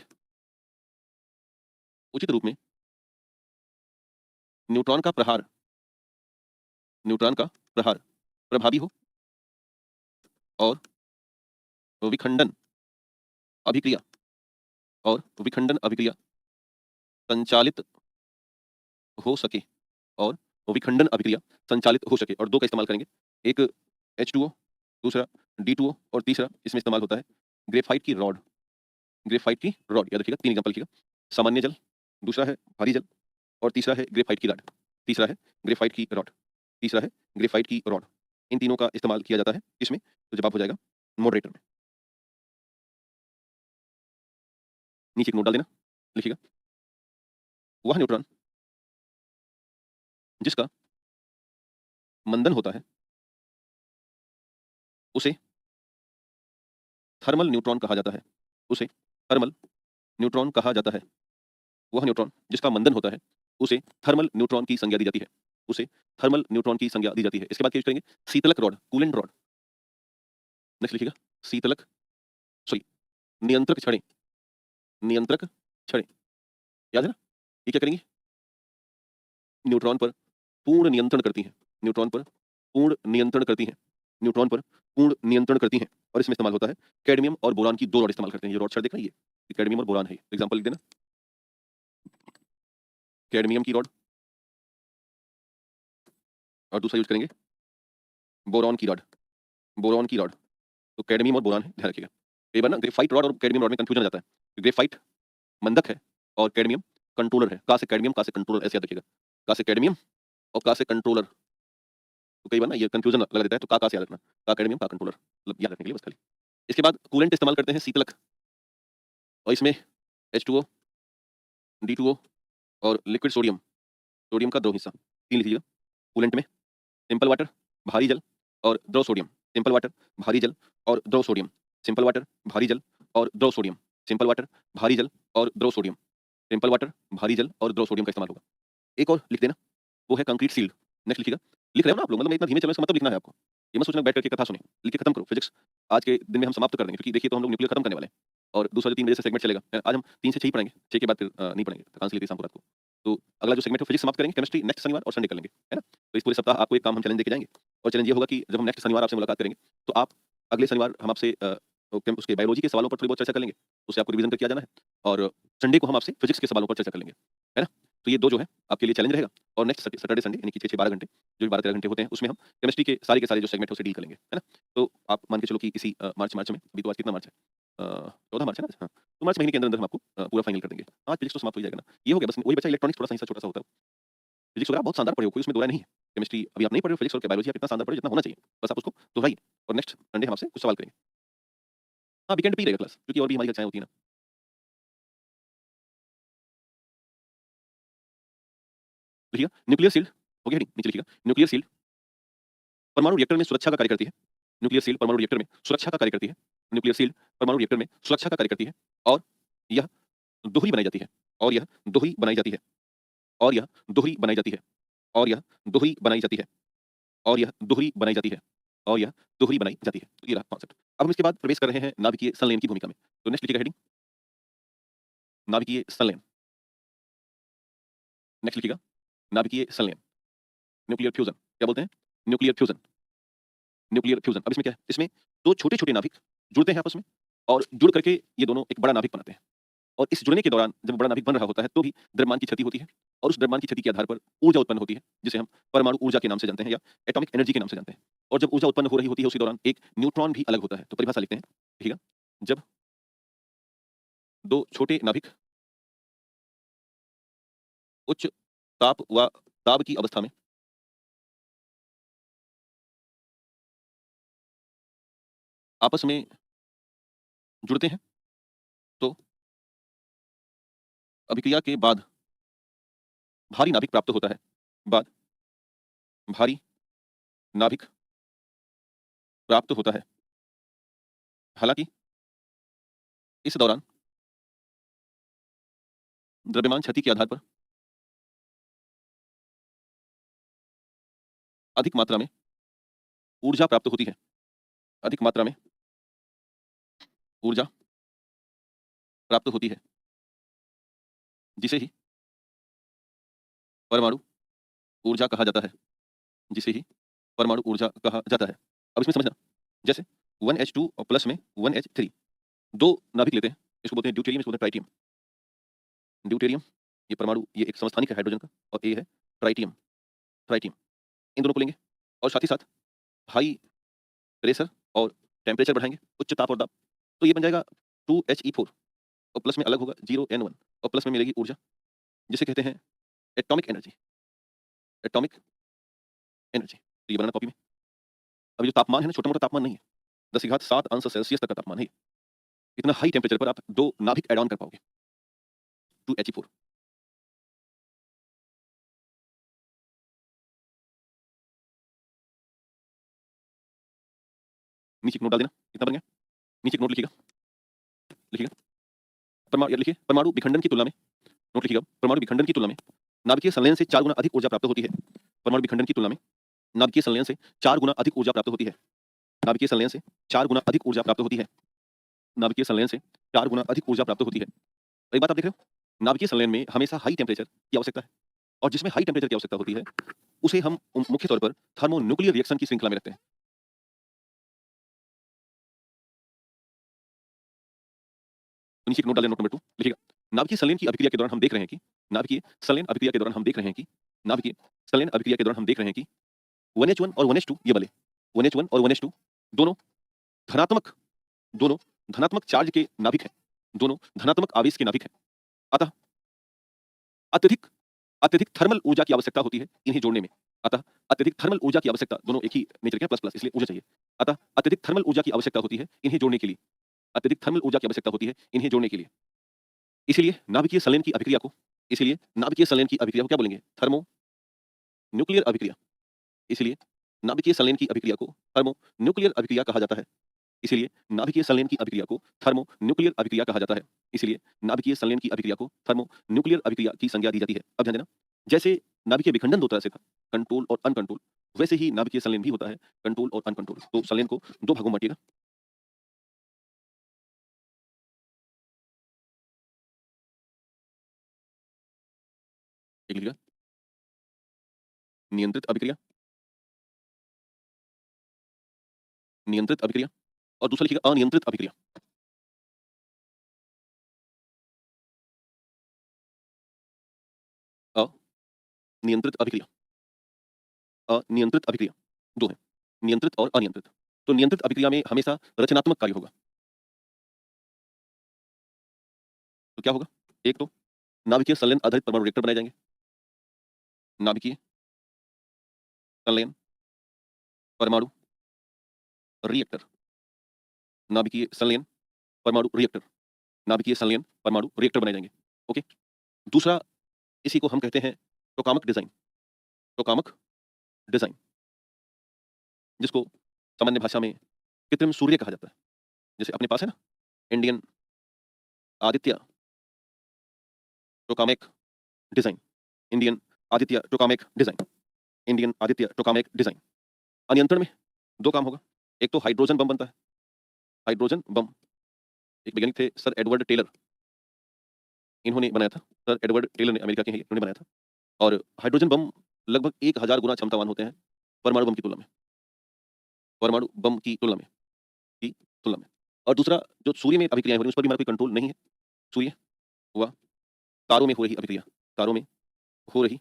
S1: उचित रूप में न्यूट्रॉन का प्रहार न्यूट्रॉन का प्रहार प्रभावी हो और विखंडन अभिक्रिया और विखंडन अभिक्रिया संचालित हो सके और विखंडन अभिक्रिया संचालित हो सके, और 2 का इस्तेमाल करेंगे। एक H2O, दूसरा D2O, और तीसरा इसमें इस्तेमाल होता है ग्रेफाइट की रॉड। ग्रेफाइट की रॉड याद रखिएगा, 3 एग्जांपल लिखिएगा। सामान्य जल, दूसरा है भारी जल, और तीसरा है ग्रेफाइट की रॉड। तीसरा है ग्रेफाइट की रॉड। तीसरा है ग्रेफाइट की रॉड। इन तीनों का इस्तेमाल किया जाता है इसमें, तो जवाब हो जाएगा मॉडरेटर में। नीचे एक नोट डाल देना, लिखिएगा। वह न्यूट्रॉन जिसका मंदन होता है उसे थर्मल न्यूट्रॉन कहा जाता है। उसे थर्मल न्यूट्रॉन कहा जाता है। वह न्यूट्रॉन जिसका मंदन होता है उसे थर्मल न्यूट्रॉन की संज्ञा दी जाती है। उसे थर्मल न्यूट्रॉन की संज्ञा दी जाती है। इसके बाद क्या यूज करेंगे? शीतलक रॉड, कूलेंट रॉड। नेक्स्ट लिखिएगा, शीतलक, सॉरी, नियंत्रक छड़ें। नियंत्रक छड़ें याद है ना? ये क्या करेंगी? न्यूट्रॉन पर पूर्ण नियंत्रण करती हैं। न्यूट्रॉन पर पूर्ण नियंत्रण करती हैं। न्यूट्रॉन पर पूर्ण नियंत्रण करती हैं, और इसमें इस्तेमाल होता है कैडमियम और बोरान की 2 रॉड इस्तेमाल करते हैं। ये रॉड छड़ देख रहे हैं, ये कैडमियम और बोरान है। एग्जांपल लिख देना, कैडमियम की रॉड, और दूसरा यूज करेंगे बोरॉन की रॉड। बोरॉन की रॉड, तो कैडमियम और बोरान है, ध्यान रखिएगा। कई बार ना ग्रेफाइट रॉड और कैडमियम रॉड में कंफ्यूजन हो जाता है। ग्रेफाइट मंदक है और कैडमियम कंट्रोलर है। का से कैडमियम, का से कंट्रोलर, ऐसे याद रखिएगा। का से कैडमियम और का से कंट्रोलर, तो कई बार ना ये कंफ्यूजन लगा देता है, तो का से याद रखना। का कैडमियम, का कंट्रोलर, मतलब याद रखने के लिए बस खाली। इसके बाद कूलेंट इस्तेमाल करते हैं शीतलक, और इसमें H2O, D2O और लिक्विड सोडियम, सोडियम का द्रव हिस्सा, 3 लिखिएगा। कूलेंट में सिंपल वाटर, भारी जल और द्रव सोडियम। सिंपल वाटर, भारी जल और द्रव सोडियम। सिंपल वाटर, भारी जल और द्रव सोडियम। सिंपल वाटर, भारी जल और द्रव सोडियम। सिंपल वाटर, भारी जल और द्रव सोडियम का इस्तेमाल होगा। एक और लिख देना, वो है कंक्रीट सील्ड। नेक्स्ट लिखिएगा। लिख रहे हो ना आप लोग, मतलब मैं इतना धीमे चल रहा हूं, इसका मतलब लिखना है आपको। ये मत सोचना बैठ करके कथा सुने, लिख के खत्म करो। फिजिक्स आज के दिन में हम समाप्त कर देंगे, क्योंकि देखिए तो हम लोग न्यूक्लियर खत्म करने वाले हैं, और दूसरा जो 3 बजे से सेगमेंट चलेगा, आज हम 3 से 6 ही पढ़ेंगे। 6 के बाद फिर नहीं पढ़ेंगे, थकान से लेती है शाम को रात को। तो अगला जो सेगमेंट है फिजिक्स समाप्त करेंगे, केमिस्ट्री नेक्स्ट शनिवार और संडे कर लेंगे, है ना? तो इस पूरे सप्ताह आपको एक काम हम चैलेंज देके जाएंगे, और चैलेंज ये होगा कि जब हम नेक्स्ट शनिवार आपसे मुलाकात करेंगे, तो आप अगले शनिवार हम आपसे उसके बायोलॉजी के सवालों पर थोड़ी बहुत चर्चा कर लेंगे, उससे आपको रिवीजन करके आ जाना है, और संडे को हम आपसे फिजिक्स के सवालों पर चर्चा कर लेंगे, है ना? तो ये 2 जो है आपके लिए चैलेंज रहेगा, और नेक्स्ट सैटरडे संडे यानी कि 6-6 12 घंटे, जो भी 12-13 घंटे होते हैं, उसमें हम केमिस्ट्री के सारे जो सेगमेंट है उसे डील कर लेंगे, है ना? तो आप मान के चलो कि इसी मार्च में, अभी तो आज कितना मार्च है? 14 मार्च है ना? हाँ, तो मार्च महीने के अंदर हम आपको पूरा फाइनल कर देंगे। आज फिजिक्स तो समाप्त हो ही जाएगा ना। ये हो गया, बस वही बचा इलेक्ट्रॉनिक्स, थोड़ा सा हिस्सा छोटा-सा होता है। फिजिक्स वगैरह बहुत शानदार पढ़े हो, कोई उसमें दो राय नहीं है। केमिस्ट्री अभी आप नहीं पढ़ रहे हो, फिजिक्स और बायोलॉजी आप इतना शानदार पढ़े जितना होना चाहिए। बस आप उसको दोहराइए, और नेक्स्ट संडे हम आपसे कुछ सवाल करेंगे। हाँ, वीकेंड पे ही रहेगा क्लास, क्योंकि और भी हमारी कक्षाएँ होती हैं ना। लिखिएगा न्यूक्लियर शील्ड, हो गया हेडिंग, नीचे लिखिएगा न्यूक्लियर शील्ड परमाणु रिएक्टर में सुरक्षा का कार्य करती है। न्यूक्लियर शील्ड परमाणु रिएक्टर में सुरक्षा का कार्य करती है। न्यूक्लियर शील्ड परमाणु रिएक्टर में सुरक्षा का कार्य करती है, और यह दोहरी बनाई जाती है, और यह दोहरी बनाई जाती है, और यह दोहरी बनाई जाती है, और यह दोहरी बनाई जाती है, और यह दोहरी बनाई जाती है, और यह दोहरी बनाई जाती है। तो ये रहा कॉन्सेप्ट। अब हम इसके बाद प्रवेश कर रहे हैं नाभिकीय संलयन की भूमिका में। तो नेक्स्ट लिखिएगा हेडिंग, नाभिकीय संलयन। नेक्स्ट लिखिएगा नाभिकीय संलयन, न्यूक्लियर फ्यूजन। क्या बोलते हैं? Nuclear fusion. Nuclear fusion. अब इसमें क्या है? इसमें 2 छोटे-छोटे नाभिक जुड़ते हैं आपस में, और जुड़ करके ये दोनों एक बड़ा नाभिक बनाते हैं। और इस जुड़ने के दौरान जब बड़ा नाभिक बन रहा होता है, तो भी द्रव्यमान की क्षति होती है, और उस द्रव्यमान की क्षति के आधार पर ऊर्जा उत्पन्न होती है, जिसे हम परमाणु ऊर्जा के नाम से जानते हैं, या एटॉमिक एनर्जी के नाम से जानते हैं। और जब ऊर्जा उत्पन्न हो रही होती है, उसी दौरान एक न्यूट्रॉन भी अलग होता है। तो परिभाषा लिखते हैं, देखिएगा, जब 2 छोटे नाभिक उच्च ताप व दाब की अवस्था में आपस में जुड़ते हैं, तो अभिक्रिया के बाद भारी नाभिक प्राप्त होता है। बाद भारी नाभिक प्राप्त होता है। हालांकि इस दौरान द्रव्यमान क्षति के आधार पर अधिक मात्रा में ऊर्जा प्राप्त होती है। अधिक मात्रा में ऊर्जा प्राप्त होती है, जिसे ही परमाणु ऊर्जा कहा जाता है। जिसे ही परमाणु ऊर्जा कहा जाता है। अब इसमें समझना, जैसे 1H2 और प्लस में 1H3, 2 नाभिक लेते हैं, इसको बोलते हैं ड्यूटेरियम, इसको बोलते हैं ट्राइटियम। ड्यूटेरियम ये परमाणु ये एक समस्थानिक है हाइड्रोजन का और ए है ट्राइटियम, ट्राइटियम। इन दोनों को लेंगे और साथ ही साथ हाई प्रेशर और टेम्परेचर बढ़ाएँगे, उच्च ताप और दाब। तो ये बन जाएगा 2He4 और प्लस में अलग होगा 0N1 और प्लस में मिलेगी ऊर्जा, जिसे कहते हैं एटॉमिक एनर्जी, एटॉमिक एनर्जी। तो ये बनाना कॉपी में। अब ये जो तापमान है ना, छोटा-मोटा तापमान नहीं है। 10 की घात 7 अंश सेल्सियस तक का तापमान है ये। इतना हाई टेम्परेचर पर आप 2 नाभिक ऐड ऑन कर पाओगे, 2He4। नीचे एक नोट डाल देना, कितना बन गया? नीचे एक नोट लिखिएगा, लिखिएगा। यार लिखिए, परमाणु विखंडन की तुलना में नोट लिखिएगा, परमाणु विखंडन की तुलना में नाभिकीय संलयन से 4 गुना अधिक ऊर्जा प्राप्त होती है। परमाणु विखंडन की तुलना में नाभिकीय संलयन से 4 गुना अधिक ऊर्जा प्राप्त होती है। नाभिकीय संलयन से 4 गुना अधिक ऊर्जा प्राप्त होती है। नाभिकीय संलयन से 4 गुना अधिक ऊर्जा प्राप्त होती है। एक बात आप देख रहे हो, नाभिकीय संलयन में हमेशा हाई टेम्परेचर की आवश्यकता है और जिसमें हाई टेम्परेचर की आवश्यकता होती है, उसे हम मुख्य तौर पर थर्मोन्यूक्लियर रिएक्शन की श्रृंखला में रखते हैं। तो नीचे एक नोट डाल दें, नोट नंबर 2 लिखिएगा। नाभिकीय संलयन की अभिक्रिया के दौरान हम देख रहे हैं कि नाभिकीय संलयन अभिक्रिया के दौरान हम देख रहे हैं कि नाभिकीय संलयन अभिक्रिया के दौरान हम देख रहे हैं कि 1H1 और 1H2 ये वाले 1H1 और 1H2 दोनों धनात्मक दोनों धनात्मक चार्ज के नाभिक हैं, दोनों धनात्मक आवेश के नाभिक हैं। अतः अत्यधिक अत्यधिक थर्मल ऊर्जा की आवश्यकता होती है इन्हें जोड़ने में। अतः अत्यधिक थर्मल ऊर्जा की आवश्यकता, दोनों एक ही नेचर के हैं, प्लस प्लस, इसलिए ऊर्जा चाहिए। अतः अत्यधिक थर्मल ऊर्जा की आवश्यकता होती है इन्हें जोड़ने के लिए। अत्यधिक थर्मल ऊर्जा की आवश्यकता होती है इन्हें जोड़ने के लिए। इसीलिए नाभिकीय संलयन की अभिक्रिया को इसीलिए नाभिकीय संलयन की अभिक्रिया को क्या बोलेंगे? थर्मो न्यूक्लियर अभिक्रिया। इसलिए नाभिकीय संलयन की अभिक्रिया को थर्मो न्यूक्लियर अभिक्रिया कहा जाता है। इसलिए नाभिकीय संलयन की अभिक्रिया को थर्मो न्यूक्लियर अभिक्रिया कहा जाता है। इसलिए नाभिकीय संलयन की अभिक्रिया को थर्मो न्यूक्लियर अभिक्रिया की संज्ञा दी जाती है। अब ध्यान देना, जैसे नाभिकीय विखंडन 2 तरह से था, कंट्रोल और अनकंट्रोल, वैसे ही नाभिकीय संलयन भी होता है, कंट्रोल और अनकंट्रोल। तो संलयन को 2 भागों में बांटिएगा। एक लिखिएगा नियंत्रित अभिक्रिया, नियंत्रित अभिक्रिया और दूसरा लिखिएगा अनियंत्रित अभिक्रिया। अनियंत्रित अभिक्रिया, अनियंत्रित अभिक्रिया 2 है, नियंत्रित और अनियंत्रित। तो नियंत्रित अभिक्रिया में हमेशा रचनात्मक कार्य होगा। तो क्या होगा? एक तो नाभिकीय संलयन आधारित परमाणु रिएक्टर बनाए जाएंगे। नाभिकीय संलयन परमाणु रिएक्टर, नाभिकीय संलयन परमाणु रिएक्टर, नाभिकीय संलयन परमाणु रिएक्टर बनाए जाएंगे। ओके। दूसरा, इसी को हम कहते हैं टोकामक डिजाइन, टोकामक डिजाइन, जिसको सामान्य भाषा में कृत्रिम सूर्य कहा जाता है। जैसे अपने पास है ना Indian Aditya tokamak design, Indian Aditya tokamak design, Indian Aditya tokamak design. अनियंत्रण में 2 काम होगा। एक तो हाइड्रोजन बम बनता है, हाइड्रोजन बम। एक वैज्ञानिक थे सर एडवर्ड टेलर, इन्होंने बनाया था। सर एडवर्ड टेलर ने, अमेरिका के हैं ये, इन्होंने बनाया था। और हाइड्रोजन बम लगभग 1000 गुना क्षमतावान होते हैं परमाणु बम की तुलना में, परमाणु बम की तुलना में। और दूसरा, जो सूर्य में अभिक्रियाएं हो रही हैं उस पर भी हमारा कोई कंट्रोल नहीं है। सूर्य हुआ, तारों में हो रही अभिक्रिया, तारों में हो रही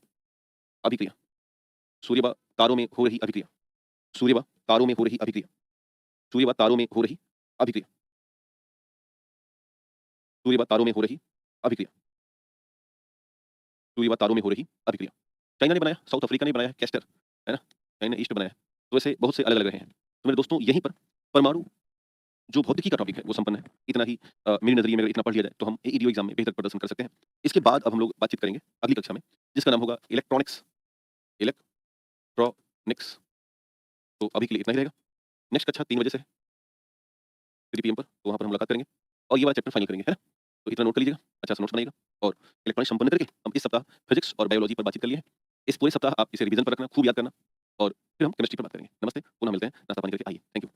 S1: अभिक्रिया, सूर्य व तारों में हो रही अभिक्रिया, सूर्य व तारों में हो रही अभिक्रिया, सूर्य व तारों में हो रही अभिक्रिया, सूर्य व तारों में हो रही अभिक्रिया, सूर्य व तारों में हो रही अभिक्रिया। चाइना ने बनाया, साउथ अफ्रीका ने बनाया, कैस्टर, है ना, चाइना ईस्ट बनाया। तो ऐसे बहुत से अलग अलग रहे हैं। तो मेरे दोस्तों, यहीं पर परमाणु जो भौतिकी का टॉपिक है वो संपन्न है। इतना ही मेरे नजरिए में अगर इतना पढ़ लिया जाए तो हम एईडीओ एग्जाम में बेहतर प्रदर्शन कर सकते हैं। इसके बाद अब हम लोग बातचीत करेंगे अगली कक्षा में, जिसका नाम होगा इलेक्ट्रॉनिक्स, इलेक्ट्रॉनिक्स। तो अभी के लिए इतना ही रहेगा। नेक्स्ट कक्षा 3 बजे से है, 3 पीएम पर, तो वहाँ पर हम मुलाकात करेंगे और ये वाला चैप्टर फाइनल करेंगे, है ना? तो इतना नोट कर लीजिएगा, अच्छा सा नोट्स बनाइएगा और इलेक्ट्रॉनिक्स संपन्न करके हम इस सप्ताह फिजिक्स और बायोलॉजी पर बातचीत कर लिए हैं। इस पूरे सप्ताह आप इसे रिवीजन पर रखना, खूब याद करना और फिर हम केमिस्ट्री पर बात करेंगे। नमस्ते, पुनः मिलते हैं, नाश्ता पानी करके आइए। Thank you.